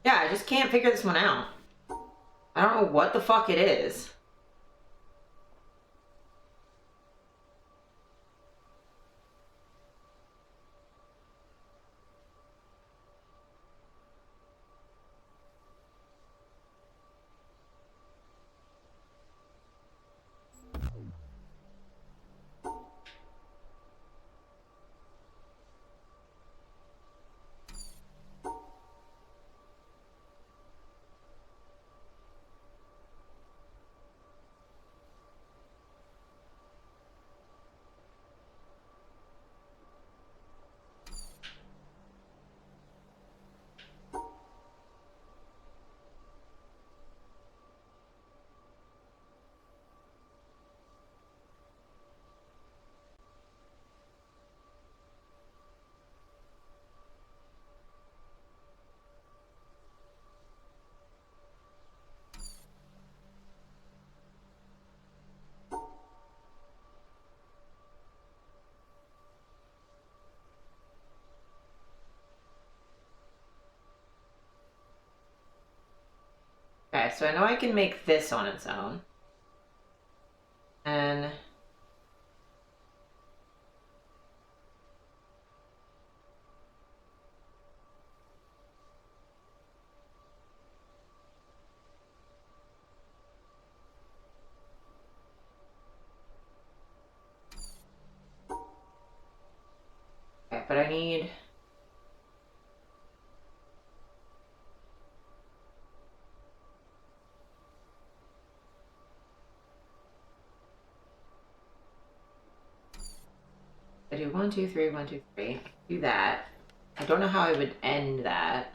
Yeah, I just can't figure this one out. I don't know what the fuck it is. Okay, so I know I can make this on its own. And... okay, but I need... I do 1, 2, 3, 1, 2, 3. Do that. I don't know how I would end that.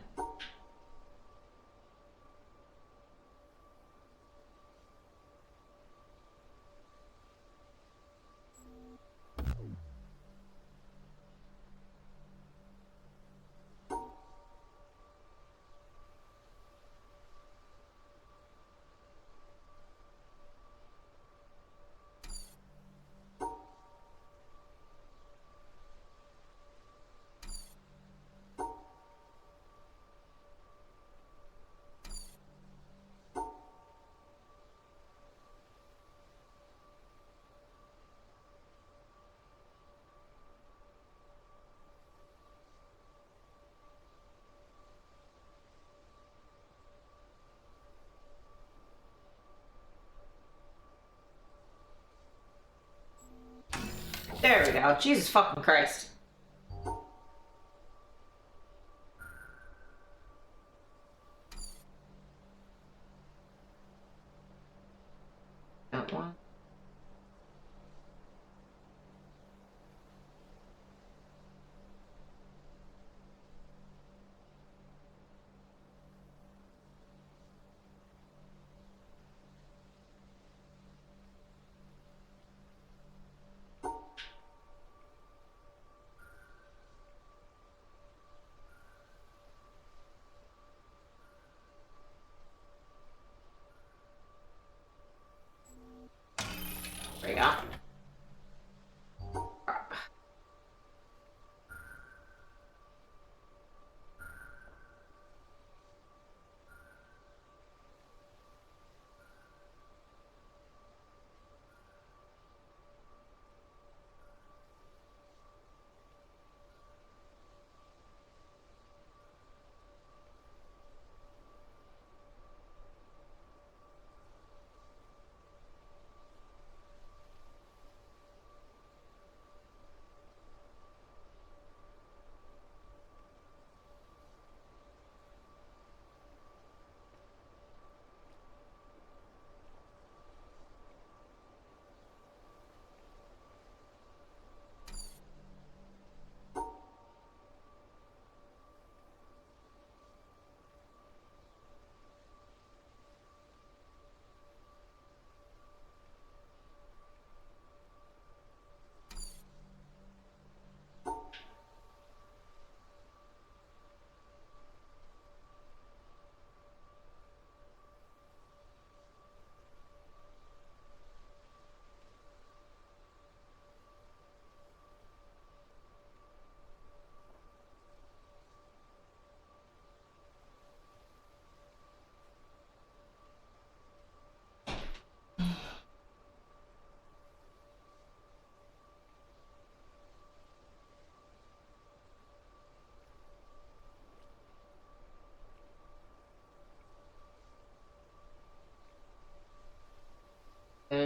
There we go. Jesus fucking Christ. That one.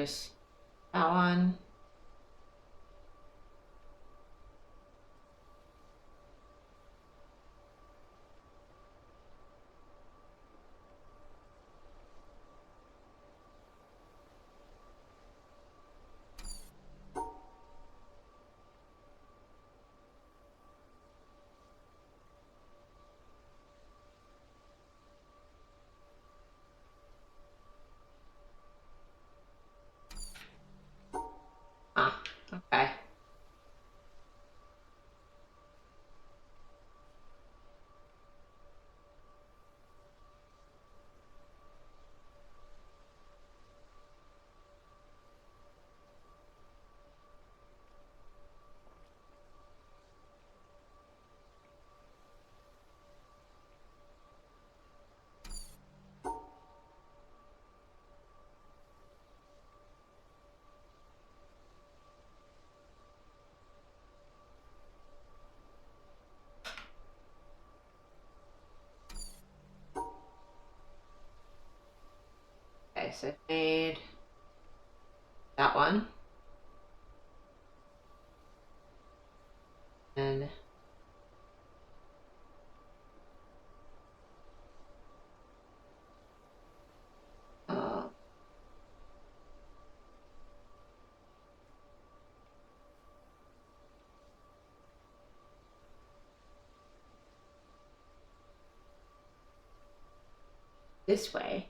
there's that one. Ah, okay. Okay, so I made that one. And uh, this way.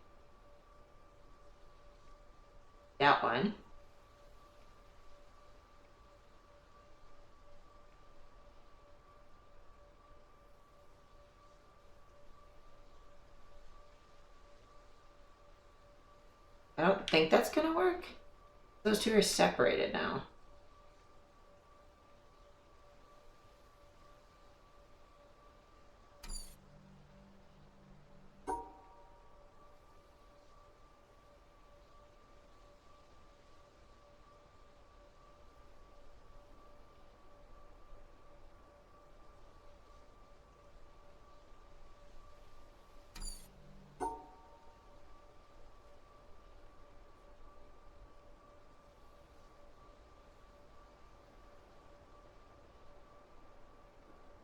That one. I don't think that's gonna work. Those two are separated now.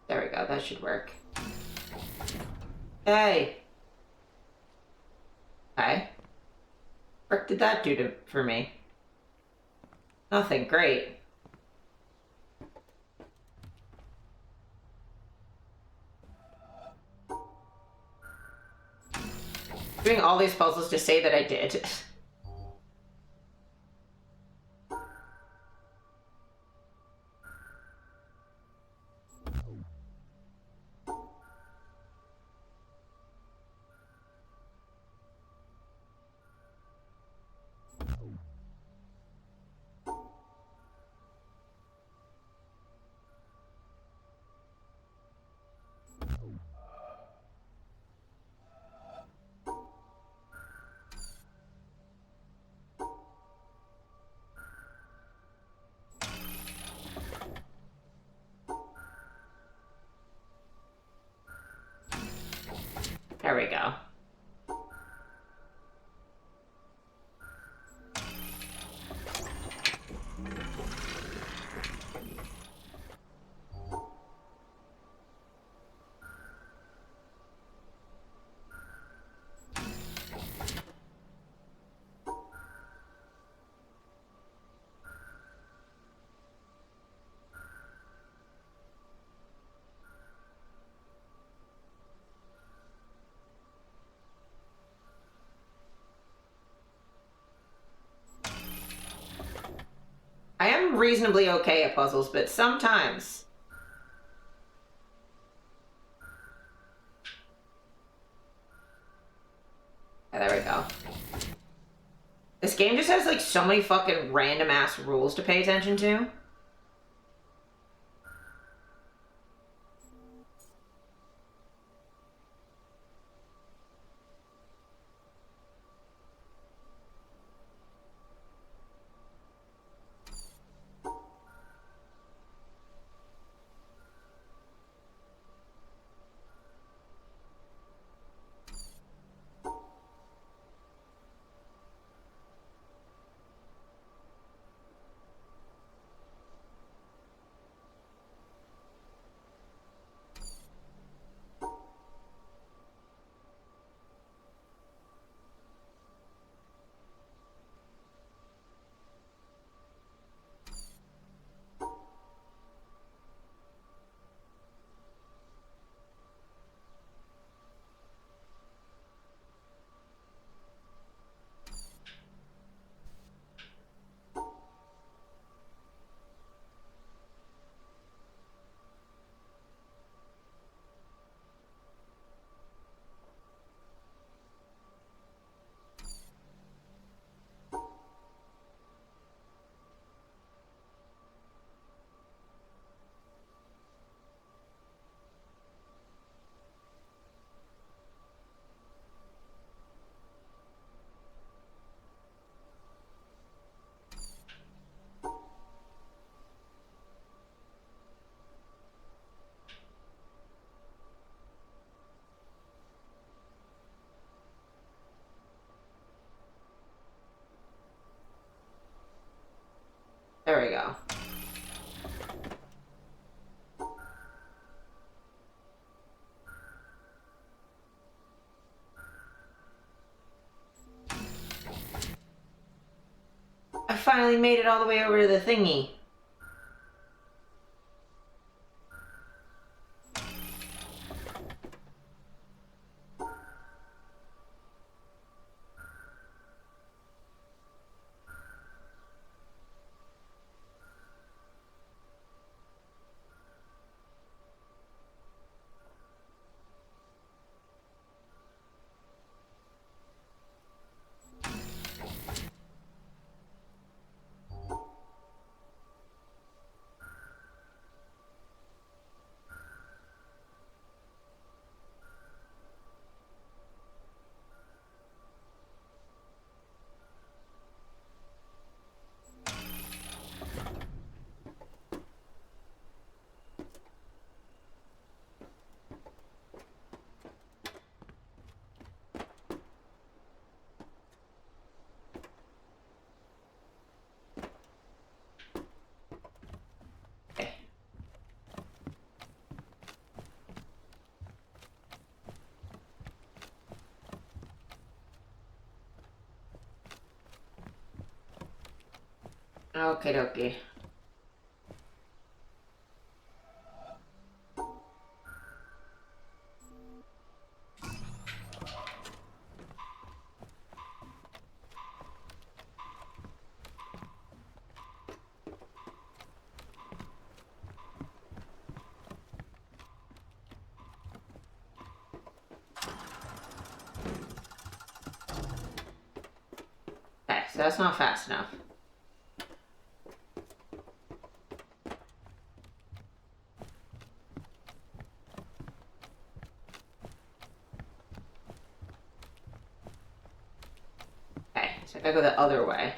There we go, that should work. Hey! Okay. What did that do for me? Nothing, great. Doing all these puzzles to say that I did. There we go. I am reasonably okay at puzzles, but sometimes... Yeah, there we go. This game just has like so many fucking random ass rules to pay attention to. finally made it all the way over to the thingy. Okay, dokie. Okay, so that's not fast enough. Okay, so I gotta go the other way.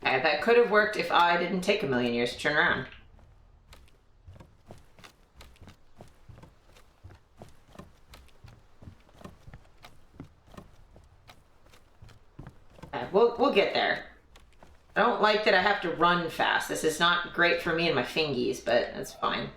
Okay, that could have worked if I didn't take a million years to turn around. Okay, we'll get there. I don't like that I have to run fast. This is not great for me and my fingies, but that's fine.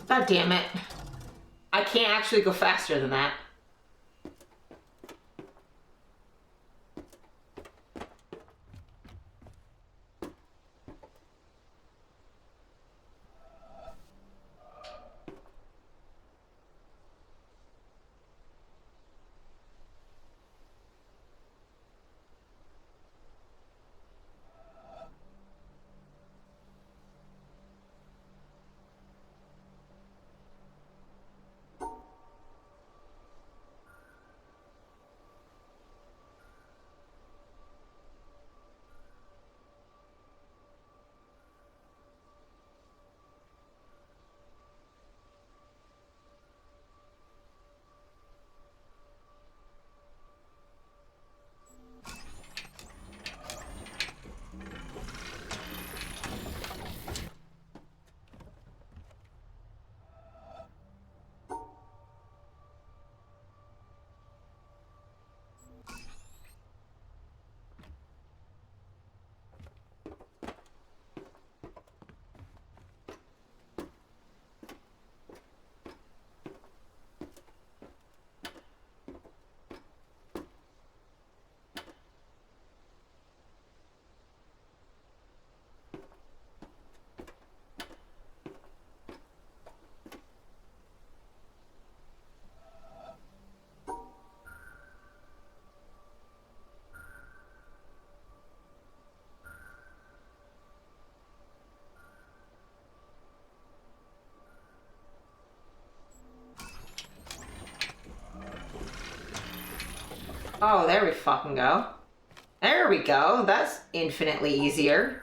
God damn it. I can't actually go faster than that. Oh, there we fucking go. There we go. That's infinitely easier.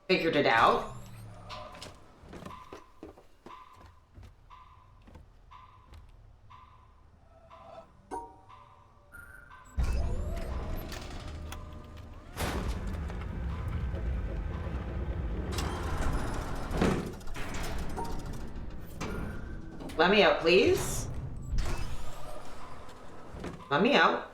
Figured it out. Let me out, please. Let me out.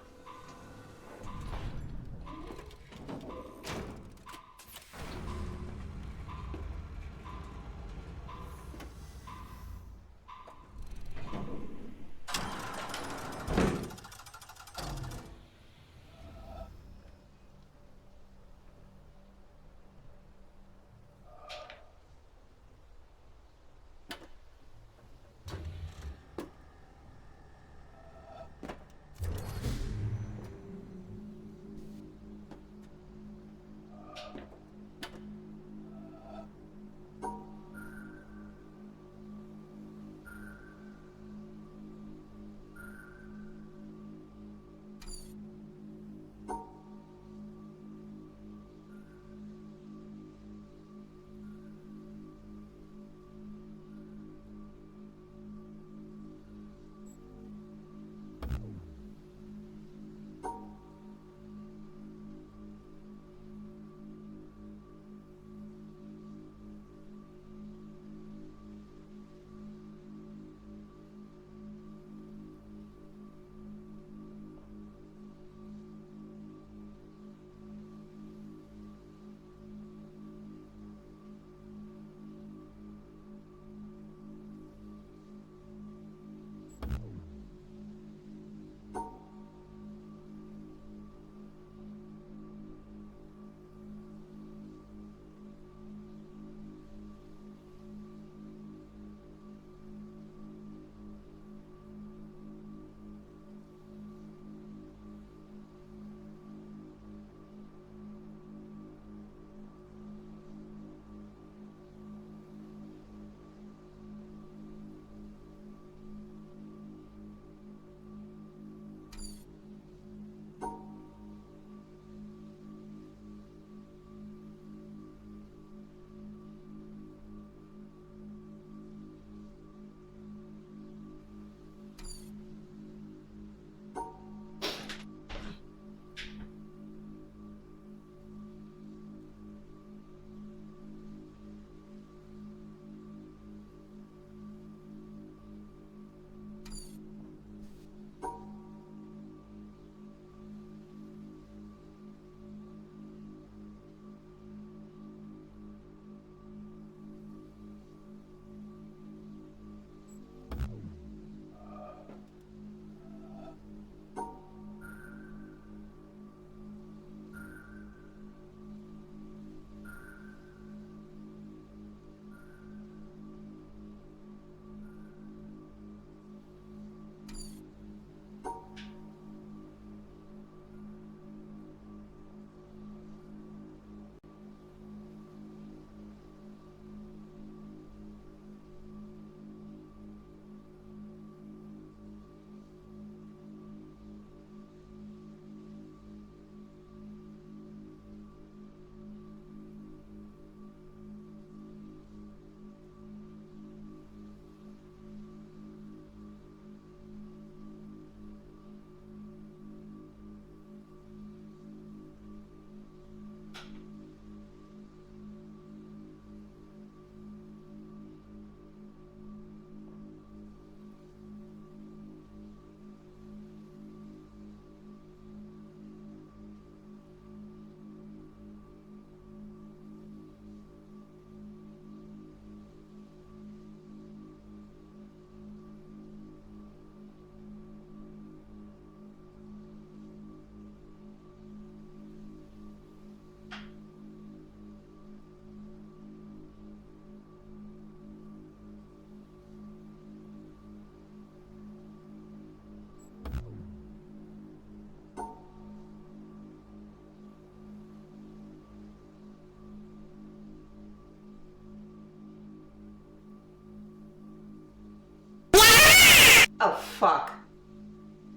Oh, fuck.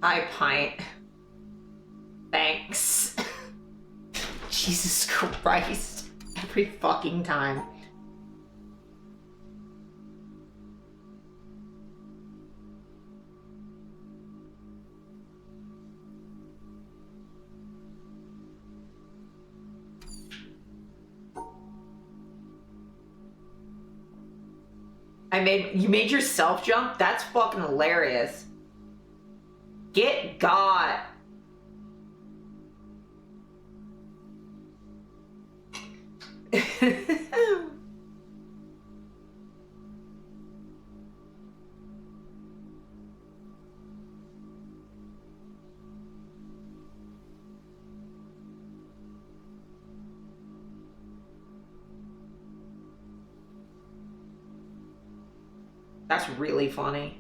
I pint. Thanks. Jesus Christ. Every fucking time. You made yourself jump? That's fucking hilarious. Get got. That's really funny.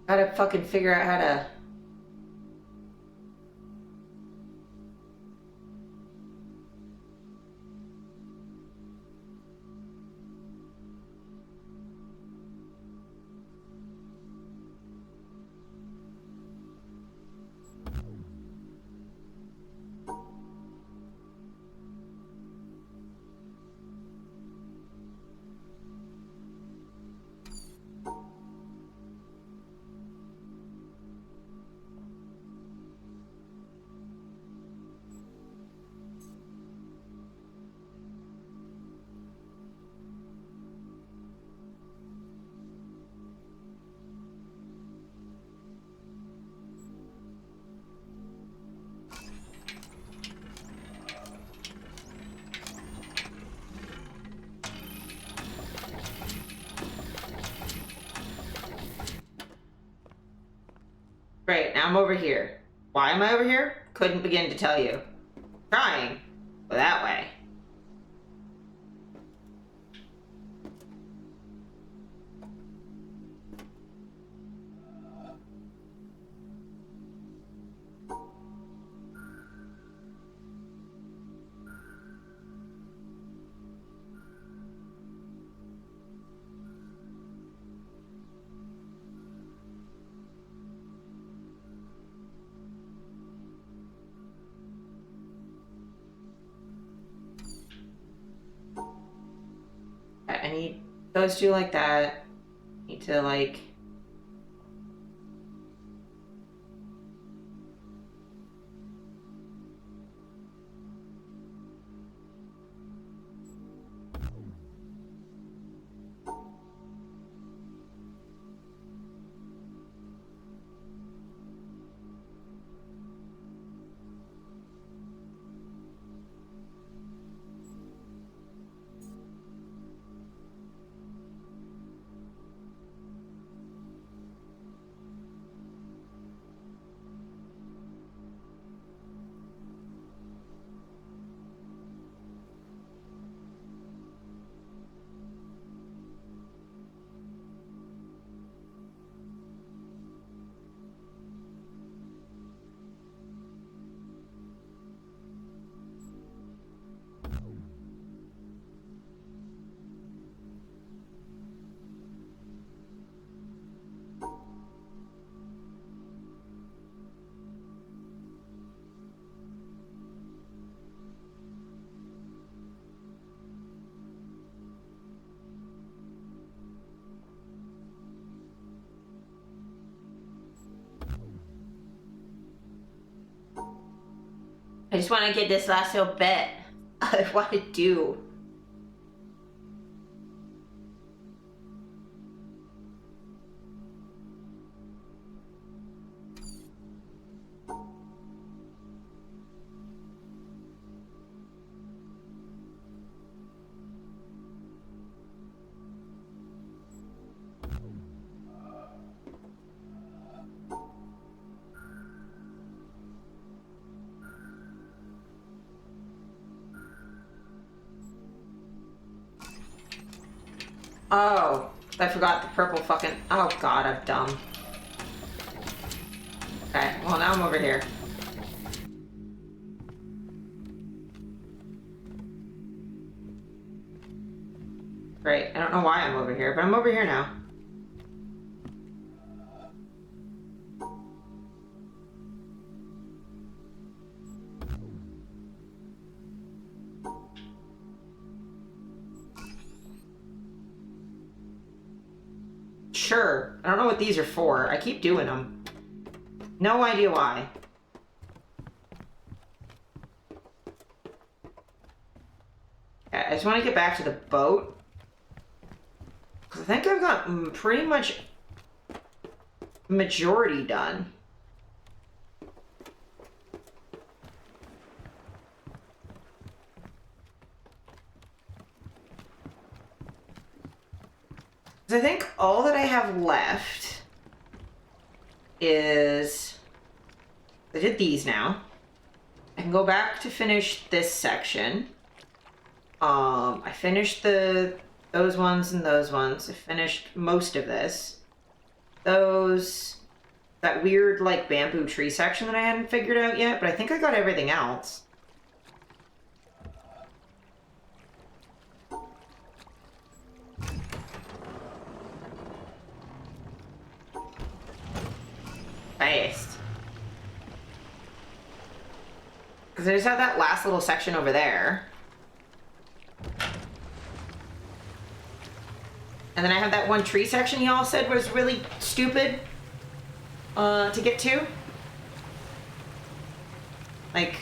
Gotta fucking figure out how to... Great, now I'm over here. Why am I over here? Couldn't begin to tell you. Trying. But that way. Those two like that. Need to like... I just want to get this last little bit. I want to do. Oh, I forgot the purple fucking... Oh god, I'm dumb. Okay, well now I'm over here. Great, I don't know why I'm over here, but I'm over here now. Sure. I don't know what these are for. I keep doing them. No idea why. Okay, I just want to get back to the boat. Because I think I've got pretty much majority done. I think all that I have left is... I did these now. I can go back to finish this section. I finished those ones and those ones. I finished most of this. That weird like bamboo tree section that I hadn't figured out yet, but I think I got everything else. Fast. Because I just have that last little section over there. And then I have that one tree section y'all said was really stupid to get to. Like,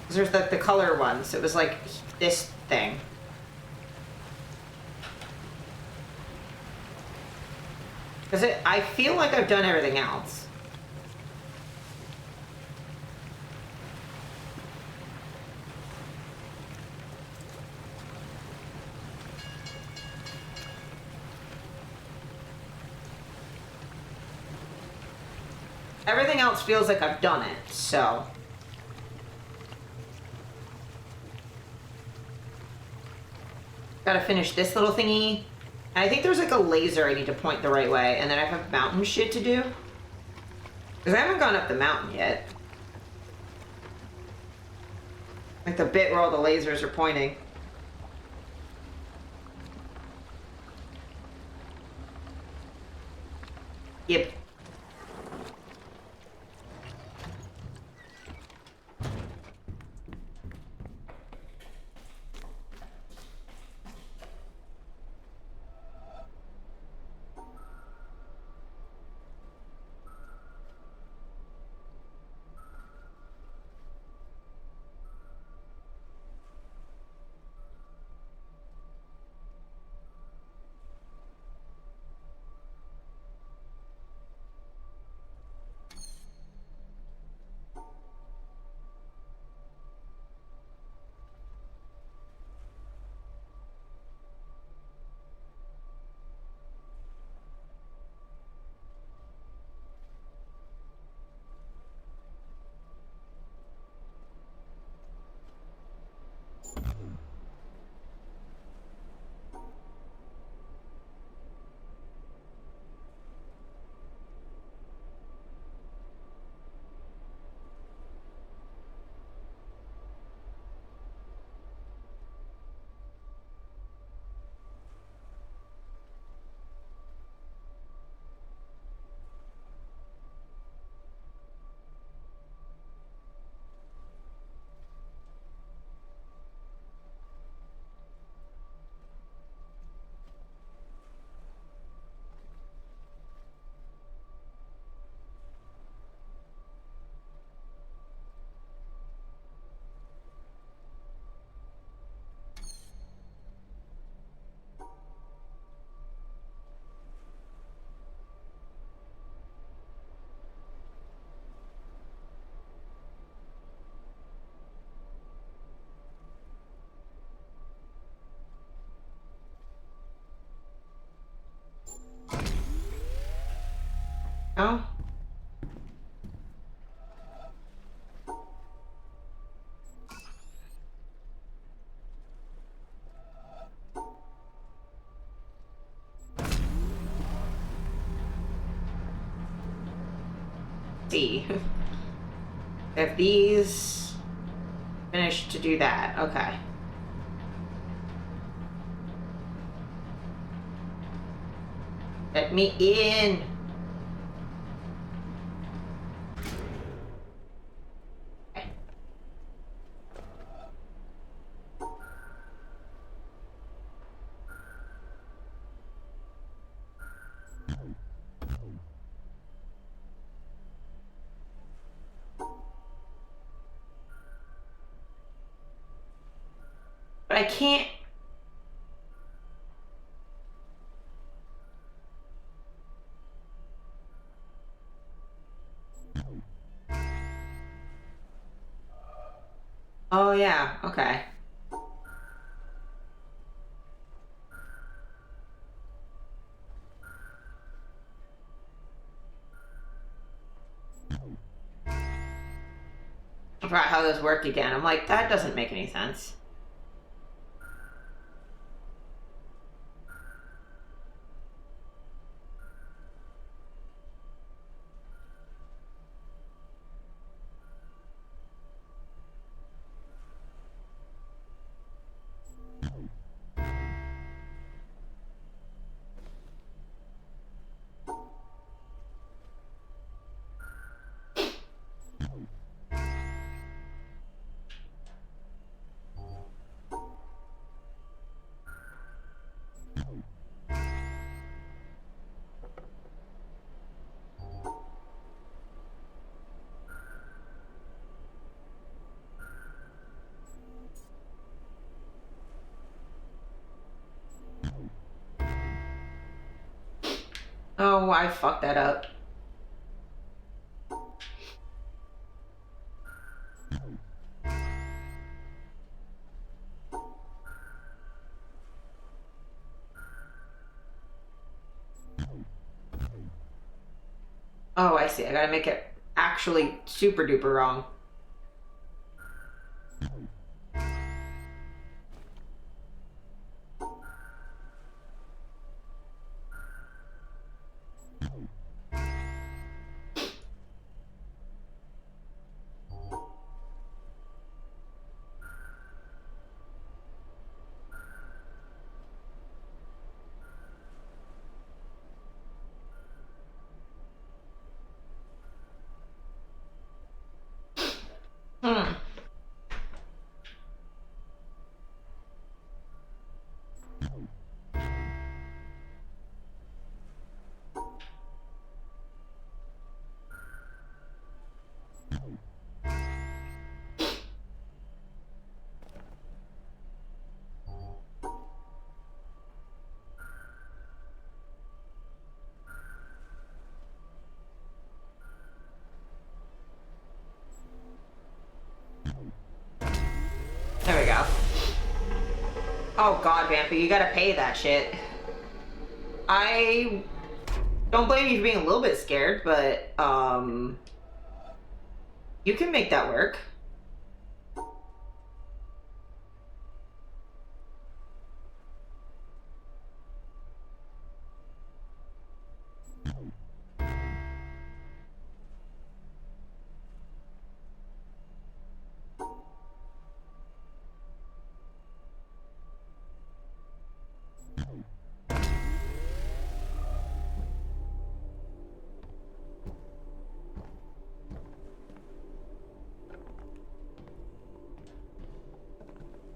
there's the color ones. It was like this thing. Because I feel like I've done everything else. Everything else feels like I've done it, so. Gotta finish this little thingy. And I think there's like a laser I need to point the right way, and then I have mountain shit to do. Because I haven't gone up the mountain yet. Like the bit where all the lasers are pointing. Yep. No? See. If these finish to do that, okay. Let me in. Okay. But I can't. Oh yeah, okay. I forgot how those work again. I'm like, that doesn't make any sense. Oh, I fucked that up. Oh, I see. I gotta make it actually super duper wrong. Hmm. There we go. Oh god, Vampy, you gotta pay that shit. I don't blame you for being a little bit scared, but, you can make that work.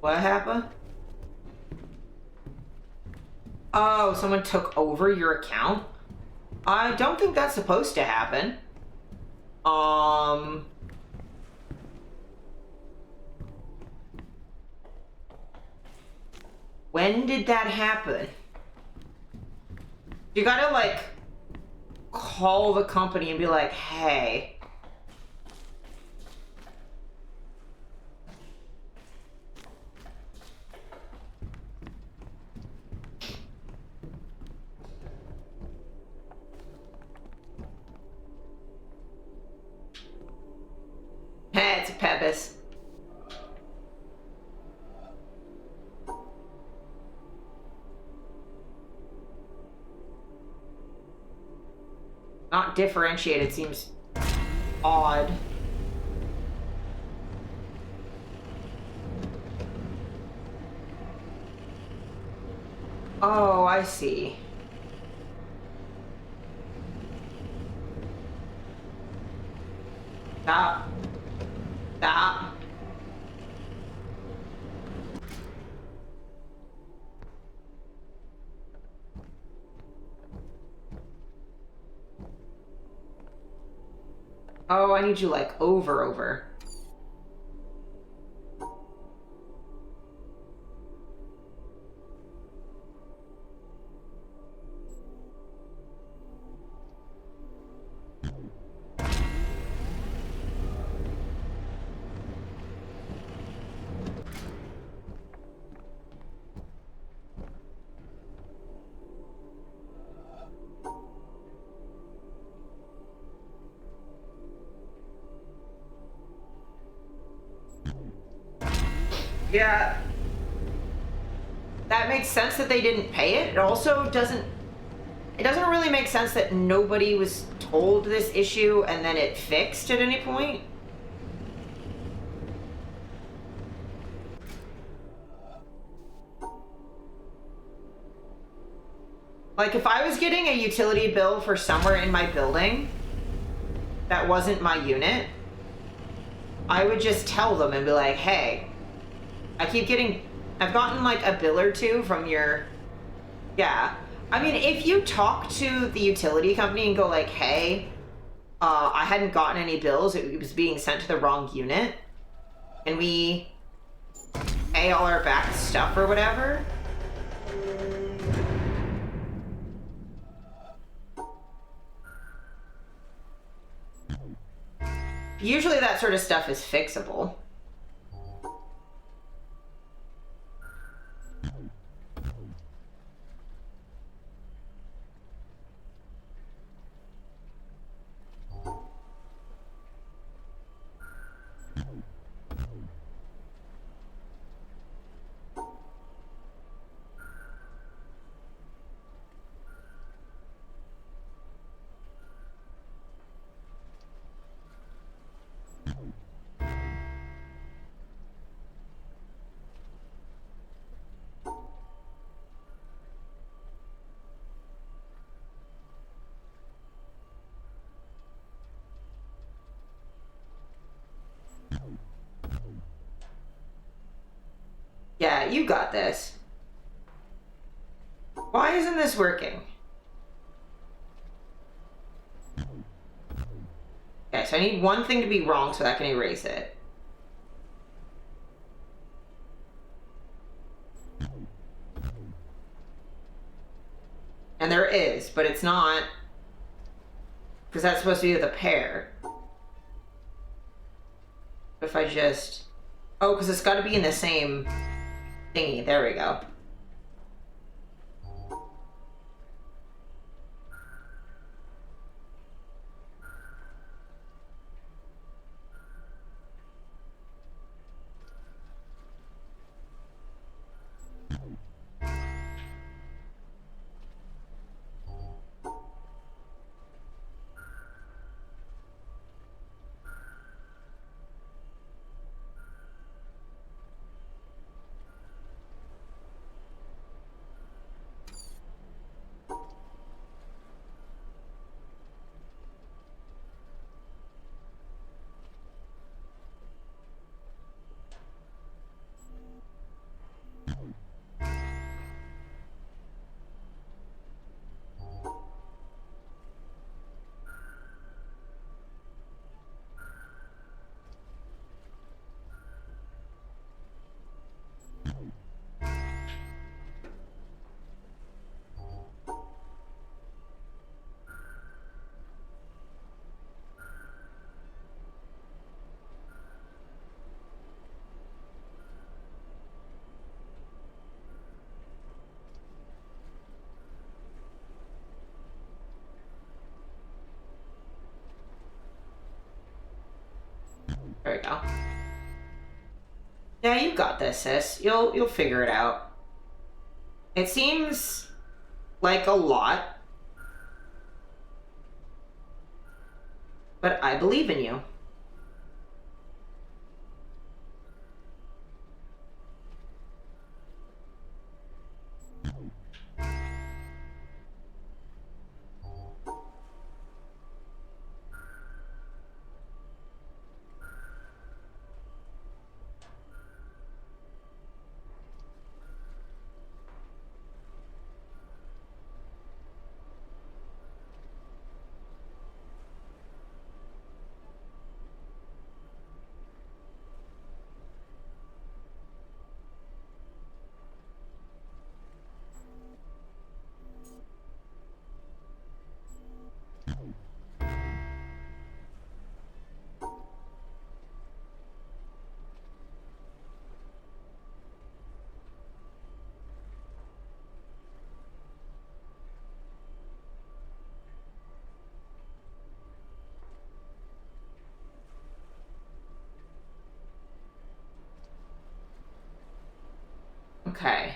What happened? Oh, someone took over your account? I don't think that's supposed to happen. When did that happen? You gotta, like, call the company and be like, hey. Fancy Pebbles. Not differentiated seems odd. Oh, I see. Stop. Stop. Oh, I need you like over. Yeah. That makes sense that they didn't pay it. It also doesn't really make sense that nobody was told this issue and then it fixed at any point. Like, if I was getting a utility bill for somewhere in my building that wasn't my unit, I would just tell them and be like, hey, I've gotten like a bill or two from your, yeah. I mean, if you talk to the utility company and go like, hey, I hadn't gotten any bills, it was being sent to the wrong unit, and we pay all our back stuff or whatever. Usually that sort of stuff is fixable. Yeah, you got this. Why isn't this working? Okay, so I need one thing to be wrong so I can erase it. And there is, but it's not. Because that's supposed to be with a pair. If I just... Oh, because it's got to be in the same thingy. There we go. Yeah, you got this, sis. You'll figure it out. It seems like a lot, but I believe in you. Okay.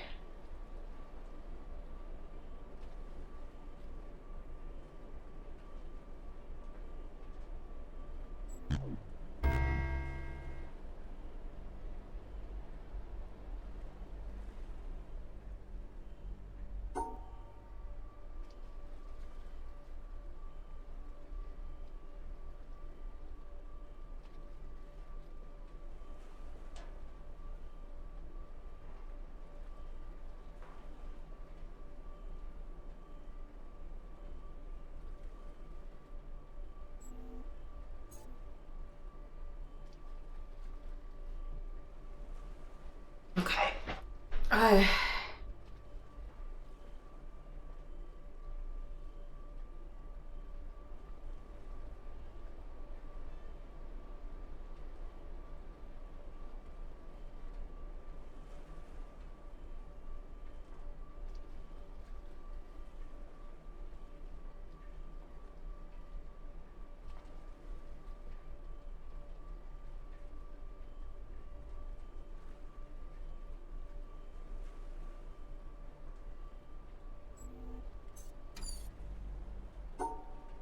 Okay. Uh,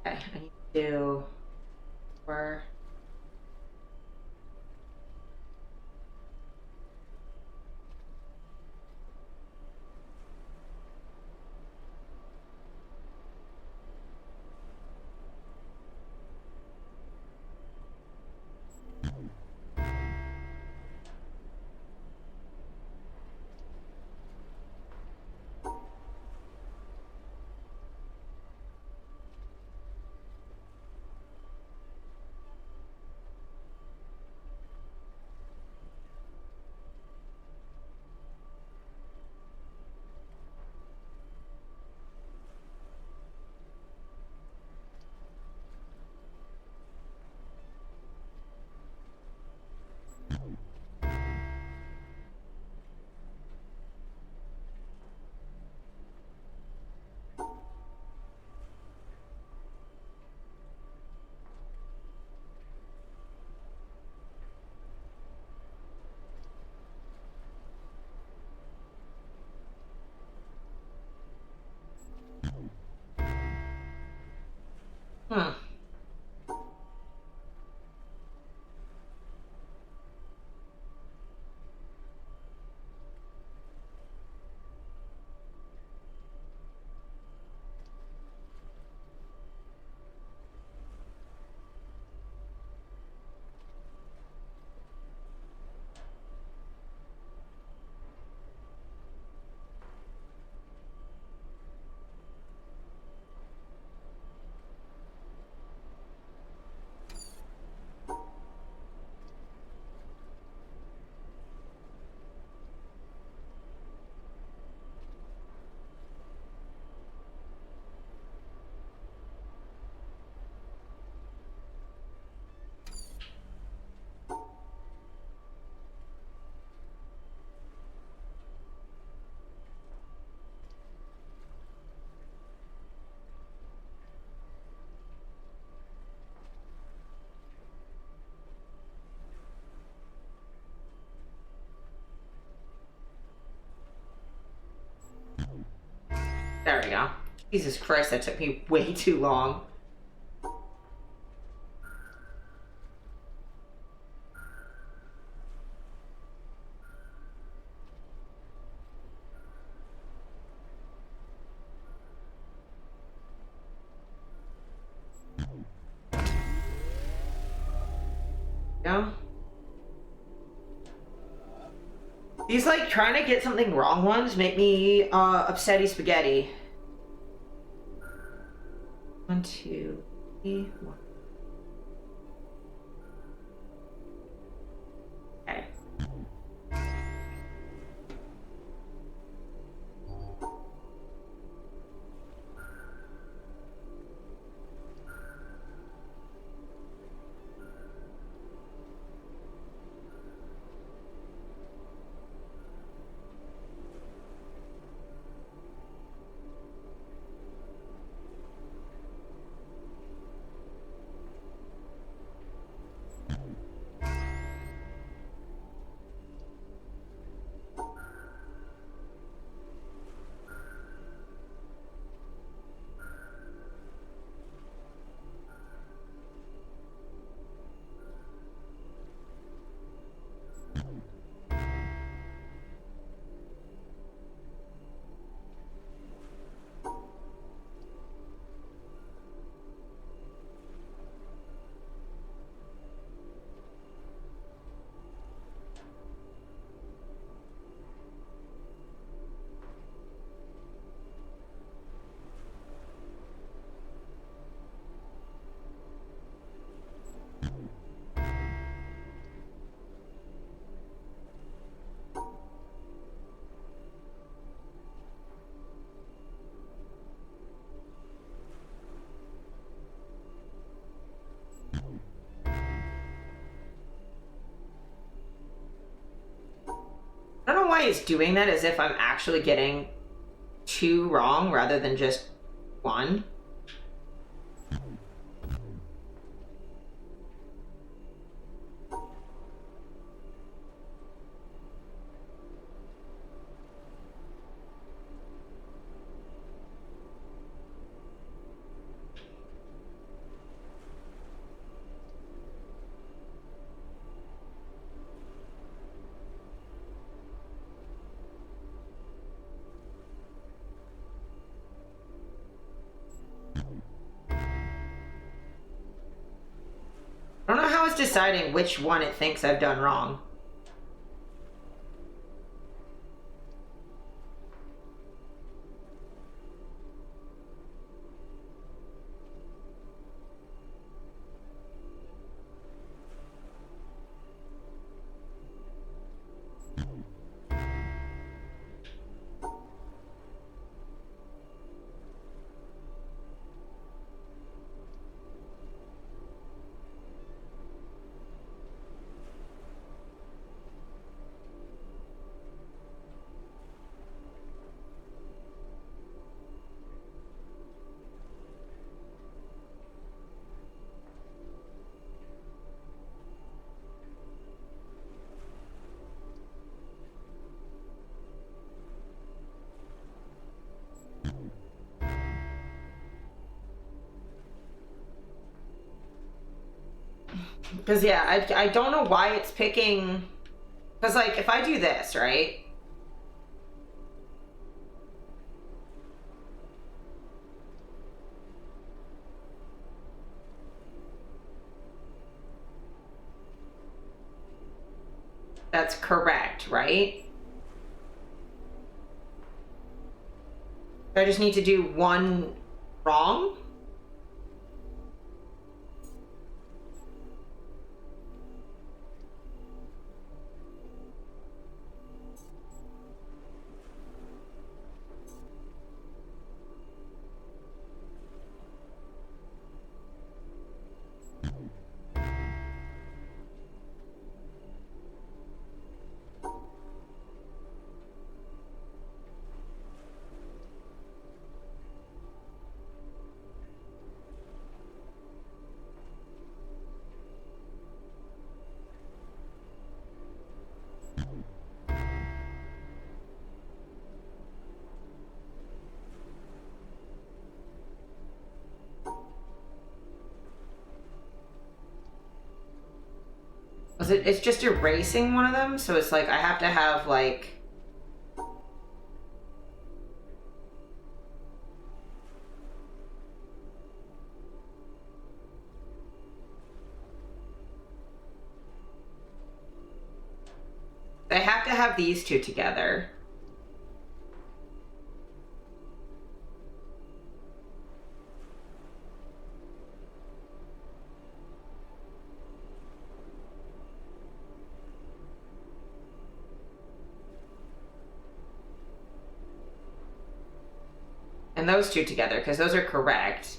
okay, I need to do for hmm. There we go. Jesus Christ, that took me way too long. Yeah. These, like, trying to get something wrong ones make me, upsetty spaghetti. 1, 2, 3, 1. Okay. I don't know why it's doing that as if I'm actually getting 2 wrong rather than just 1. I don't know how it's deciding which one it thinks I've done wrong. Because, yeah, I don't know why it's picking... Because, like, if I do this, right? That's correct, right? I just need to do 1 wrong? It's just erasing one of them, so it's like I have to have like... I have to have these two together. And those two together, because those are correct.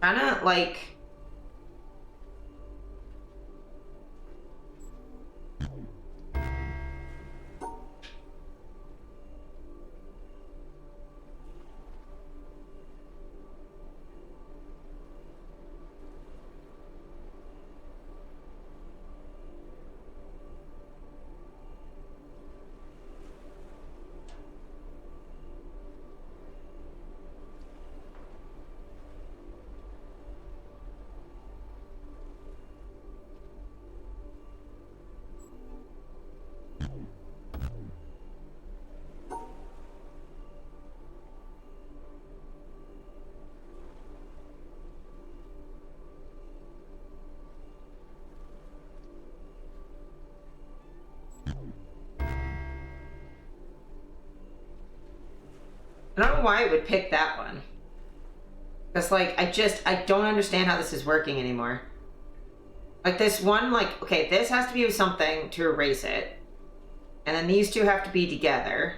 Kind of like... I don't know why it would pick that one. Because, like, I don't understand how this is working anymore. Like, this one, like, okay, this has to be with something to erase it. And then these two have to be together.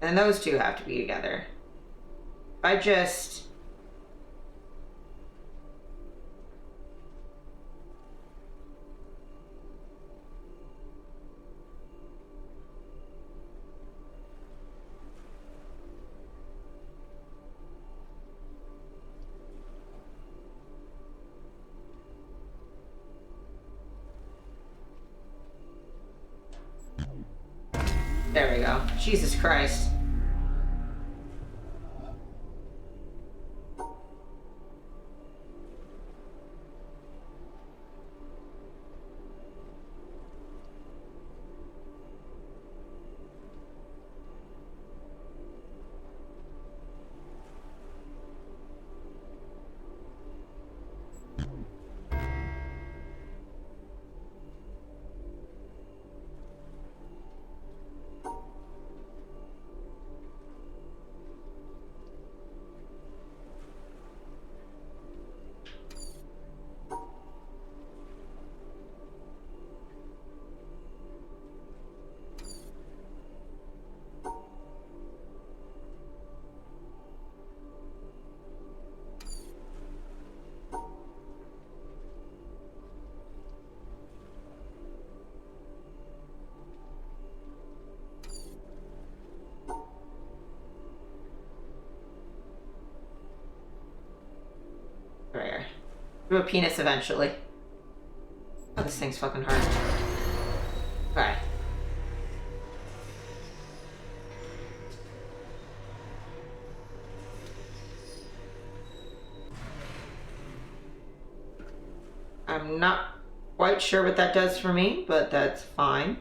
And those two have to be together. I just... There we go. Jesus Christ. There. Do a penis eventually. Oh, this thing's fucking hard. Okay. I'm not quite sure what that does for me, but that's fine.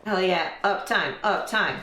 Hell yeah, uptime, uptime.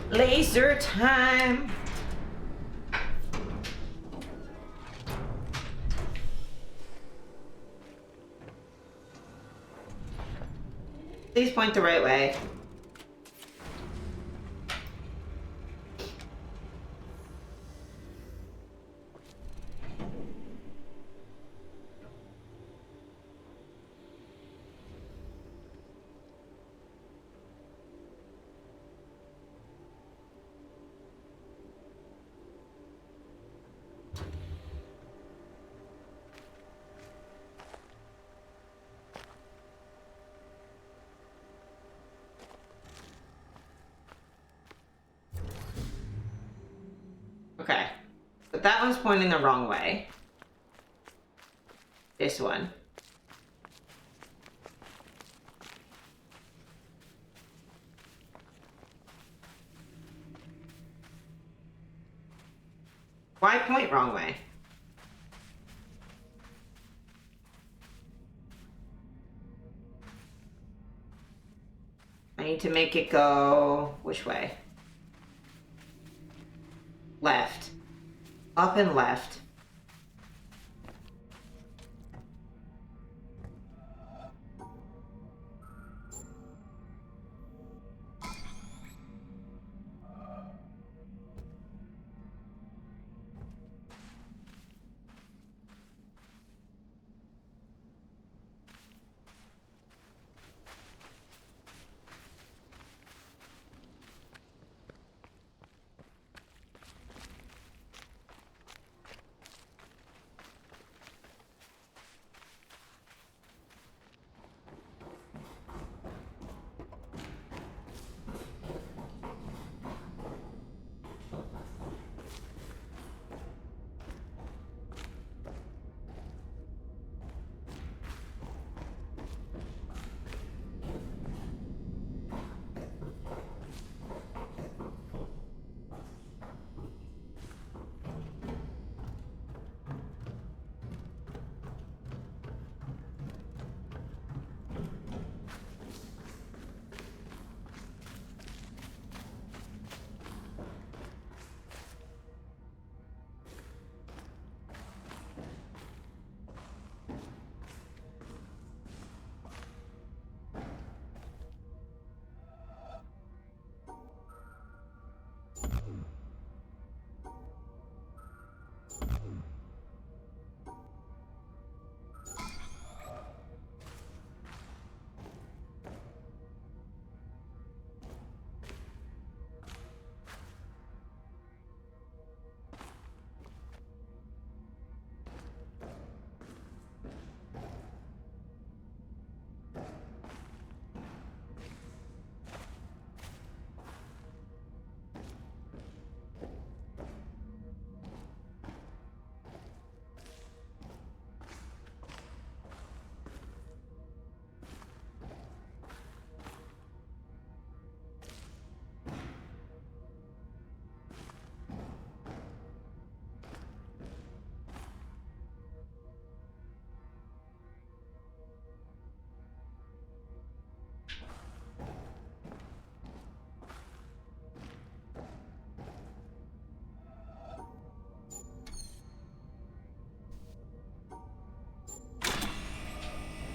Laser time. Please point the right way. Okay. But that one's pointing the wrong way. This one. Why point wrong way? I need to make it go... which way? Left. Up and left.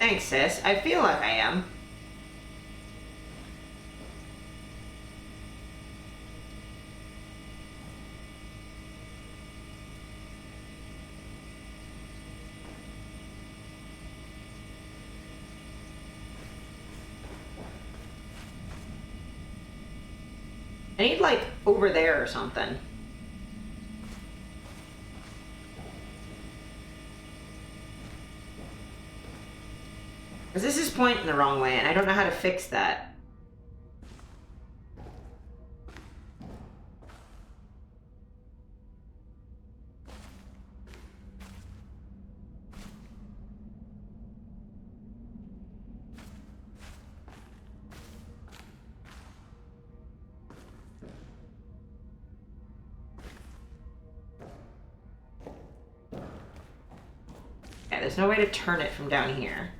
Thanks, sis. I feel like I am. I need, like, over there or something. Because this is pointing the wrong way, and I don't know how to fix that. Yeah, there's no way to turn it from down here.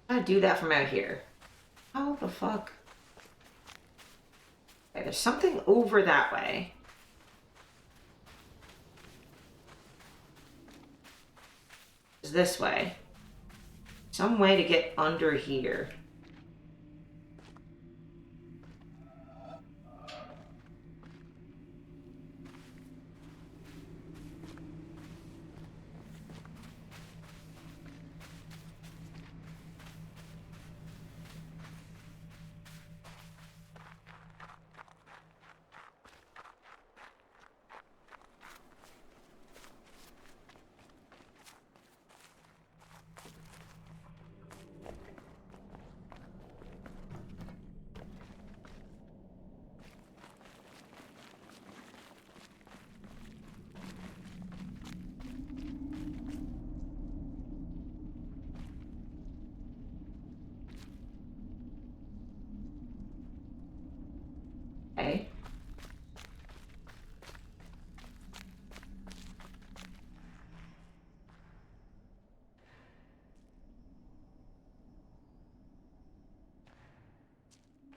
How to do that from out here? How the fuck? Okay, there's something over that way. It's this way. Some way to get under here.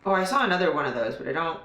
Oh, I saw another one of those, but I don't...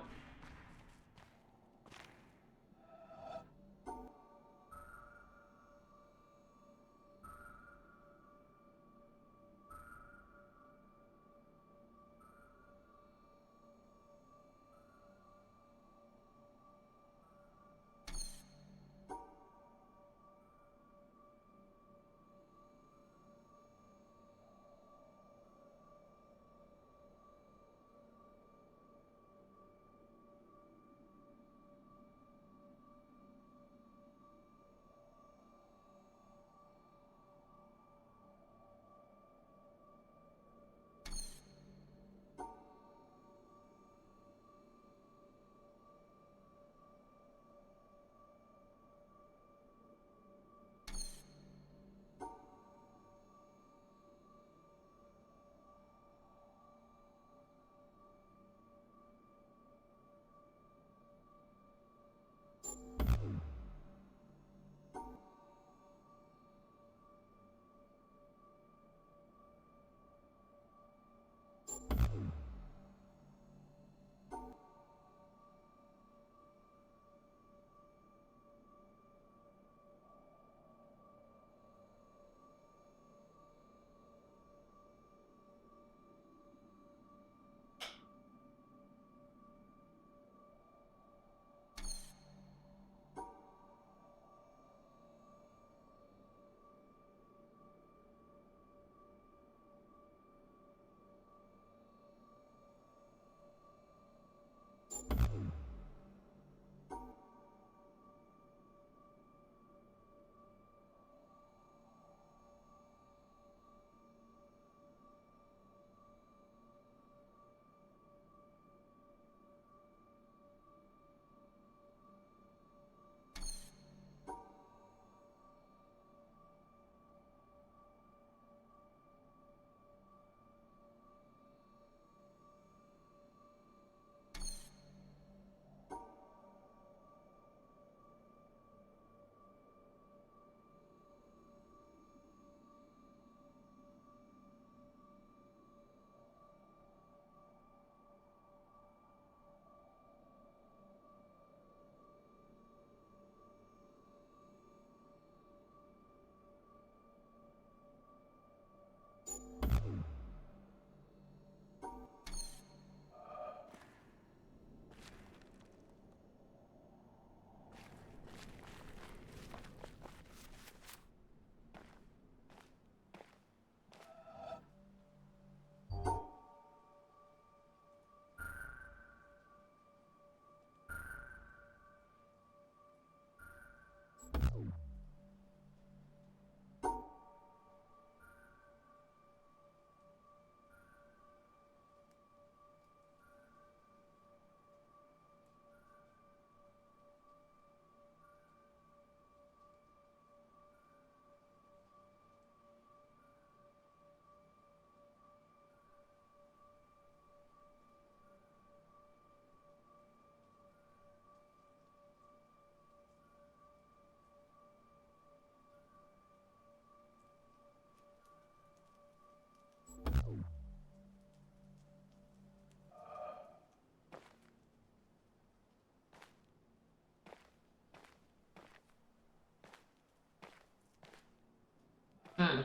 Hmm.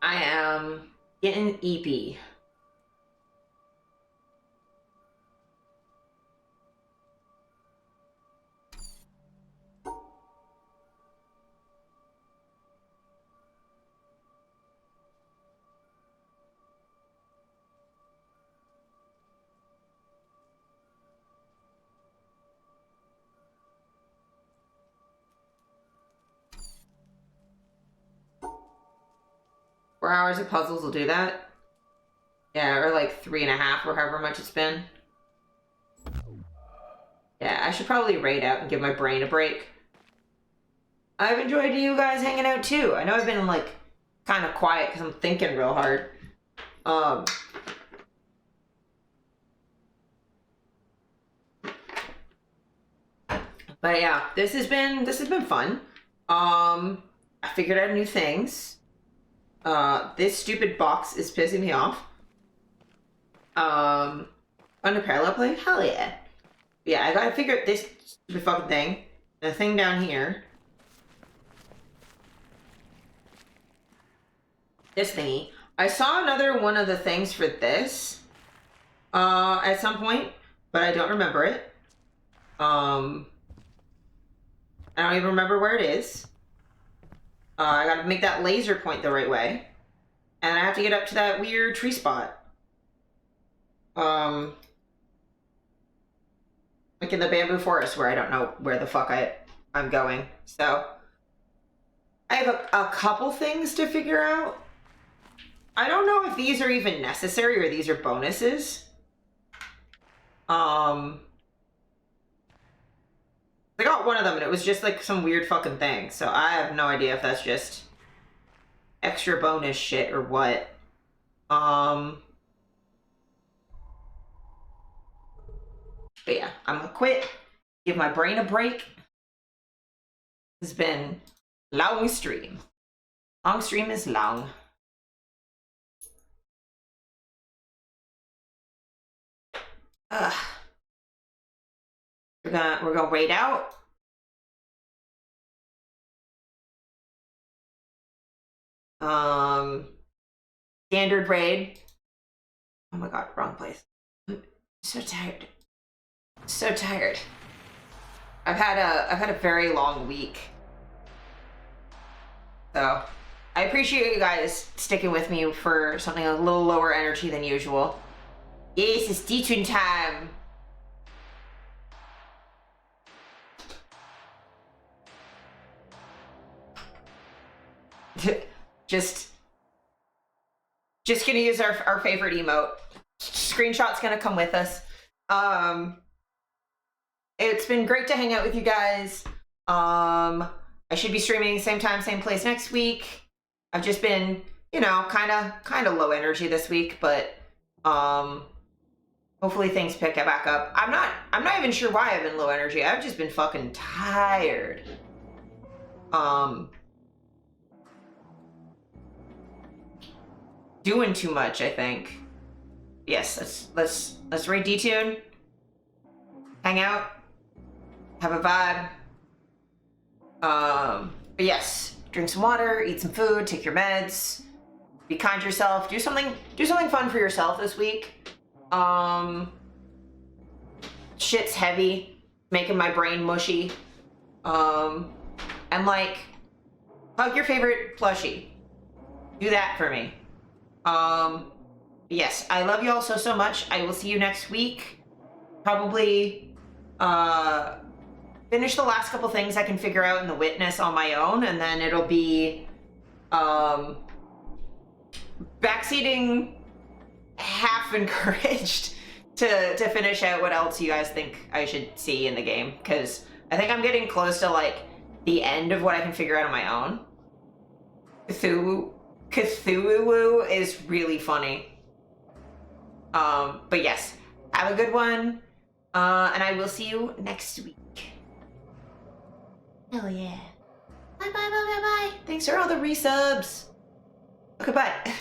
I am getting EP. Four hours of puzzles will do that. Yeah, or like 3.5 or however much it's been. Yeah, I should probably raid out and give my brain a break. I've enjoyed you guys hanging out too. I know I've been like kind of quiet because I'm thinking real hard. But yeah, this has been fun. I figured out new things. This stupid box is pissing me off. Under parallel play? Hell yeah. Yeah, I gotta figure out this stupid fucking thing. The thing down here. This thingy. I saw another one of the things for this at some point, but I don't remember it. I don't even remember where it is. I gotta make that laser point the right way. And I have to get up to that weird tree spot. Like in the bamboo forest where I don't know where the fuck I'm going. So I have a couple things to figure out. I don't know if these are even necessary or these are bonuses. I got one of them and it was just like some weird fucking thing. So I have no idea if that's just extra bonus shit or what. But yeah, I'm gonna quit. Give my brain a break. It's been a long stream. Long stream is long. We're gonna wait out. Standard raid. Oh my god, wrong place. I'm so tired. So tired. I've had a very long week. So I appreciate you guys sticking with me for something a little lower energy than usual. Yes, it's D-Tune time. Just gonna use our favorite emote. Screenshot's gonna come with us. It's been great to hang out with you guys. I should be streaming same time, same place next week. I've just been, you know, kind of low energy this week, but hopefully things pick it back up. I'm not even sure why I've been low energy. I've just been fucking tired. Doing too much, I think. Yes, let's raid D-Tune. Hang out. Have a vibe. But yes, drink some water, eat some food, take your meds, be kind to yourself, do something fun for yourself this week. Shit's heavy, making my brain mushy. And like, hug your favorite plushie. Do that for me. Yes, I love you all so much. I will see you next week. Probably, finish the last couple things I can figure out in the witness on my own, and then it'll be, backseating half encouraged to finish out what else you guys think I should see in the game, because I think I'm getting close to like the end of what I can figure out on my own. Cthulhu is really funny. But yes, have a good one, and I will see you next week. Hell yeah. Bye. Thanks for all the resubs. Goodbye.